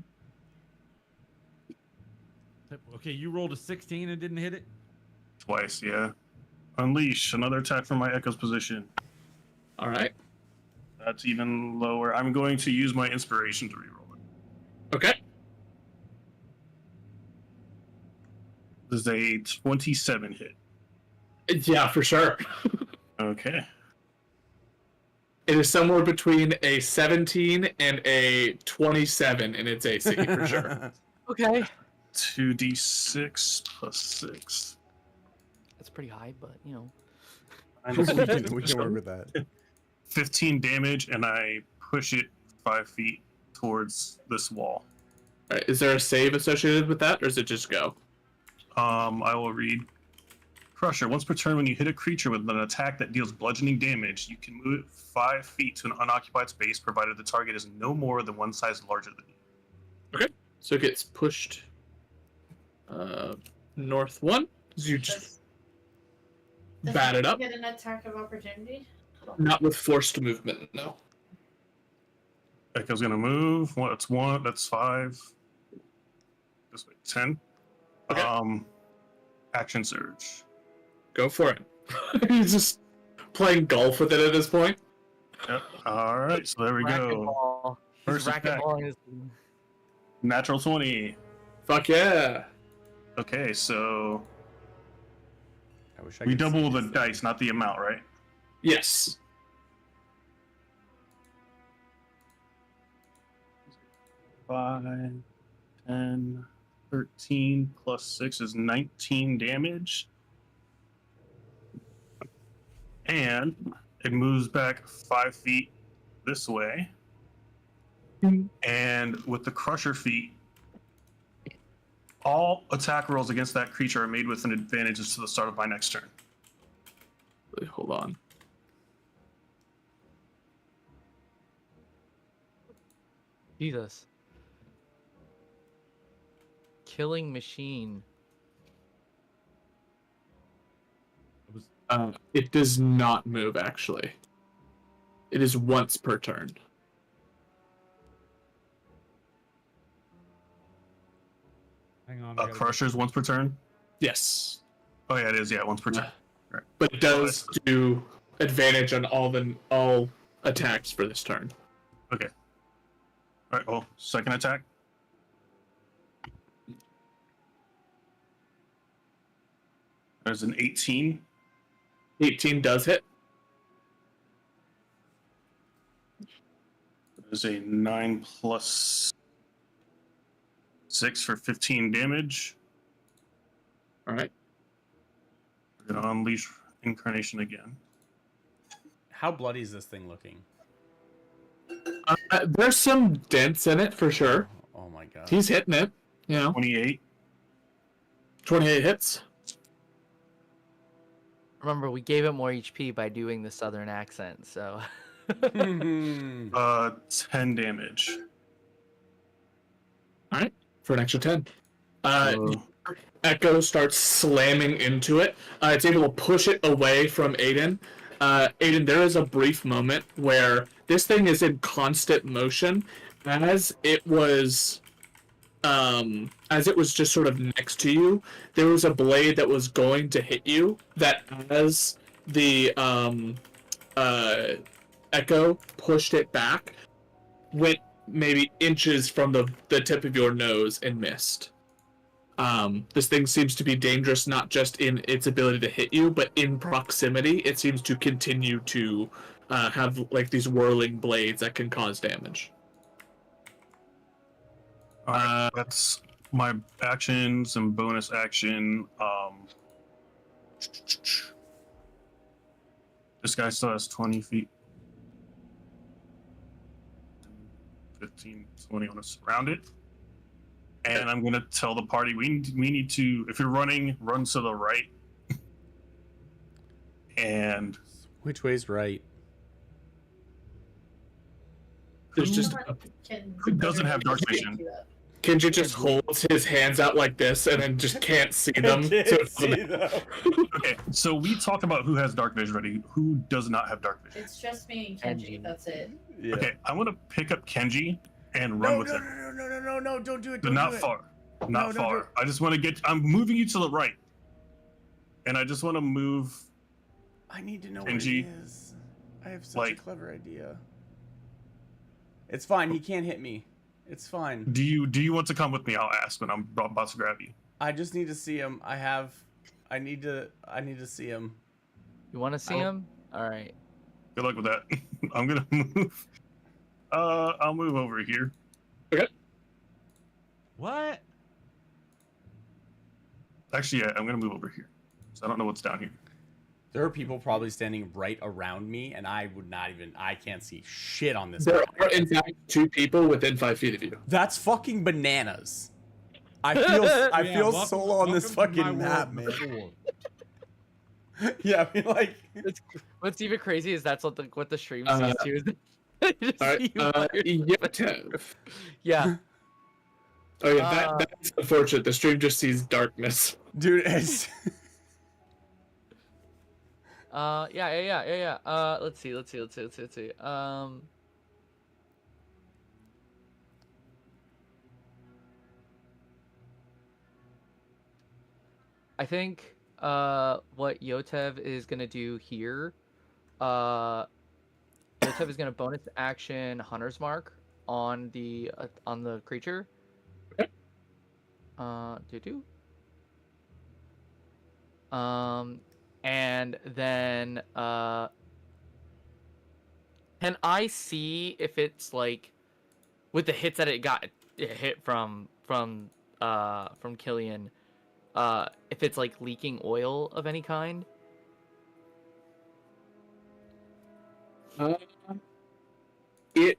Okay, you rolled a 16 and didn't hit it? Twice, yeah. Unleash another attack from my Echo's position. All right. That's even lower. I'm going to use my inspiration to reroll it. Okay. This is a 27 hit. Yeah, for sure. Okay. It is somewhere between a 17 and a 27 in its AC for sure. Okay. 2d6 plus 6. That's pretty high, but you know. we can work with that. 15 damage, and I push it 5 feet towards this wall. All right, is there a save associated with that, or does it just go? I will read. Crusher, once per turn, when you hit a creature with an attack that deals bludgeoning damage, you can move it 5 feet to an unoccupied space, provided the target is no more than one size larger than you. Okay. So it gets pushed north 1. So you just Does bat it up. Get an attack of opportunity? Not with forced movement, no. Echo's gonna move. That's 1. That's 5. This way, 10. Okay. Action surge. Go for it. He's just playing golf with it at this point. Yep. All right. So there we go. First attack. Natural 20. Fuck yeah. Okay, so I wish I we could see double the this. dice, not the amount, right? Yes. 5, 10, 13 plus 6 is 19 damage. And it moves back 5 feet this way. And with the Crusher feat, all attack rolls against that creature are made with an advantage to the start of my next turn. Wait, hold on. Jesus. Killing machine. It does not move, actually. It is once per turn. Hang on. I gotta Crusher's once per turn? Yes. Oh, yeah, it is. Yeah, once per turn. Right. But it does do advantage on all attacks for this turn. Okay. All right, well, second attack. There's an 18. 18 does hit. There's a 9 plus 6 for 15 damage. All right. We're gonna unleash Incarnation again. How bloody is this thing looking? There's some dents in it for sure. Oh my god. He's hitting it. You know, 28. 28 hits. Remember, we gave it more HP by doing the southern accent, so. 10 damage. All right, for an extra 10. So- Echo starts slamming into it. It's able to push it away from Aiden. Aiden, there is a brief moment where this thing is in constant motion as it was just sort of next to you. There was a blade that was going to hit you that, as the Echo pushed it back, went maybe inches from the tip of your nose and missed. This thing seems to be dangerous not just in its ability to hit you, but in proximity. It seems to continue to have like these whirling blades that can cause damage. That's my actions and bonus action. This guy still has 20 feet. 15, 20 on us around it. And I'm gonna tell the party we need to, if you're running, run to the right. And Which way's right? There's just who doesn't have dark vision? Kenji just holds his hands out like this and then just can't see them. Okay, so we talked about who has dark vision already. Who does not have dark vision? It's just me and Kenji. Kenji. That's it. Yeah. Okay, I'm gonna pick up Kenji and run No, with no, it. no, no, no, no, no, don't do it. But Don't not do it. far. No, Not don't do far. I just want to get. I'm moving you to the right, and I just want to move. I need to know where he Kenji, is. I have such a like- clever idea. It's fine. He can't hit me. It's fine. Do you want to come with me? I'll ask when I'm about to grab you. I just need to see him. I need to see him. You want to see him? All right. Good luck with that. I'm gonna move. I'll move over here. What? Actually, yeah, I'm gonna move over here. So I don't know what's down here. There are people probably standing right around me, and I would not even. I can't see shit on this. There map. are, in fact, 2 people within 5 feet of you. That's fucking bananas. I feel solo on this welcome to my fucking map, world man. before. Yeah, I mean, like. What's even crazy is that's what the stream sees too. Is they just All right, see you by yourself. Yotev. Yeah. Oh yeah, that's unfortunate. The stream just sees darkness. Dude, it's. Yeah. Let's see. I think what Yotev is gonna do here, Yotev is gonna bonus action Hunter's Mark on the creature. Okay. And then can I see if it's like with the hits that it hit from Killian, if it's like leaking oil of any kind? It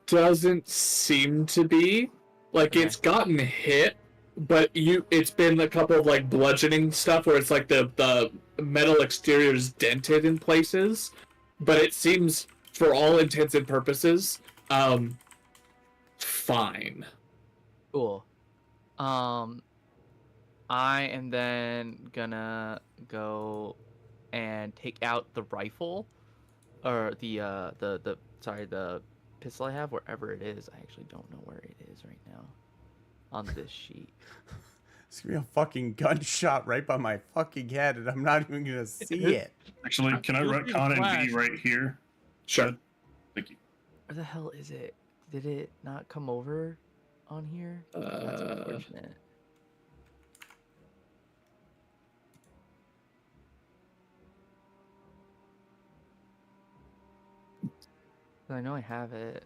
doesn't seem to be. Like, Okay. it's gotten hit, but it's been a couple of like bludgeoning stuff where it's like the metal exterior's dented in places, but it seems for all intents and purposes fine. Cool. I am then gonna go and take out the rifle, or the pistol I have, wherever it is. I actually don't know where it is right now on this sheet. It's gonna be a fucking gunshot right by my fucking head, and I'm not even gonna see it. Actually, can I You'll see the retcon and flash. be right here? Sure. Thank you. Where the hell is it? Did it not come over on here? That's unfortunate. I know I have it.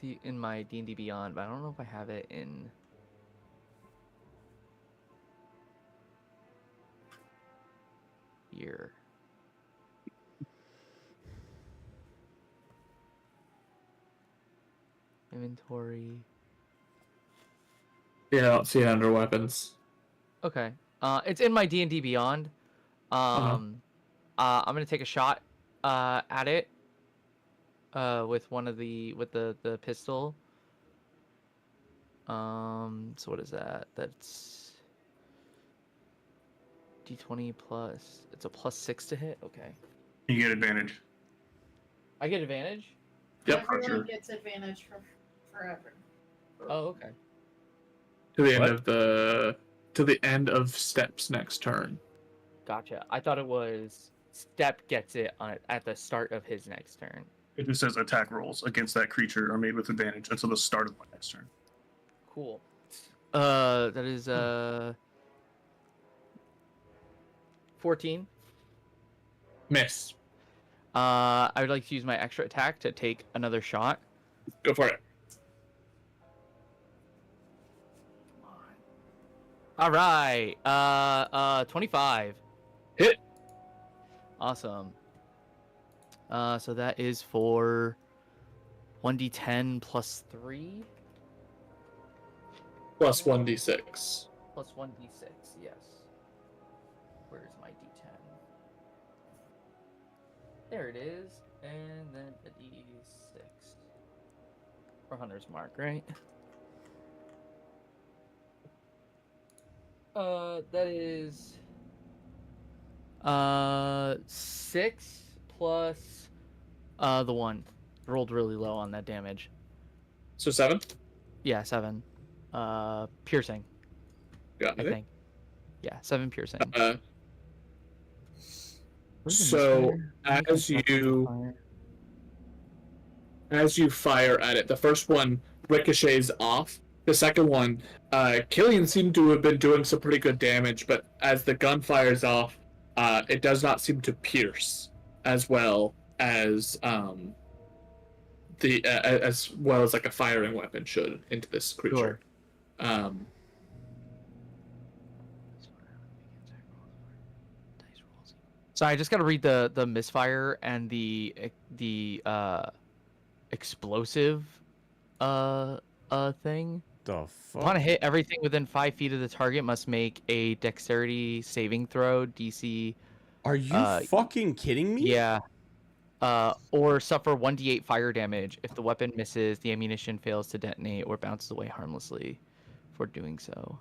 See in my D&D Beyond, but I don't know if I have it in here. Inventory. Yeah, I don't see it under weapons. Okay. It's in my D&D Beyond. I'm gonna take a shot at it with the pistol. So what is that? That's D20 plus. It's a +6 to hit. Okay. You get advantage. I get advantage. Yep, Everyone sure. gets advantage for forever. Oh, okay. To the end What? of the end of Step's next turn. Gotcha. I thought it was Step gets it at the start of his next turn. It just says attack rolls against that creature are made with advantage until the start of my next turn. Cool. That is 14. Miss. I would like to use my extra attack to take another shot. Go for it. All right. 25. Hit. Awesome. So that is for 1d10 plus 3 Plus 1d6. plus 1d6. Yes. Where's my d10? There it is. And then a d6 for Hunter's Mark, right? That is 6 plus the 1. Rolled really low on that damage. So 7? Yeah, 7. Piercing, Got I it. think. Yeah, 7 piercing. Uh, What is it, so misfire? Make an attack roll with fire. as you fire at it, the first one ricochets off. The second one, Killian seemed to have been doing some pretty good damage, but as the gun fires off, it does not seem to pierce as well as like a firing weapon should into this creature. Sure. So I just gotta read the misfire and the explosive thing. The fuck? Upon a hit, everything within 5 feet of the target must make a dexterity saving throw, DC. Are you fucking kidding me? Yeah. Or suffer 1d8 fire damage. If the weapon misses, the ammunition fails to detonate or bounces away harmlessly for doing so.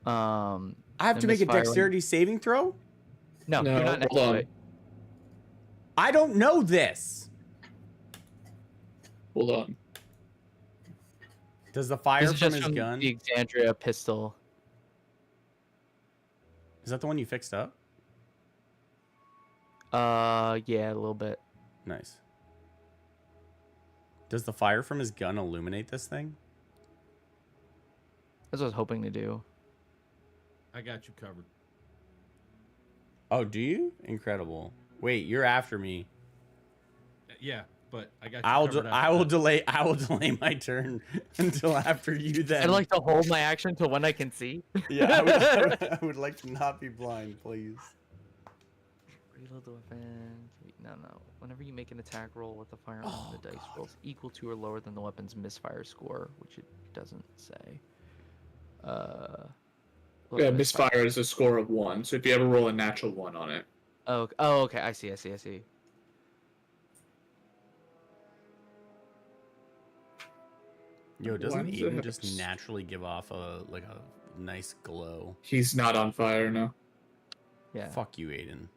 I have to make a dexterity saving throw? No, No, you're not next hold to on. it. I don't know this. Hold on. Does the fire This is from just his from gun? the Exandria pistol. Is that the one you fixed up? Yeah, a little bit. Nice. Does the fire from his gun illuminate this thing? That's what I was hoping to do. I got you covered. Oh, do you? Incredible. Wait, you're after me. Yeah, but I got you I covered. will delay my turn until after you then. I'd like to hold my action until when I can see. Yeah, I would like to not be blind, please. Reload the weapon. No. Whenever you make an attack roll with the firearm, the dice rolls equal to or lower than the weapon's misfire score, which it doesn't say. Yeah, misfire is a score of 1. So if you ever roll a natural 1 on it. Oh, okay. I see. Yo, Why doesn't does it Eden have just s- naturally give off a nice glow? He's not on fire now. Yeah. Fuck you, Aiden.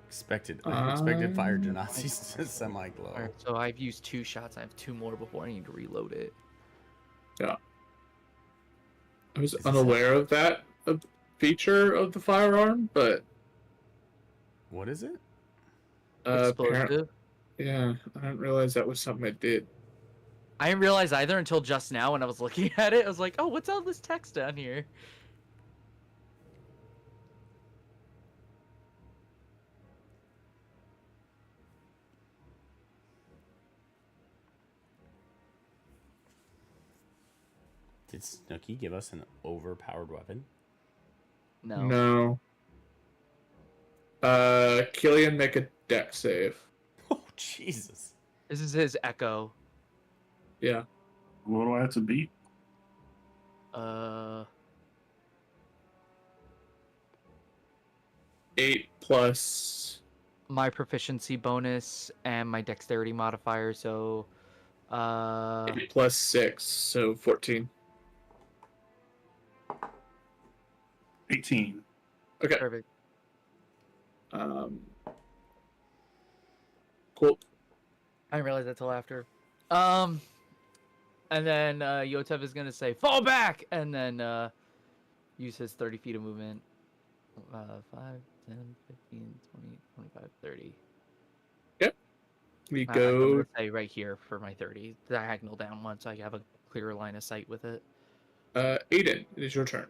Expected Um, fire Genasi's to semi glow. Alright, so I've used 2 shots. I have 2 more before I need to reload it. Yeah. I was Is this unaware of that feature of the firearm, but What is it? Explosive. yeah, I didn't realize that was something it did. I didn't realize either until just now when I was looking at it. I was like, oh, what's all this text down here? Did Snooky give us an overpowered weapon? No. Killian, make a deck save. Oh, Jesus. This is his echo. Yeah. What do I have to beat? Uh, 8 plus. my proficiency bonus and my dexterity modifier, so 8 plus 6, so 14. 18. Okay. perfect. Cool. I didn't realize that till after. And then Yotev is gonna say, "Fall back!" and then use his 30 feet of movement. 5, 10, 15, 20, 25, 30. We I'm go. gonna say right here for my 30. Diagonal down one so I have a clearer line of sight with it. Aiden, it is your turn.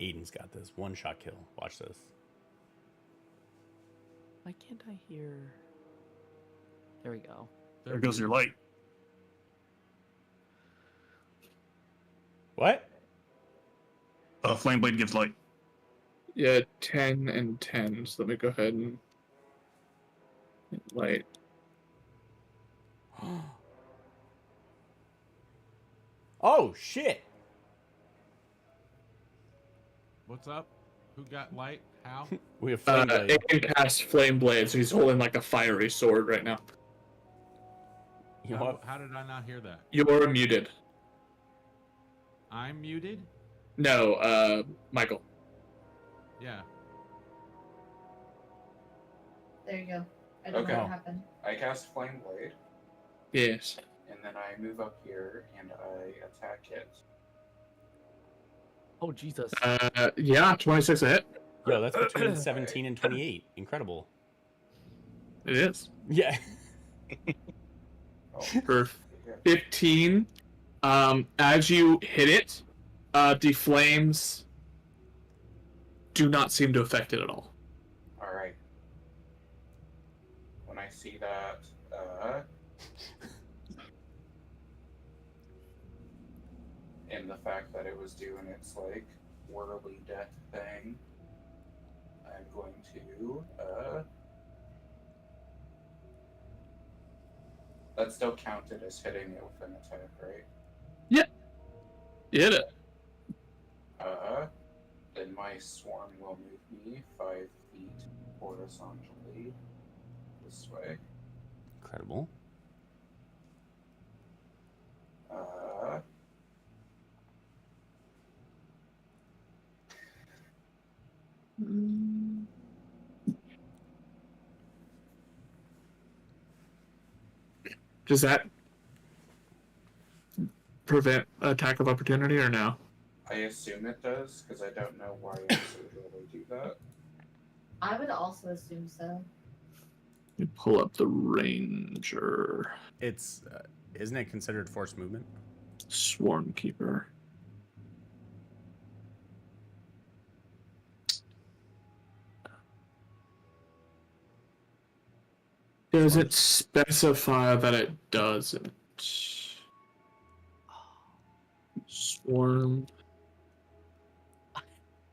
Aiden's got this. One shot kill. Watch this. Why can't I hear? There we go. There goes your light. What? Flame blade gives light. Yeah, 10 and 10. So let me go ahead and light. Oh, shit. What's up? Who got light? How? We have flame blade. Aiden casts flame blade, so he's holding like a fiery sword right now. You know what? How did I not hear that? You're muted. I'm muted? No, Michael. Yeah. There you go. I don't Okay. know what happened. I cast Flame Blade, Yes. and then I move up here and I attack it. Oh Jesus. Yeah, 26 a hit. Yo, that's between 17 and 28. Incredible. It is. Yeah. Oh, For yeah. 15, as you hit it, the flames do not seem to affect it at all. Alright. When I see that, and the fact that it was doing its, like, whirly death thing, I'm going to, that's still counted as hitting it with an attack, right? You hit it. Then my swarm will move me 5 feet horizontally this way. Incredible. Does that prevent attack of opportunity or no? I assume it does, because I don't know why it would really do that. I would also assume so. You pull up the ranger. It's isn't it considered forced movement? Swarm keeper. Does it specify that it doesn't? Swarm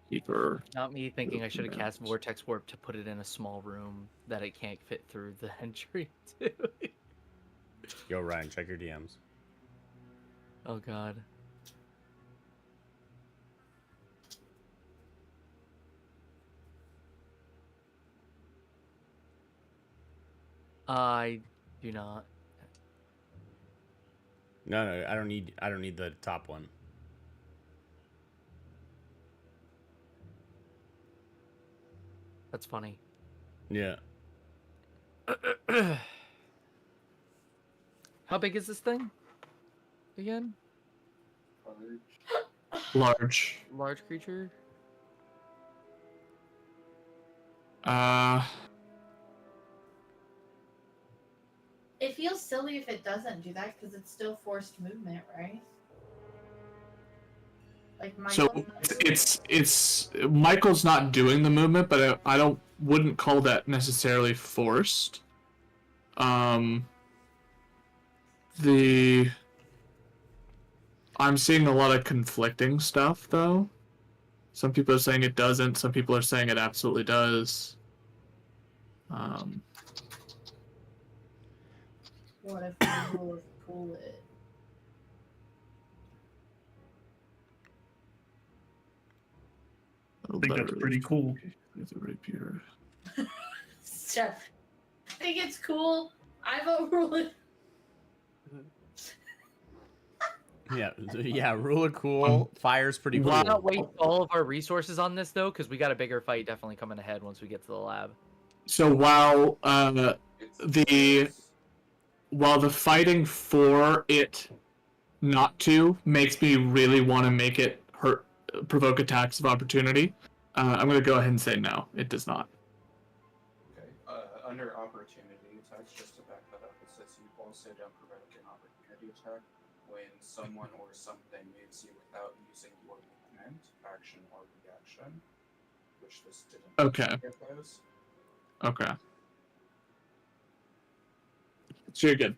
keeper. Not me thinking I should have cast movement. Vortex Warp to put it in a small room that it can't fit through the entry to. Yo, Ryan, check your DMs. Oh god. I do not. No, I don't need the top one. That's funny. Yeah. How big is this thing? Again? Large. Large creature? It feels silly if it doesn't do that because it's still forced movement, right? Like So Michael. it's Michael's not doing the movement, but I wouldn't call that necessarily forced. I'm seeing a lot of conflicting stuff though. Some people are saying it doesn't. Some people are saying it absolutely does. What if we will pull it? I think that's pretty cool. With a rapier. Chef, I think it's cool. I've overruled it. Yeah, rule of cool. Fire's pretty cool. Let's not waste all of our resources on this though, because we got a bigger fight definitely coming ahead once we get to the lab. So while It's while the fighting for it not to makes me really want to make it provoke attacks of opportunity, I'm going to go ahead and say no, it does not. okay. Under opportunity attacks, just to back that up, it says you also don't provoke an opportunity attack when someone or something moves you without using your movement, action, or reaction, which this didn't Okay. get those. Okay. So you're good.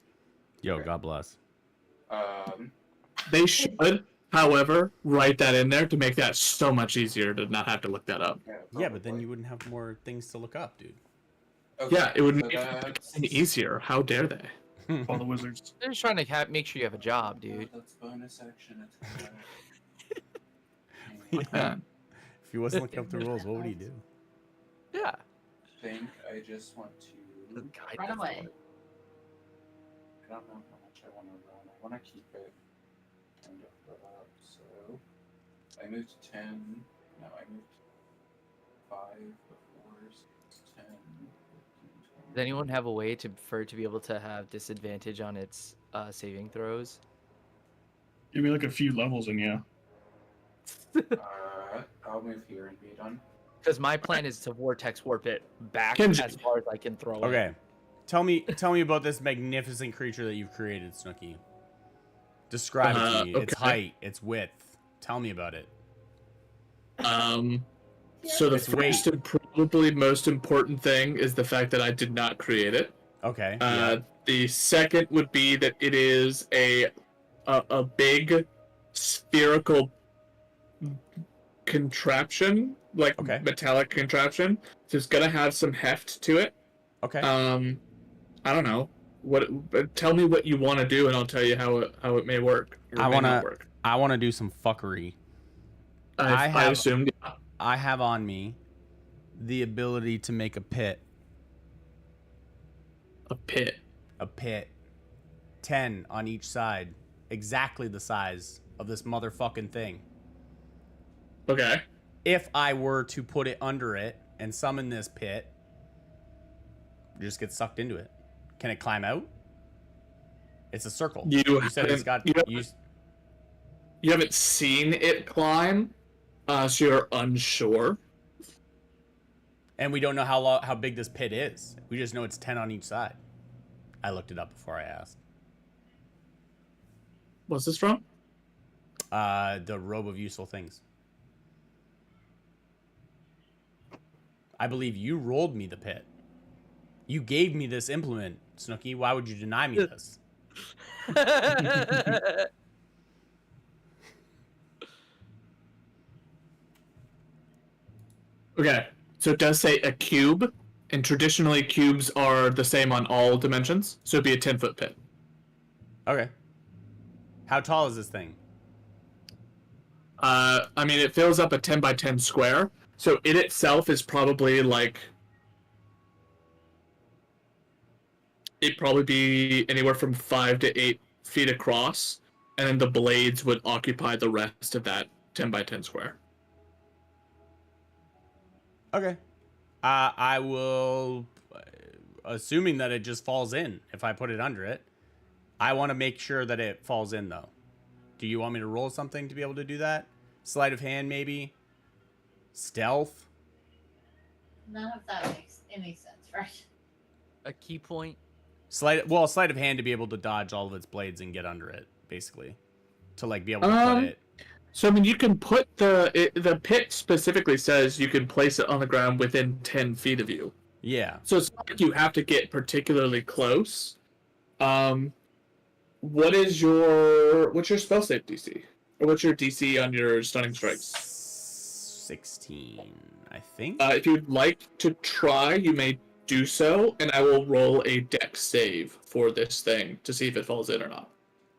Yo, God bless. They should, however, write that in there to make that so much easier to not have to look that up. Yeah, but then you wouldn't have more things to look up, dude. Okay, Yeah, it would so make that's- it easier. How dare they? All the wizards. They're just trying to make sure you have a job, dude. That's bonus action attack. Yeah. If he wasn't looking up the rules, what would he do? Yeah. I think I just want to. Guide Run them. away. I don't know how I want to run. I want to keep it kind of up. So I moved 10. No, I moved 5 before 10. 15, 20. Does anyone have a way for it to be able to have disadvantage on its saving throws? Give me like a few levels and yeah. I'll move here and be done. Because my plan is to vortex warp it back Kenji. as far as I can throw it. Okay. Tell me about this magnificent creature that you've created, Snooky. Describe it to me. Its okay. height, its width. Tell me about it. So the Its first weight. and probably most important thing is the fact that I did not create it. Okay. The second would be that it is a big spherical contraption, like Okay. metallic contraption. So it's gonna have some heft to it. Okay. I don't know tell me what you want to do, and I'll tell you how it may work. Or I may wanna- not work. I want to do some fuckery. I have- assumed. I have on me the ability to make a pit. A pit. A pit. 10 on each side. Exactly the size of this motherfucking thing. Okay. If I were to put it under it and summon this pit, just get sucked into it. Can it climb out? It's a circle. You said it's got. You haven't seen it climb, so you're unsure. And we don't know how big this pit is. We just know it's 10 on each side. I looked it up before I asked. What's this from? The Robe of Useful Things. I believe you rolled me the pit. You gave me this implement, Snooky. Why would you deny me this? Okay, so it does say a cube, and traditionally cubes are the same on all dimensions, so it'd be a 10-foot pit. Okay. How tall is this thing? I mean, it fills up a 10 by 10 square, so it itself is probably like... It'd probably be anywhere from 5 to 8 feet across, and then the blades would occupy the rest of that 10 by 10 square. Okay. I will, assuming that it just falls in if I put it under it. I want to make sure that it falls in, though. Do you want me to roll something to be able to do that? Sleight of hand, maybe? Stealth? None of that makes any sense, right? A key point. Sleight of hand to be able to dodge all of its blades and get under it, basically. To, like, be able to put it. So, I mean, you can put the pit specifically says you can place it on the ground within 10 feet of you. Yeah. So it's not like you have to get particularly close. What's your spell save DC? Or what's your DC on your stunning strikes? 16, I think. If you'd like to try, you may do so, and I will roll a dex save for this thing to see if it falls in or not.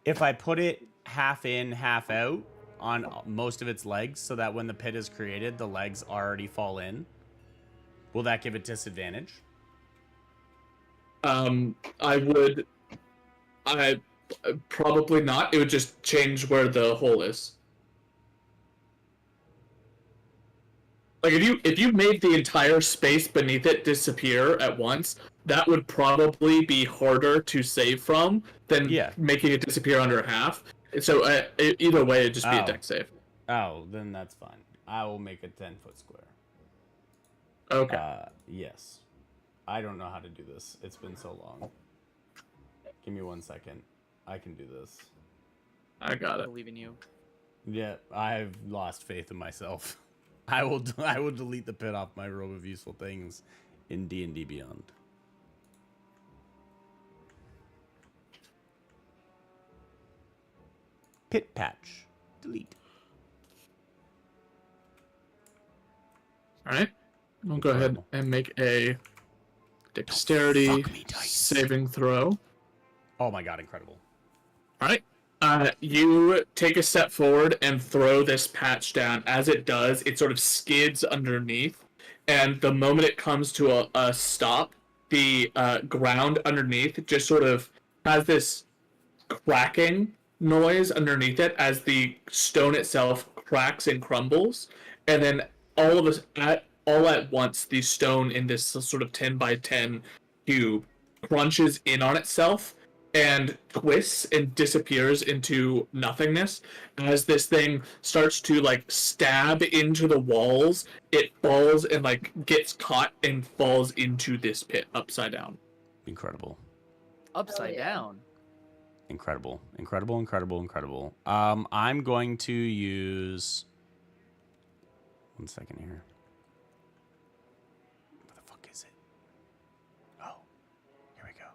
If I put it half in, half out on most of its legs so that when the pit is created, the legs already fall in, will that give it disadvantage? I probably not. It would just change where the hole is. Like if you made the entire space beneath it disappear at once, that would probably be harder to save from than making it disappear under half. So either way, it'd just be a dex save. Oh, then that's fine. I will make a 10-foot square. Okay. Yes. I don't know how to do this. It's been so long. Give me 1 second. I can do this. I got I it. believe in you. Yeah, I've lost faith in myself. I will delete the pit off my Robe of Useful Things in D&D Beyond. Pit patch. Delete. All right. I'll go ahead and make a dexterity saving throw. Oh my god, incredible. All right. You take a step forward and throw this patch down. As it does, it sort of skids underneath. And the moment it comes to a stop, the ground underneath just sort of has this cracking noise underneath it as the stone itself cracks and crumbles, and then all at once the stone in this sort of 10 by 10 cube crunches in on itself and twists and disappears into nothingness. As this thing starts to like stab into the walls, it falls and like gets caught and falls into this pit upside down. Incredible. Upside yeah. down. Incredible. I'm going to use 1 second here. What the fuck is it? Oh, here we go.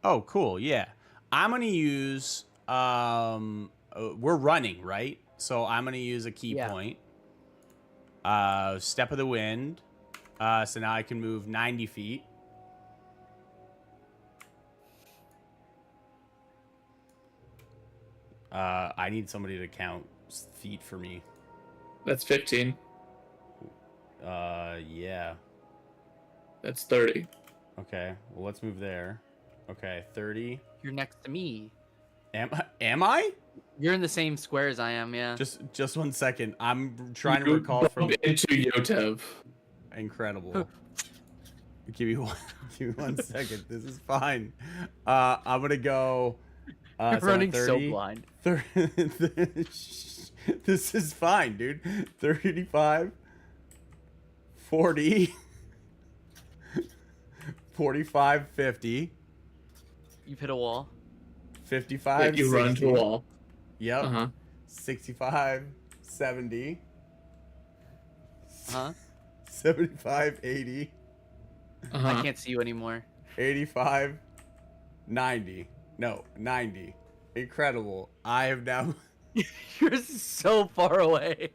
Oh, cool. Yeah. I'm going to use we're running, right? So I'm going to use a key point. Step of the wind. So now I can move 90 feet. I need somebody to count feet for me. That's 15. Yeah. That's 30. Okay. Well, let's move there. Okay, 30. You're next to me. Am I? You're in the same square as I am, yeah. Just 1 second. I'm trying to recall from into Yotev. Incredible. Give me 1 second. This is fine. I'm gonna go. You're running so blind. This is fine, dude. 35, 40, 45, 50. You've hit a wall. 55. You 60. run to a wall. Yep. Uh-huh. 65, 70. Huh? 75, 80. Uh-huh. I can't see you anymore. 85, 90. No, 90. Incredible. I have now. You're so far away.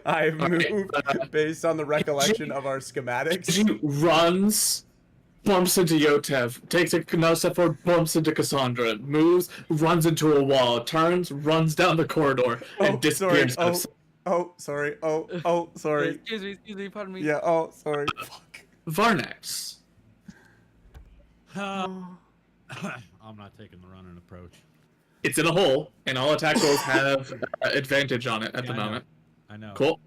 I have Okay, moved based on the recollection of our schematics. She runs, bumps into Yotev, takes another step forward, bumps into Cassandra, moves, runs into a wall, turns, runs down the corridor, and disappears. Sorry. Sorry. Excuse me, pardon me. Yeah, sorry. Fuck. Varnex. I'm not taking the running approach. It's in a hole, and all attack rolls have advantage on it at the moment. I know. Cool.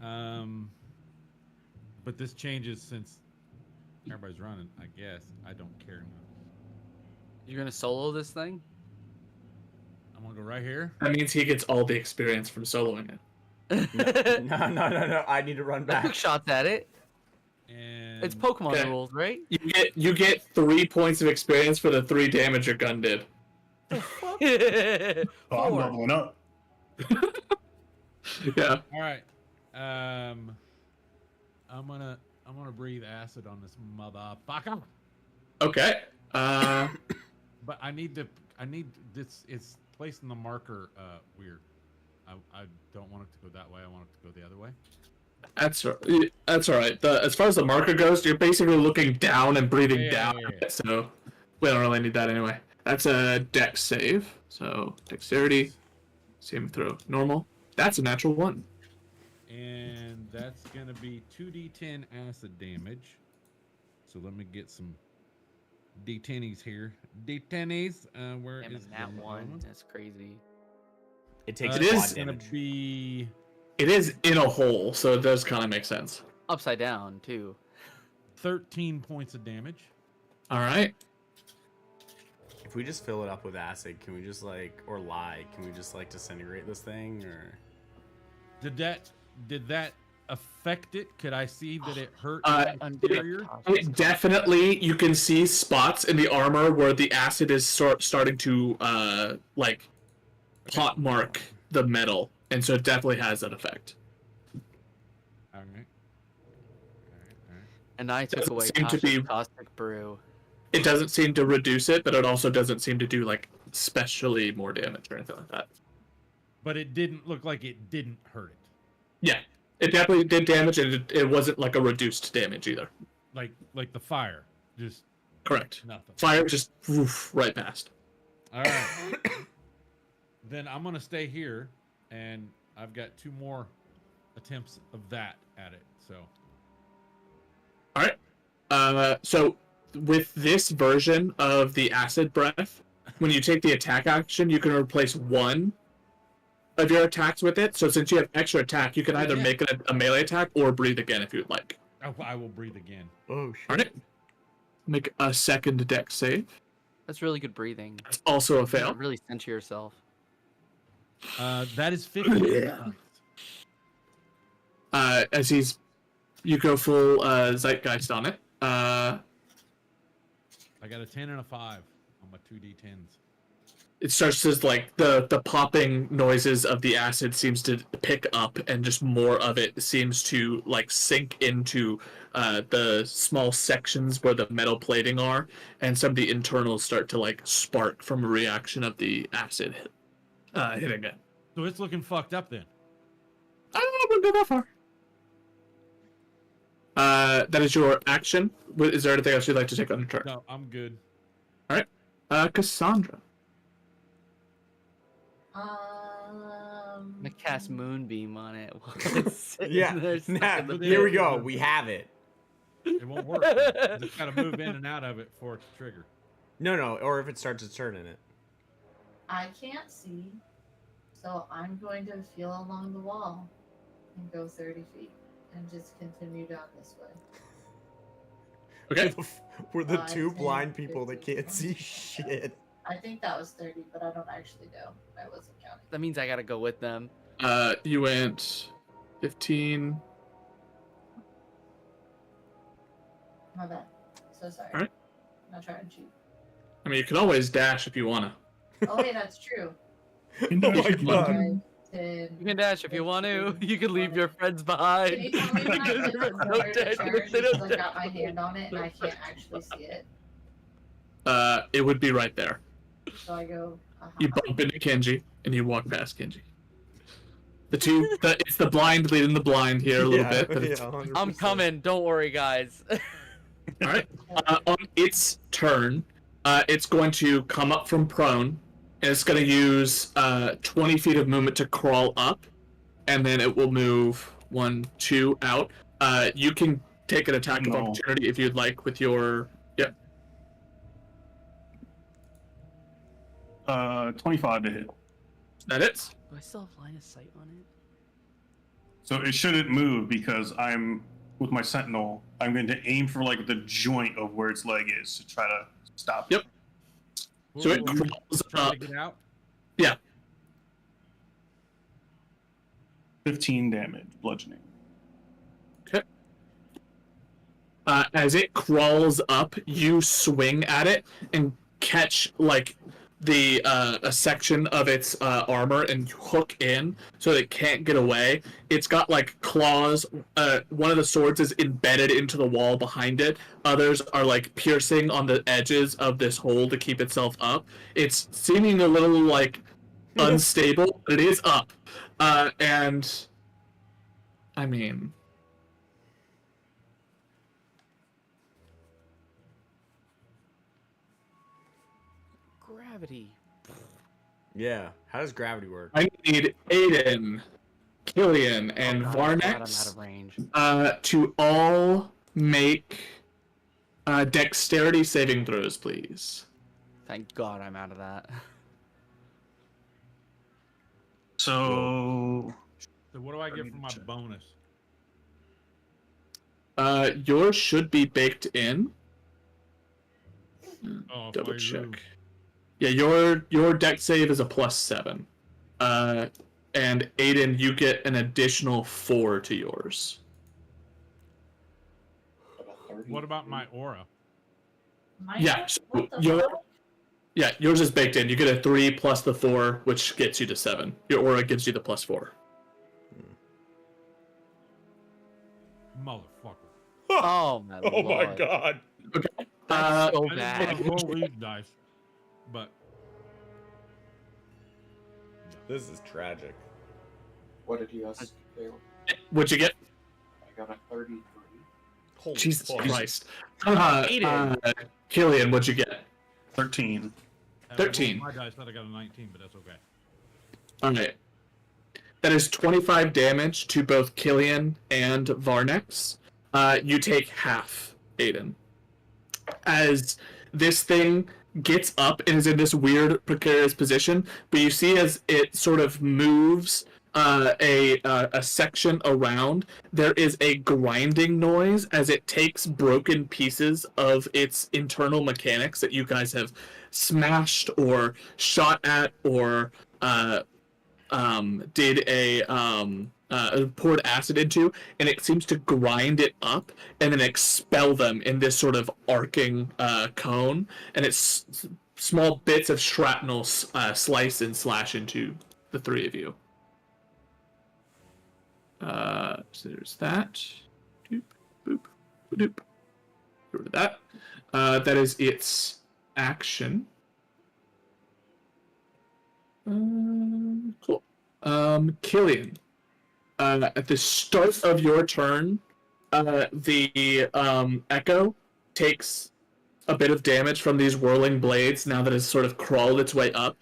But this changes since everybody's running, I guess. I don't care now. You're gonna solo this thing? I'm gonna go right here. That means he gets all the experience from soloing it. No. I need to run I back. took shots at it. And It's Pokemon Okay. rules, right? You get 3 points of experience for the 3 damage your gun did. Oh, I'm Four. leveling up. Yeah. all right. I'm gonna breathe acid on this motherfucker. Okay. But I need this. It's placing the marker weird. I don't want it to go that way. I want it to go the other way. That's all right. As far as the marker goes, you're basically looking down and breathing down. Yeah. So we don't really need that anyway. That's a dex save. So dexterity, saving throw, normal. That's a natural 1. And that's gonna be 2d10 acid damage. So let me get some d10s here. D10s. Where Damn, is and that the one? That's crazy. It takes It quad is gonna damage. be It is in a hole, so it does kind of make sense. Upside down too. 13 points of damage. All right. If we just fill it up with acid, can we just or lye? Can we just disintegrate this thing, or? Did that affect it? Could I see that it hurt Uh, the interior? It definitely, you can see spots in the armor where the acid is starting to pot mark the metal, and so it definitely has that effect. All right. And I took Doesn't away seem to Tasha's be- caustic brew. It doesn't seem to reduce it, but it also doesn't seem to do especially more damage or anything like that. But it didn't look like it didn't hurt it. Yeah, it definitely did damage, and it wasn't like a reduced damage either. Like the fire, just Correct. nothing. Fire just woof, right past. All right. Then I'm gonna stay here, and I've got 2 more attempts of that at it. So All right. So with this version of the acid breath, when you take the attack action, you can replace one of your attacks with it. So since you have extra attack, you can either make it a melee attack or breathe again if you'd like. I will breathe again. Oh shit. Alright. Make a second dex save. That's really good breathing. That's also a fail. Really center yourself. That is 50 points. As you go full zeitgeist on it. I got a 10 and a 5 on my 2d10s. It starts to like the popping noises of the acid seems to pick up, and just more of it seems to like sink into the small sections where the metal plating are, and some of the internals start to like spark from a reaction of the acid hitting it. So it's looking fucked up then. I wouldn't go that far. That is your action. Is there anything else you'd like to take on your turn? No, I'm good. All right, Cassandra. I'm gonna cast Moonbeam on it. Yeah. Here we go. We have it. It won't work. You just gotta move in and out of it for it to trigger. No. Or if it starts its turn in it. I can't see, so I'm going to feel along the wall and go 30 feet and just continue down this way. Okay. We're the 5, two 10, blind people that 15, can't see shit. I think that was 30, but I don't actually know. I wasn't counting. That means I gotta go with them. You went 15. My bad. So sorry. Alright. I'm not trying to cheat. I mean, you can always dash if you wanna. Oh, wait, that's true. Oh my god. 5, 10, You can dash if you want to. 15, You can leave 20. your friends Can behind. you tell me when I Because click your the friends don't corner to dash turn if they because don't I got my hand on it and I can't actually see it? It would be right there. So I go. You bump into Kenji, and you walk past Kenji. It's the blind leading the blind here a little bit. But it's, 100%. I'm coming. Don't worry, guys. all right. On its turn, it's going to come up from prone, and it's going to use 20 feet of movement to crawl up, and then it will move 1, 2 out. You can take an attack of opportunity if you'd like with your. Yep. 25 to hit. That it? Do I still have line of sight on it? So it shouldn't move because I'm with my sentinel. I'm going to aim for like the joint of where its leg is to try to stop it. Yep. So it Will you crawls try up. to get out? Yeah. 15 damage, bludgeoning. Okay. As it crawls up, you swing at it and catch like the a section of its armor and hook in so that it can't get away. It's got like claws. One of the swords is embedded into the wall behind it. Others are like piercing on the edges of this hole to keep itself up. It's seeming a little like unstable, but it is up. And I mean, Gravity. Yeah. How does gravity work? I need Aiden, Killian, and Oh God, I'm out Varnex of range. to all make dexterity saving throws, please. Thank God I'm out of that. So So what do I get for my bonus? Yours should be baked in. Oh, Double if I check. move- Yeah, your dex save is a +7. And Aiden, you get an additional 4 to yours. What about my aura? Yeah, so What the your fuck? yeah, yours is baked in. You get a 3 plus the 4, which gets you to 7. Your aura gives you the +4. Motherfucker. Oh my Oh my Lord. god. Okay. That's so I didn't bad. want to roll these dice, but This is tragic. What did you guys do? What'd you get? I got a 33. Holy Jesus fuck. Christ. Aiden. Killian, what'd you get? 13. I 13. rolled my dice said I got a 19, but that's okay. Alright. That is 25 damage to both Killian and Varnex. You take half Aiden. As this thing gets up and is in this weird precarious position, but you see as it sort of moves a section around, there is a grinding noise as it takes broken pieces of its internal mechanics that you guys have smashed or shot at or poured acid into, and it seems to grind it up and then expel them in this sort of arcing cone, and it's small bits of shrapnel slice and slash into the three of you. So there's that. Doop, boop, doop. Get rid of that. That is its action. Cool. Killian. At the start of your turn, the Echo takes a bit of damage from these whirling blades now that it's sort of crawled its way up.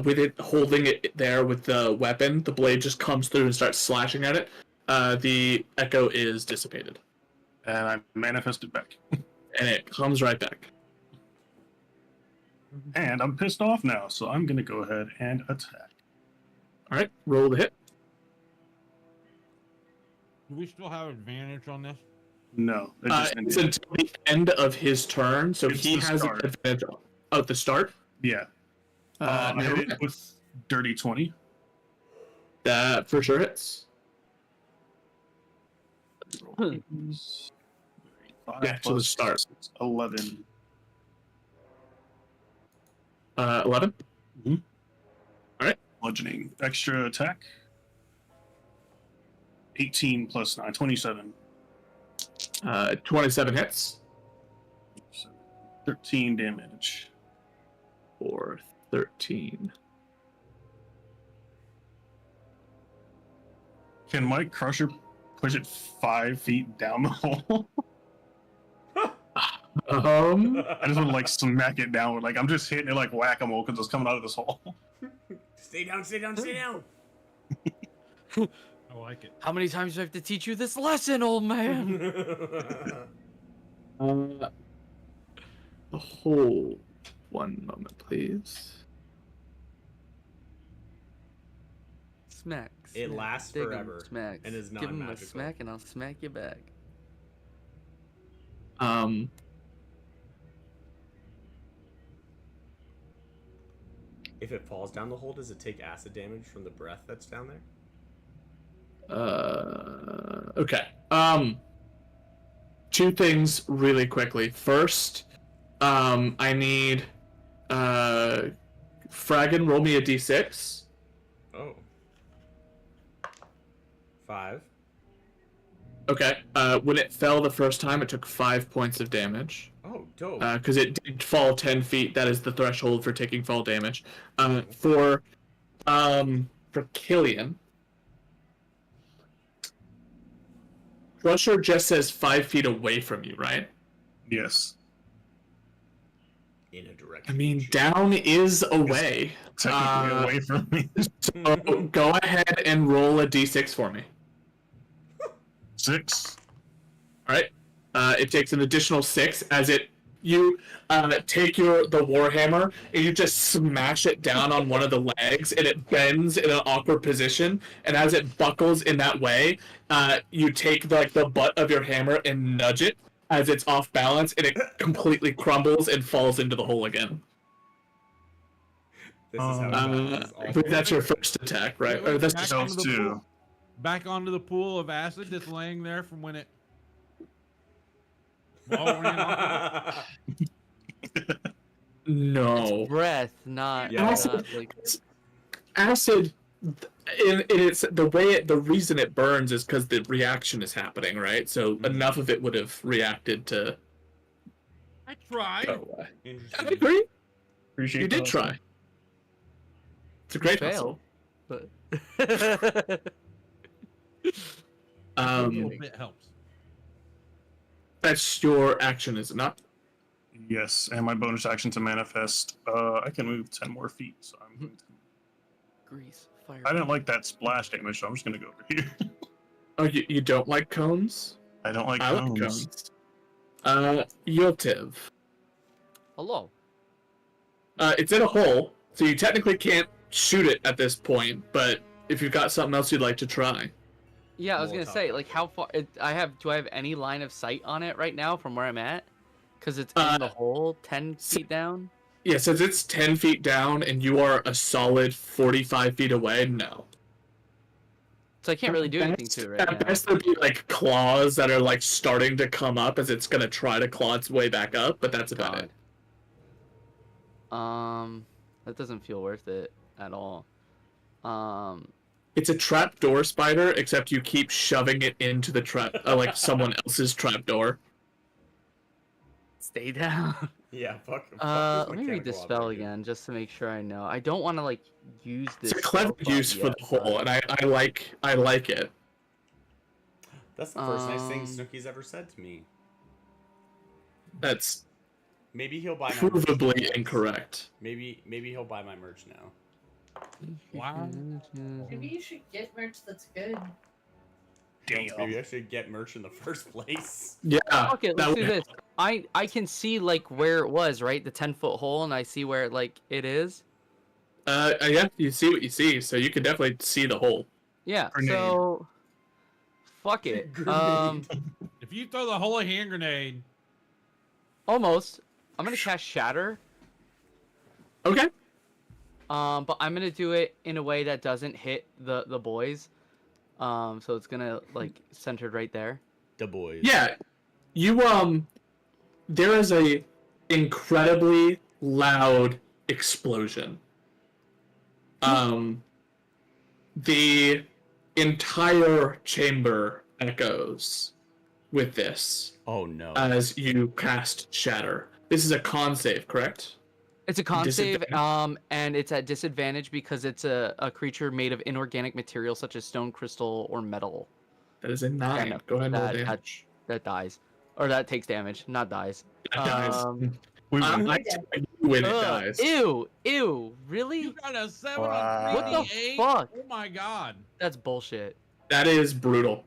With it holding it there with the weapon, the blade just comes through and starts slashing at it. The Echo is dissipated. And I manifest it back. And it comes right back. And I'm pissed off now, so I'm going to go ahead and attack. Alright, roll the hit. Do we still have advantage on this? No. It just It's ended. until the end of his turn, so It's he the has an start. advantage at the start. Yeah. I hit it with dirty 20. That for sure hits. Five Yeah, so the plus start. 6, 11. 11? Bludgeoning. Extra attack. 18 plus 9, 27. 27 hits 13 damage. for 13. Can my crusher push it 5 feet down the hole? I just want to like smack it down. Like I'm just hitting it like whack-a-mole because it's coming out of this hole. Stay down, stay down, stay down. I like it. How many times do I have to teach you this lesson, old man? Hold one moment, please. Smack. It smack, lasts dig 'em, forever Smack. and is Give him a non-magical. smack and I'll smack you back. If it falls down the hole, does it take acid damage from the breath that's down there? Okay. Two things really quickly. First, I need Fraggin, roll me a d6. Oh. 5. Okay. When it fell the first time, it took 5 points of damage. Oh, dope. Because it did fall 10 feet. That is the threshold for taking fall damage. For Killian, Crusher just says 5 feet away from you, right? Yes. In a I direction. mean, down is away. Technically away from me. So go ahead and roll a d6 for me. 6. All right. It takes an additional 6 as you take the warhammer and you just smash it down on one of the legs and it bends in an awkward position, and as it buckles in that way, you take the butt of your hammer and nudge it as it's off balance, and it completely crumbles and falls into the hole again. This is how it goes. I believe that's your first attack, right? Or that's Back just onto the two. pool. Back onto the pool of acid that's laying there from when it. All ran off. no. Breath, not, Yeah. not like. Acid. It's the reason it burns is because the reaction is happening, right? So enough of it would have reacted to I tried. go away. I Interesting. agree. Appreciate You did that. try. It's a great Fail. hustle. But A Um, little bit helps. that's your action, is it not? Yes, and my bonus action to manifest. I can move 10 more feet, so I'm going to... grease, fire. I didn't like that splash damage, so I'm just going to go over here. Oh, you don't like cones? I don't like I like cones. cones. Yotiv. Hello. It's in a hole, so you technically can't shoot it at this point, but if you've got something else you'd like to try. Yeah, I was gonna Molotov say, like, how far? Do I have any line of sight on it right now from where I'm at? Because it's in the hole, 10 feet down. Yeah, since it's 10 feet down and you are a solid 45 feet away, no. So I can't really do anything to it right now. At best, there'd be like claws that are like starting to come up as it's gonna try to claw its way back up, but that's about it. That doesn't feel worth it at all. It's a trapdoor spider, except you keep shoving it into the trap, like someone else's trapdoor. Stay down. Yeah, fuck. Let me read the spell again just to make sure I know. I don't want to like use this. It's a clever spell use for yet, the hole, and I like it. That's the first nice thing Snooki's ever said to me. That's Maybe he'll buy my merch. provably incorrect. Maybe he'll buy my merch now. Wow. Maybe you should get merch that's good. Damn. Maybe I should get merch in the first place. Yeah. Okay, that let's do would- this. I can see like where it was, right? The 10-foot hole, and I see where like it is. Yeah, you see what you see, so you can definitely see the hole. Yeah. Grenade. So, fuck it. If you throw the holy hand grenade, Almost. I'm gonna cast Shatter. Okay. But I'm gonna do it in a way that doesn't hit the boys. So it's gonna like centered right there. The boys. Yeah. You there is a incredibly loud explosion. The entire chamber echoes with this Oh no. as you cast Shatter. This is a con save, correct? It's a con save, Disadvantage. and it's at disadvantage because it's a creature made of inorganic material such as stone, crystal, or metal. That is a 9. no, Go ahead and roll that- damage. That dies, or that takes damage, not dies. That dies. We I win. like to when it Ugh, dies. ew, really? you got a 7 Wow. on What the 3d8? fuck? Oh my god. That's bullshit. That is brutal.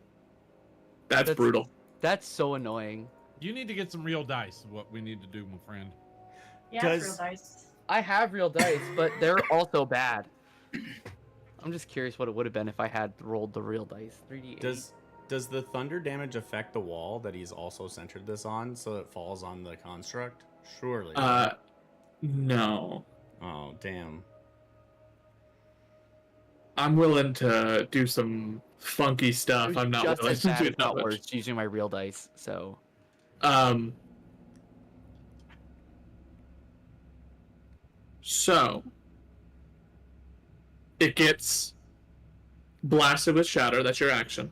That's brutal. That's so annoying. You need to get some real dice, is what we need to do, my friend. Yeah, Does- real dice. I have real dice, but they're also bad. I'm just curious what it would have been if I had rolled the real dice. 3d8. Does the thunder damage affect the wall that he's also centered this on, so it falls on the construct? Surely. No. Oh damn. I'm willing to do some funky It stuff. was I'm not just willing as to bad, do if not that. worse, using my real dice. So So it gets blasted with Shatter. That's your action.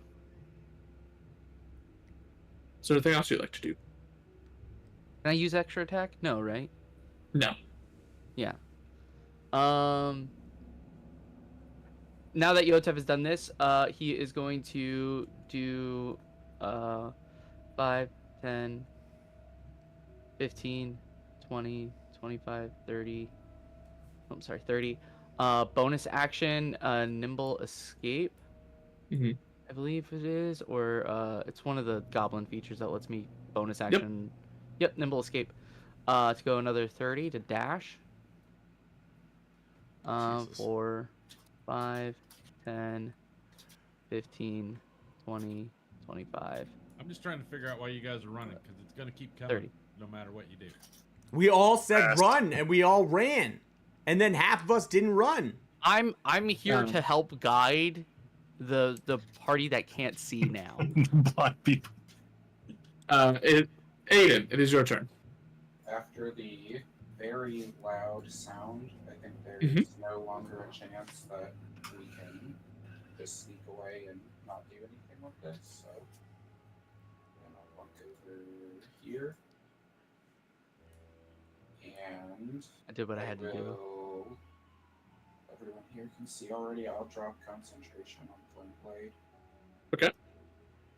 Is there anything else you'd like to do? can I use extra attack? No, right? No. Yeah. Now that Yotev has done this, he is going to do 5, 10, 15, 20, 25, 30. I'm sorry, 30. Bonus action, nimble escape. Mhm. I believe it is, or it's one of the goblin features that lets me bonus action. Yep, nimble escape. To go another 30 to dash. Jesus. 4, 5, 10, 15, 20, 25, I'm just trying to figure out why you guys are running, because it's going to keep coming 30. no matter what you do. We all said Fast. run, and we all ran, and then half of us didn't run. I'm here Um, to help guide the party that can't see now. Blind people. Aiden, it is your turn. After the very loud sound, I think there Mhm. is no longer a chance that we can just sneak away and not do anything with this. So I'm gonna walk over here, and I did what I had to do. will- Everyone here can see already. I'll drop concentration on Flame Blade. Okay.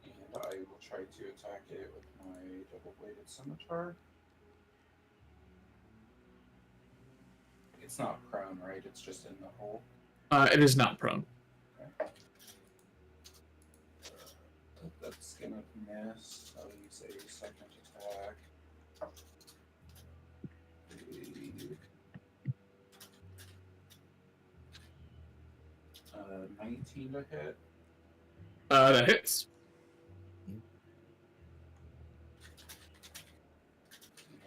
And I will try to attack it with my double-bladed scimitar. It's not prone, right? It's just in the hole. It is not prone. That's gonna miss. I'll use a second attack. 19 to hit. That hits.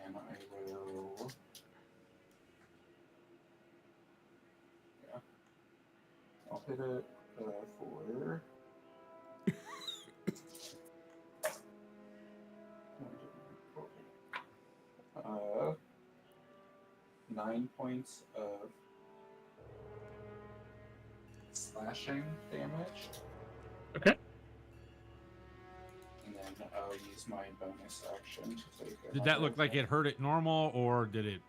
And I will. Yeah. I'll hit it for. 9 points of slashing damage. Okay. And then I'll use my bonus action to take. Did that look like it hurt it normal, or did it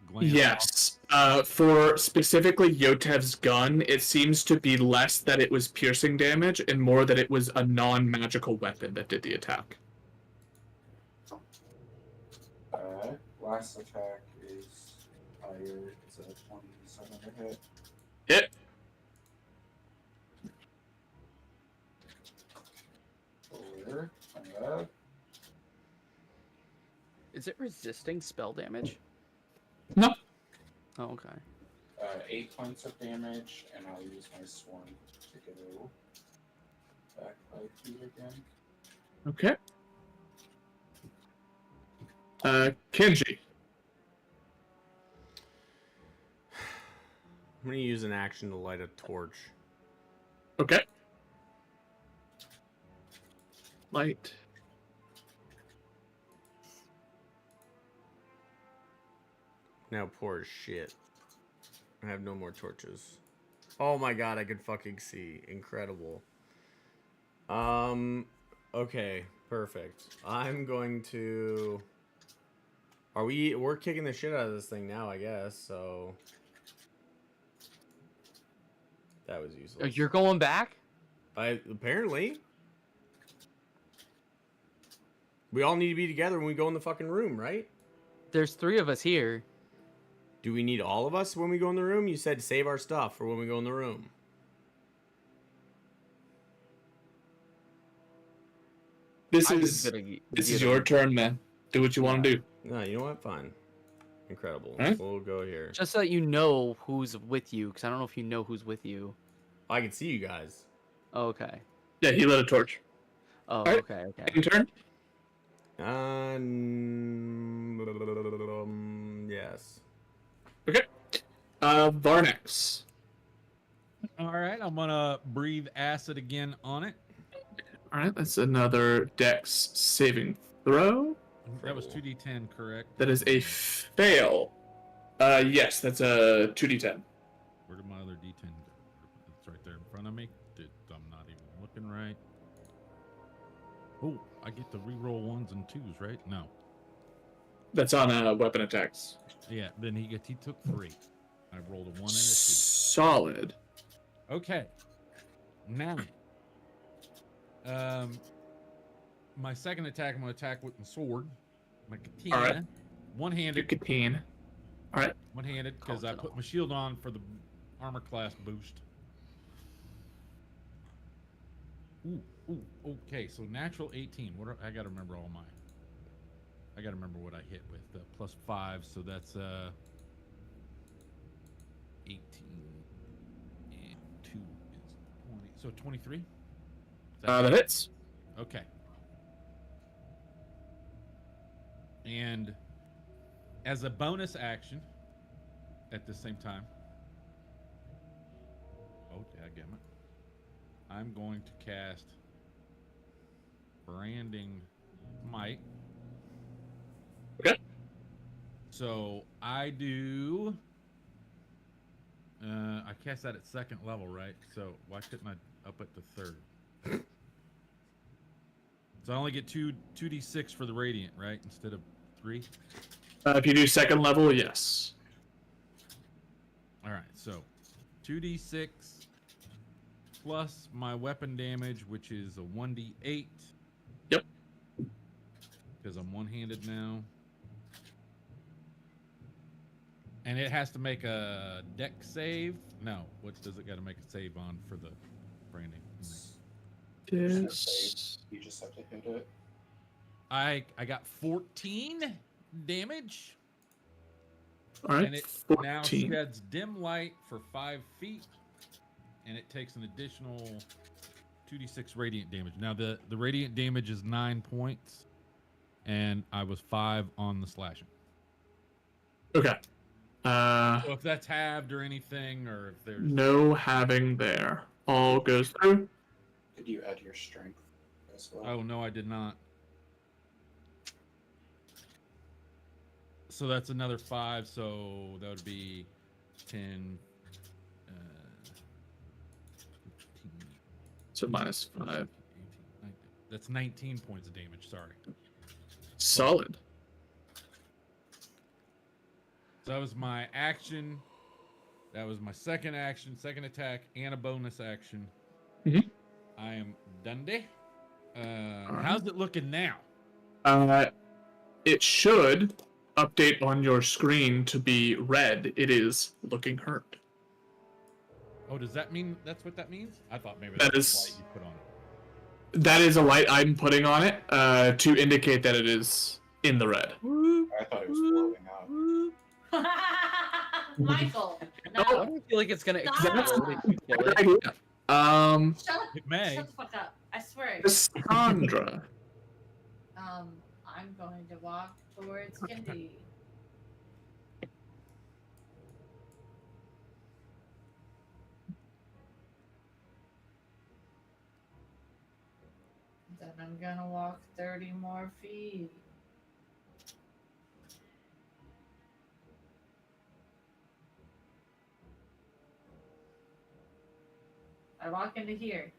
glance off? Yes. For specifically Yotev's gun, it seems to be less that it was piercing damage and more that it was a non-magical weapon that did the attack. Last attack is higher. It's a 27 to hit. Hit. Four. Is it resisting spell damage? No. Oh, okay. 8 points of damage, and I'll use my swarm to go back 5 feet again. Okay. Kenji. I'm gonna use an action to light a torch. Okay. Light. Now poor as shit. I have no more torches. Oh my god, I could fucking see. Incredible. Okay, perfect. I'm going to... We're kicking the shit out of this thing now, I guess, so... That was useless. You're going back? Apparently. We all need to be together when we go in the fucking room, right? There's 3 of us here. Do we need all of us when we go in the room? You said save our stuff for when we go in the room. This I'm is just gonna this get is him. your turn, man. Do what you want to do. No, you know what? Fine. Incredible. Alright. We'll go here. Just so that you know who's with you, because I don't know if you know who's with you. I can see you guys. Oh, okay. Yeah, he lit a torch. Oh, Alright. okay, okay. Second turn. Yes. Okay. Varnex. All right, I'm gonna breathe acid again on it. All right, that's another Dex saving throw. That was 2d10, correct? That is a fail. Yes, that's a 2d10. Where did my other d10 go? It's right there in front of me. I'm not even looking right. Oh, I get to reroll 1s and 2s, right? No. That's on weapon attacks. Yeah, then he took 3. I rolled a 1 and a 2. Solid. Okay. Now, my second attack, I'm going to attack with my sword. My katana. All right. Your One-handed. katana. All right. One-handed, because I put my shield on for the armor class boost. Ooh, okay, so natural 18. I got to remember all mine. I got to remember what I hit with. Plus 5, so that's 18. And 2 is 20. So 23? That hits. Okay. And as a bonus action, at the same time, dadgummit, I'm going to cast Branding Might. Okay. So I do. I cast that at 2nd level, right? So why couldn't I up it to 3rd? So I only get 2d6 for the radiant, right? Instead of 3. If you do 2nd level, yes. All right, so 2d6 plus my weapon damage, which is a 1d8. Yep. Because I'm one-handed now. And it has to make a deck save? No. What does it got to make a save on for the branding? this. You just have to hit it. I got 14 damage, All right, and it now 14. sheds dim light for 5 feet, and it takes an additional 2d6 radiant damage. Now the radiant damage is 9 points, and I was 5 on the slashing. Okay. So if that's halved or anything, or if there's No having there. All goes through. Could you add your strength as well? Oh no, I did not. So that's another 5, so that would be 10, 15, So minus 5. 18, 19. That's 19 points of damage, sorry. Solid. So that was my action. That was my second action, second attack, and a bonus action. Mhm. I am done. How's it looking now? It should update on your screen to be red. It is looking hurt. Oh, does that mean that's what that means? I thought maybe That that's is- the light you put on it. That is a light I'm putting on it to indicate that it is in the red. I thought it was blowing up. Michael, I no. don't feel like it's gonna Stop. explode if you kill Good it. idea. It may. Shut the fuck up. I swear. Cassandra. I'm going to walk towards Kindy. Then I'm gonna walk 30 more feet. I walk into here.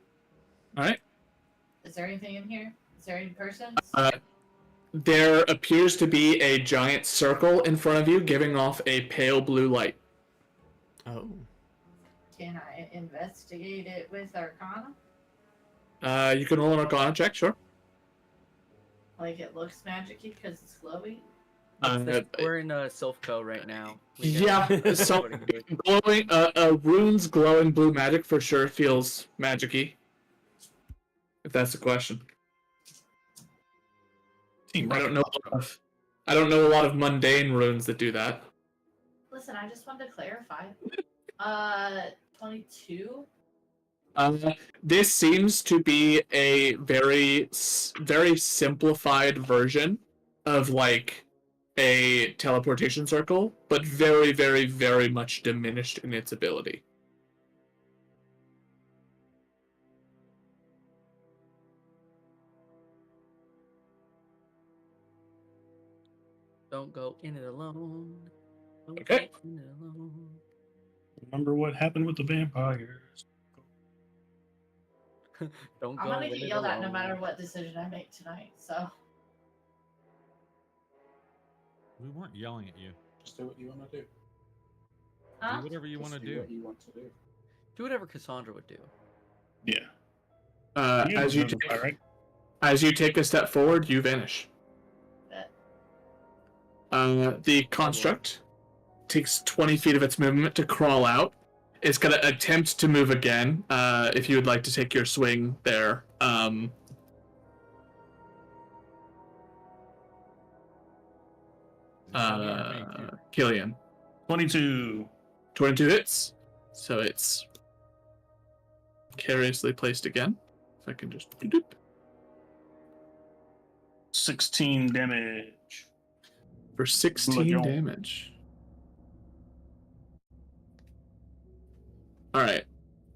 All right. Is there anything in here? Is there any persons? There appears to be a giant circle in front of you, giving off a pale blue light. Oh. Can I investigate it with Arcana? You can roll an Arcana check, sure. Like it looks magic-y because it's glowy? We're in Silphco right now. Yeah, so glowing, runes glowing blue magic for sure feels magic-y. If that's the question. Team I don't know. Rocket. I don't know a lot of mundane runes that do that. Listen, I just wanted to clarify. 22? This seems to be a very simplified version of like a teleportation circle, but very, very, very much diminished in its ability. Don't go in it alone. Don't Okay. go in it alone. Remember what happened with the vampires? Don't I'm go gonna in get it yelled at no alone. matter what decision I make tonight, so. We weren't yelling at you. Just do what you want to do. Huh? Do whatever you want to Just do. what you want to do. Do whatever Cassandra would do. Yeah. As you take, All right. as you take a step forward, you vanish. Bet. The construct takes 20 feet of its movement to crawl out. It's going to attempt to move again. If you would like to take your swing there. Killian. 22. 22 hits. So it's curiously placed again. If I can just... 16 damage. For 16 Bludgeon. damage. Alright.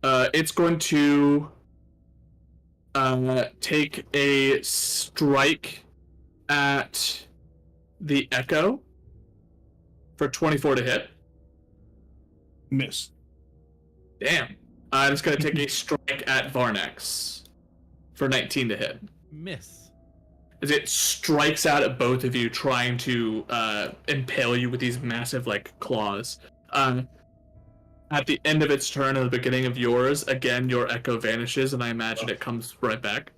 It's going to take a strike at the Echo for 24 to hit. Miss. Damn. It's going to take a strike at Varnex for 19 to hit. Miss. As it strikes out at both of you, trying to impale you with these massive, like, claws. At the end of its turn and the beginning of yours, again, your echo vanishes, and I imagine it comes right back.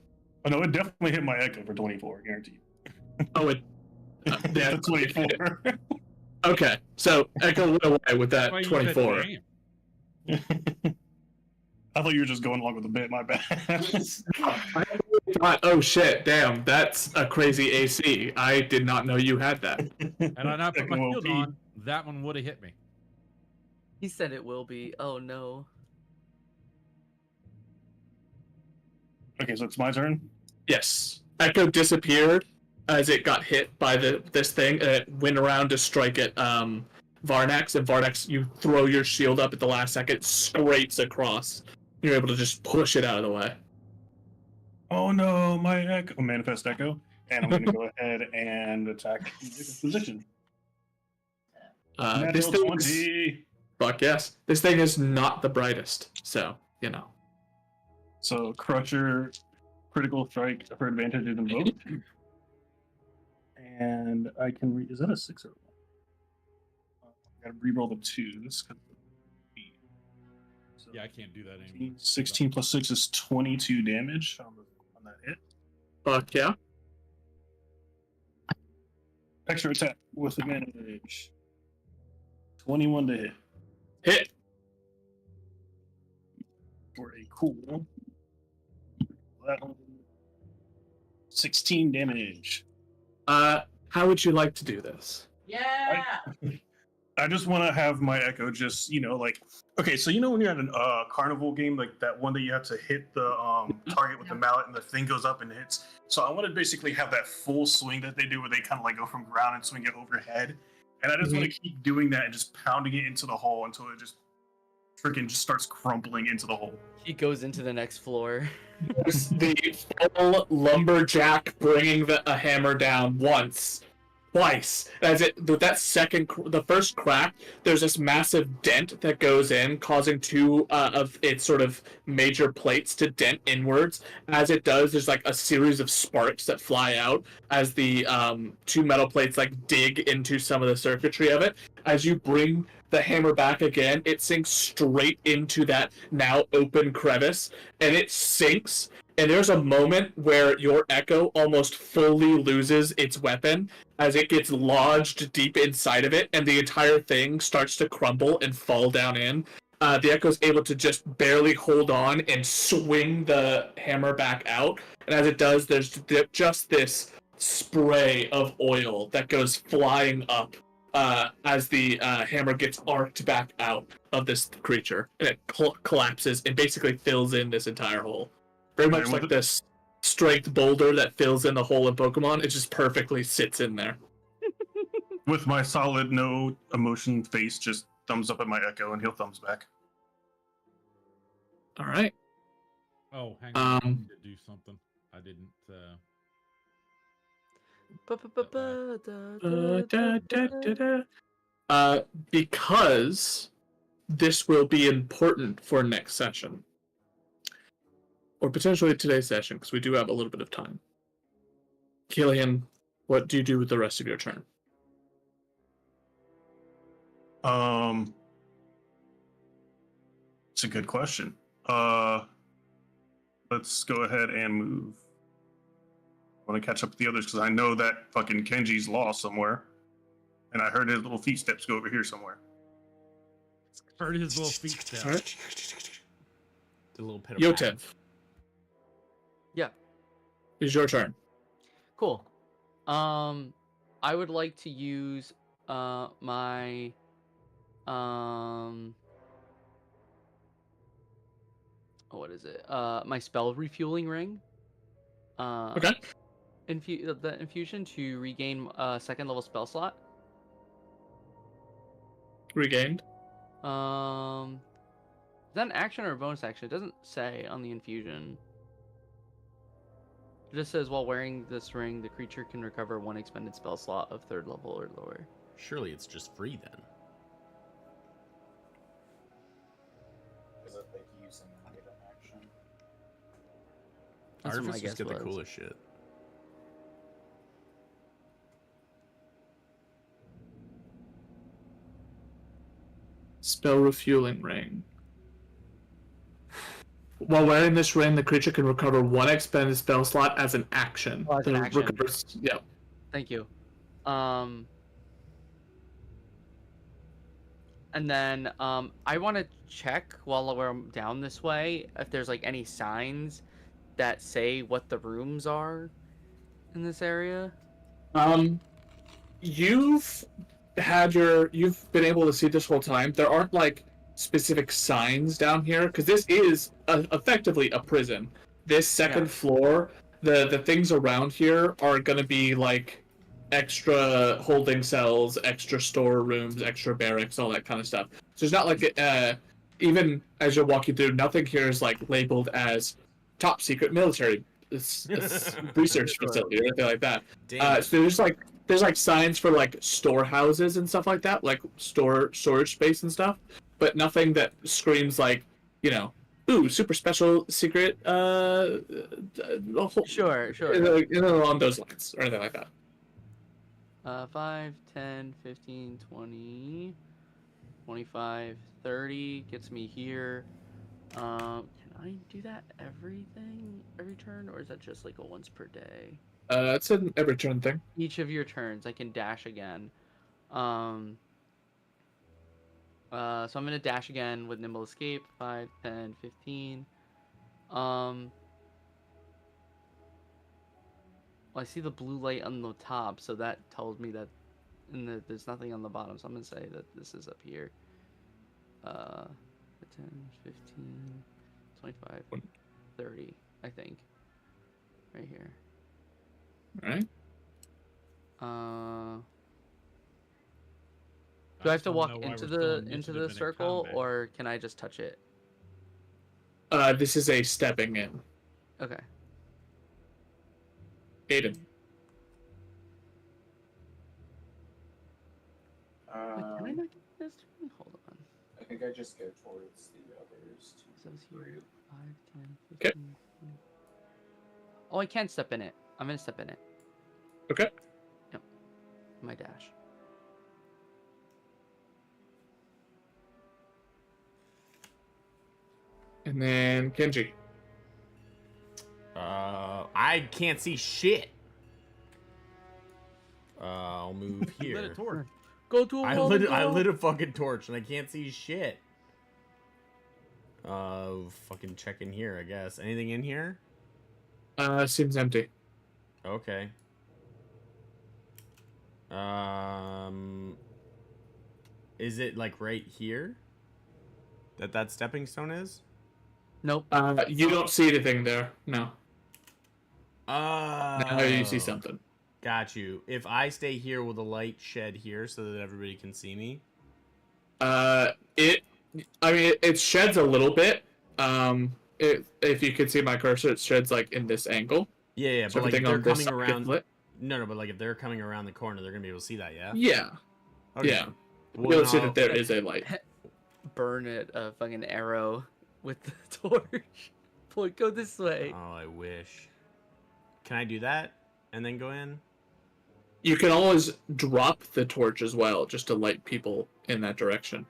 Oh, no, it definitely hit my echo for 24, guaranteed. Oh, it... yeah, The 24. Okay, so echo went away with that That's why you said 24. damn. I thought you were just going along with the bit. My bad. Oh shit! Damn, that's a crazy AC. I did not know you had that. Had I not put my Second shield OP. on, that one would have hit me. He said it will be. Oh no. Okay, so it's my turn. Yes, Echo disappeared as it got hit by this thing, and it went around to strike at Varnax, and Varnax, you throw your shield up at the last second, scrapes across. You're able to just push it out of the way. Oh no, my echo, manifest echo, and I'm gonna go ahead and attack Jacob's position. This Natural thing 20. fuck yes. This thing is not the brightest, so you know. So Crusher, critical strike for advantage is invoked, and I can is that a 6 or 1? I gotta re-roll the 2s. So Yeah, I can't do that anymore. 16 plus 6 is 22 damage on that hit. Fuck yeah. Extra attack with advantage. 21 to hit. Hit. For a cool. That one, 16 damage. How would you like to do this? Yeah. I just want to have my echo just, like, okay, so when you're at a carnival game, like that one that you have to hit the target with the mallet and the thing goes up and hits. So I want to basically have that full swing that they do where they kind of like go from ground and swing it overhead. And I just want to keep doing that and just pounding it into the hole until it just freaking just starts crumpling into the hole. He goes into the next floor. The full lumberjack bringing a hammer down once, twice. As the first crack, there's this massive dent that goes in, causing two of its sort of major plates to dent inwards. As it does, there's like a series of sparks that fly out as the two metal plates like dig into some of the circuitry of it. As you bring the hammer back again, it sinks straight into that now open crevice, and it sinks. And there's a moment where your echo almost fully loses its weapon as it gets lodged deep inside of it, and the entire thing starts to crumble and fall down in. The echo's able to just barely hold on and swing the hammer back out. And as it does, there's just this spray of oil that goes flying up as the hammer gets arced back out of this creature, and it collapses and basically fills in this entire hole. Very much like this strength boulder that fills in the hole in Pokemon. It just perfectly sits in there. With my solid, no emotion face, just thumbs up at my echo, and he'll thumbs back. All right. Oh, hang on. I need to do something. I didn't. Because this will be important for next session. Or potentially today's session, because we do have a little bit of time. Killian, what do you do with the rest of your turn? It's a good question. Let's go ahead and move. I want to catch up with the others because I know that fucking Kenji's lost somewhere. And I heard his little feet steps go over here somewhere. Heard his little feet step. All right. The little pit of Yotev, Yeah. it's your turn. Cool. I would like to use my what is it? My spell refueling ring. Okay. The infusion to regain a second level spell slot. Regained. Is that an action or a bonus action? It doesn't say on the infusion. It just says while wearing this ring, the creature can recover one expended spell slot of 3rd level or lower. Surely it's just free then. Is it like using an item action? That's what my Artifice guess just get the was. coolest shit. Spell refueling ring. While wearing this ring, the creature can recover one expended spell slot as an action. Oh, as an action. Yeah. Thank you. And then I want to check while we're down this way if there's like any signs that say what the rooms are in this area. You've been able to see this whole time. There aren't like specific signs down here because this is effectively a prison. This second floor, the things around here are gonna be like extra holding cells, extra storerooms, extra barracks, all that kind of stuff. So it's not like even as you're walking through, nothing here is like labeled as top secret military research facility or anything like that. Damn. So there's like signs for like storehouses and stuff like that, like storage space and stuff, but nothing that screams like, you know, ooh, super special secret Sure. along those lines or anything like that. 5, 10, 15, 20, 25, 30 gets me here. Can I do that every turn, or is that just like a once per day? It's an every turn thing. Each of your turns, I can dash again. So I'm gonna dash again with nimble escape. 5, 10, 15. Well, I see the blue light on the top, so that tells me that there's nothing on the bottom. So I'm gonna say that this is up here. 10, 15, 25, 30, I think. Right here. All right. Do I have to walk into the circle, or can I just touch it? This is a stepping in. Okay. Aiden. Wait, can I not get this turn? Hold on. I think I just go towards the others. So it's here. 5, 10, 15, Okay. 20. Oh, I can step in it. I'm gonna step in it. Okay. Yep. My dash. And then Kenji. I can't see shit. I'll move here. Lit a torch. Go to a wall. I lit a fucking torch and I can't see shit. Fucking check in here, I guess. Anything in here? Seems empty. Okay. Is it like right here? That stepping stone is? Nope. You don't see anything there. No. Oh. Now you see something. Got you. If I stay here, will the light shed here so that everybody can see me? It sheds a little bit. If you could see my cursor, it sheds like in this angle. Yeah, So but like if everything they're on this coming side gets around. lit. No, but like if they're coming around the corner, they're gonna be able to see that, yeah? Yeah. Okay. Yeah. Well, You'll then see I'll- that there is a light. Burn it a fucking arrow with the torch. Point, go this way. Oh, I wish. Can I do that and then go in? You can always drop the torch as well, just to light people in that direction.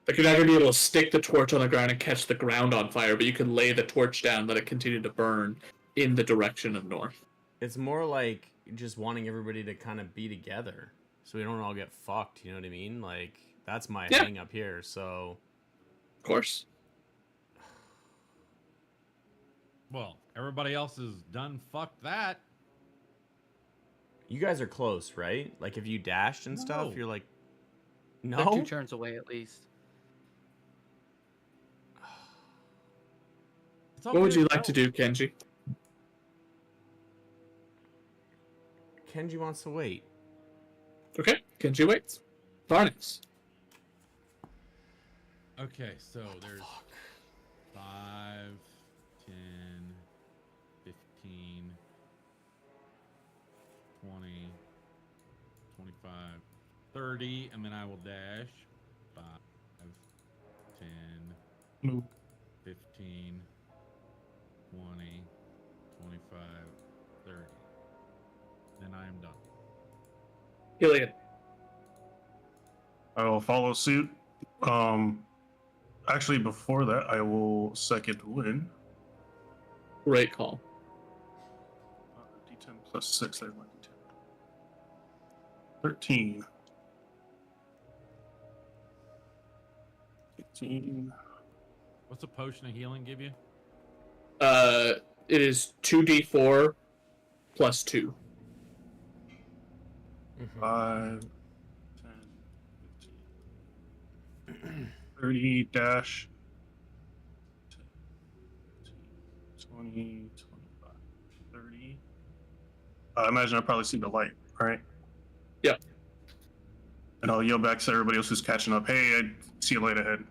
Like you're not gonna be able to stick the torch on the ground and catch the ground on fire, but you can lay the torch down, let it continue to burn in the direction of north. It's more like just wanting everybody to kind of be together so we don't all get fucked, you know what I mean? Like, that's my hang up here, so... Of course. Well, everybody else is done. Fuck that. You guys are close, right? Like, if you dashed and stuff, No. you're like... They're No? 2 turns away at least. It's all What would good. you like to do, Kenji? Kenji wants to wait. Okay, Kenji waits. Varnix. Okay, so there's 5, 10, 15, 20, 25, 30, and then I will dash. 5, 10, Move. 15, 20, 25, 30. Then I am done. Iliad. I will follow suit. Actually, before that, I will second win. Great call. D10 plus 6. There's my 13. 15. What's a potion of healing give you? It is 2d4 plus 2. 5, 10, 15, 30 dash 10, 15, 20, 25, 30. I imagine I probably see the light, right? Yep. And I'll yell back to everybody else who's catching up. Hey, I see a light ahead.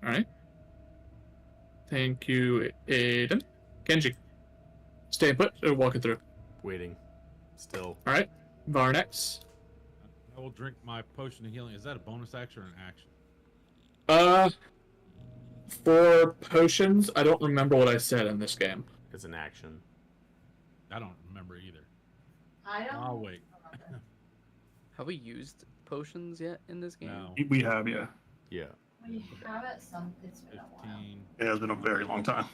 All right. Thank you, Aiden. Kenji, stay put or walking through. Waiting. Still. All right. Varnex. I will drink my potion of healing. Is that a bonus action or an action? For potions, I don't remember what I said in this game. It's an action. I don't remember either. I don't. I'll wait. remember. Have we used potions yet in this game? No. We have, yeah. Yeah. We have it some. It's been a while. 15, It has been a very long time.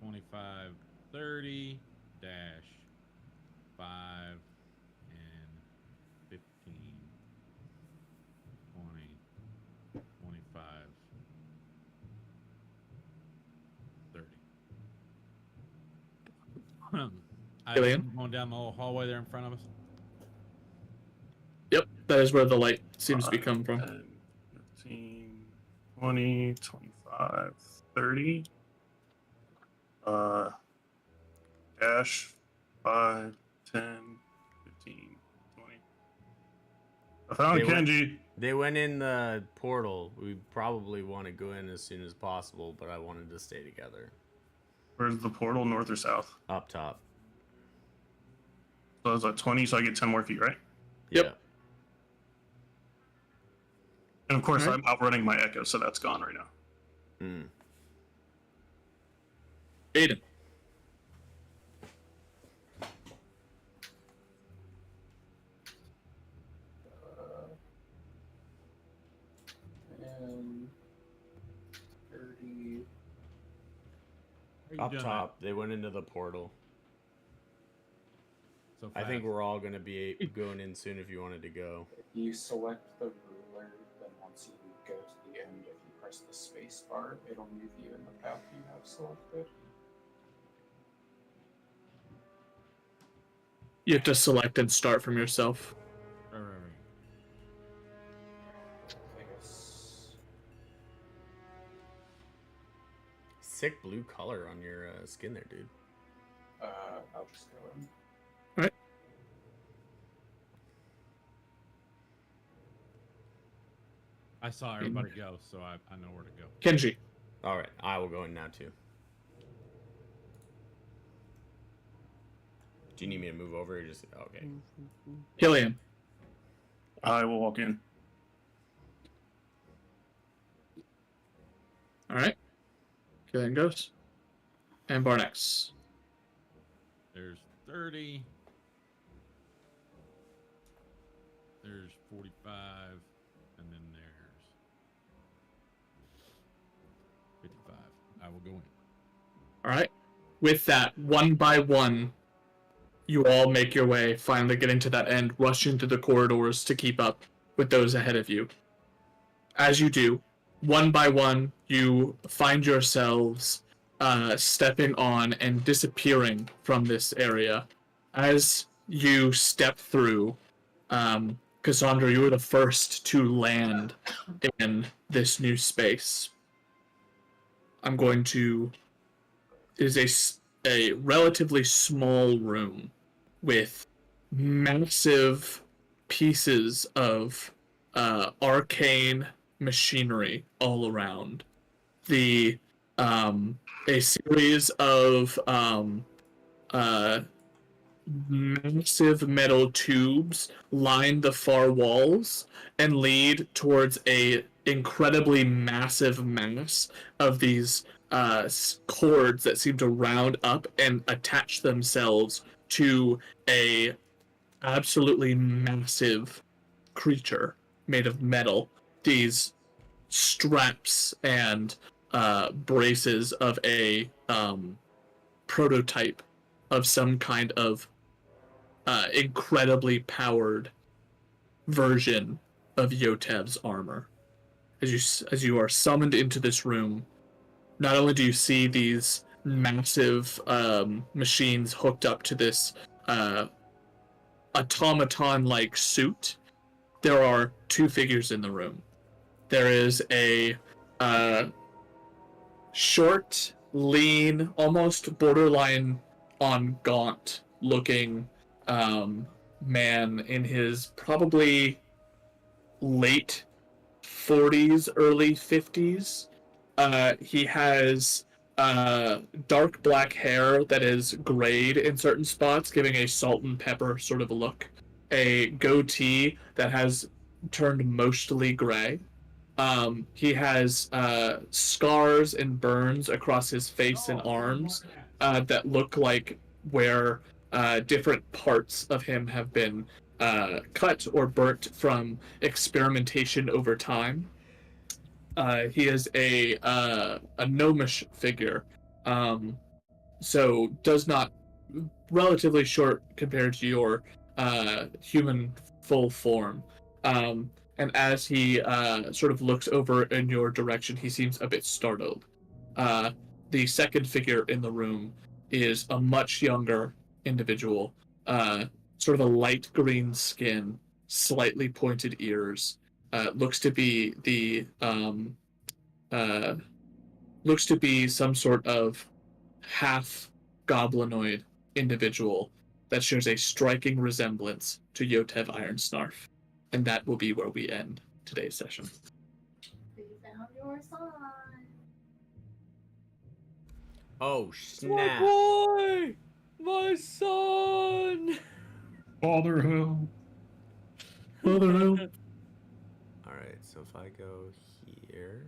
25, 30, dash 5, and 15, 20, 25, 30. I Gillian? assume going down the little hallway there in front of us. Yep, that is where the light seems to be coming from. 10, 15, 20, 25, 30. Dash 5, 10, 15, 20. I found They went- Kenji. They went in the portal. We probably want to go in as soon as possible, but I wanted to stay together. Where's the portal, north or south? Up top. So it's at 20, so I get 10 more feet, right? Yep. Yeah. And of course, Alright. I'm outrunning my echo, so that's gone right now. Mm. Aiden. And 30. How are you Up doing top. They went into the portal. that so I think fast? we're all going to be going in soon if you wanted to go. If you select the ruler, then once you go to the end, if you press the space bar, it'll move you in the path you have selected. You have to select and start from yourself. Right. I guess. Sick blue color on your skin there, dude. I'll just go in. I saw everybody go, so I know where to go. Kenji. All right. I will go in now, too. Do you need me to move over or just... Okay. Killian. I will walk in. All right. Killian goes. And Barnex. There's 30. There's 45. And then there's 55. I will go in. All right. With that, one by one, you all make your way, finally getting to that end, rushing through the corridors to keep up with those ahead of you. As you do, one by one, you find yourselves stepping on and disappearing from this area. As you step through, Cassandra, you were the first to land in this new space. I'm going to... It is a relatively small room with massive pieces of arcane machinery all around. A series of massive metal tubes line the far walls and lead towards a incredibly massive mass of these cords that seem to round up and attach themselves to a absolutely massive creature made of metal. These straps and braces of a prototype of some kind of incredibly powered version of Yotev's armor. As you are summoned into this room, not only do you see these massive machines hooked up to this automaton-like suit, there are two figures in the room. There is a short, lean, almost borderline on gaunt looking man in his probably late 40s, early 50s. He has dark black hair that is grayed in certain spots, giving a salt and pepper sort of a look. A goatee that has turned mostly gray. He has scars and burns across his face and arms that look like where different parts of him have been cut or burnt from experimentation over time. He is a gnomish figure, so does not relatively short compared to your human full form. And as he sort of looks over in your direction, he seems a bit startled. The second figure in the room is a much younger individual, sort of a light green skin, slightly pointed ears. Looks to be some sort of half goblinoid individual that shares a striking resemblance to Yotev Ironsnarf. And that will be where we end today's session. We found your son. Oh, My snap. boy! My son! Father hell. Father, All right, so if I go here.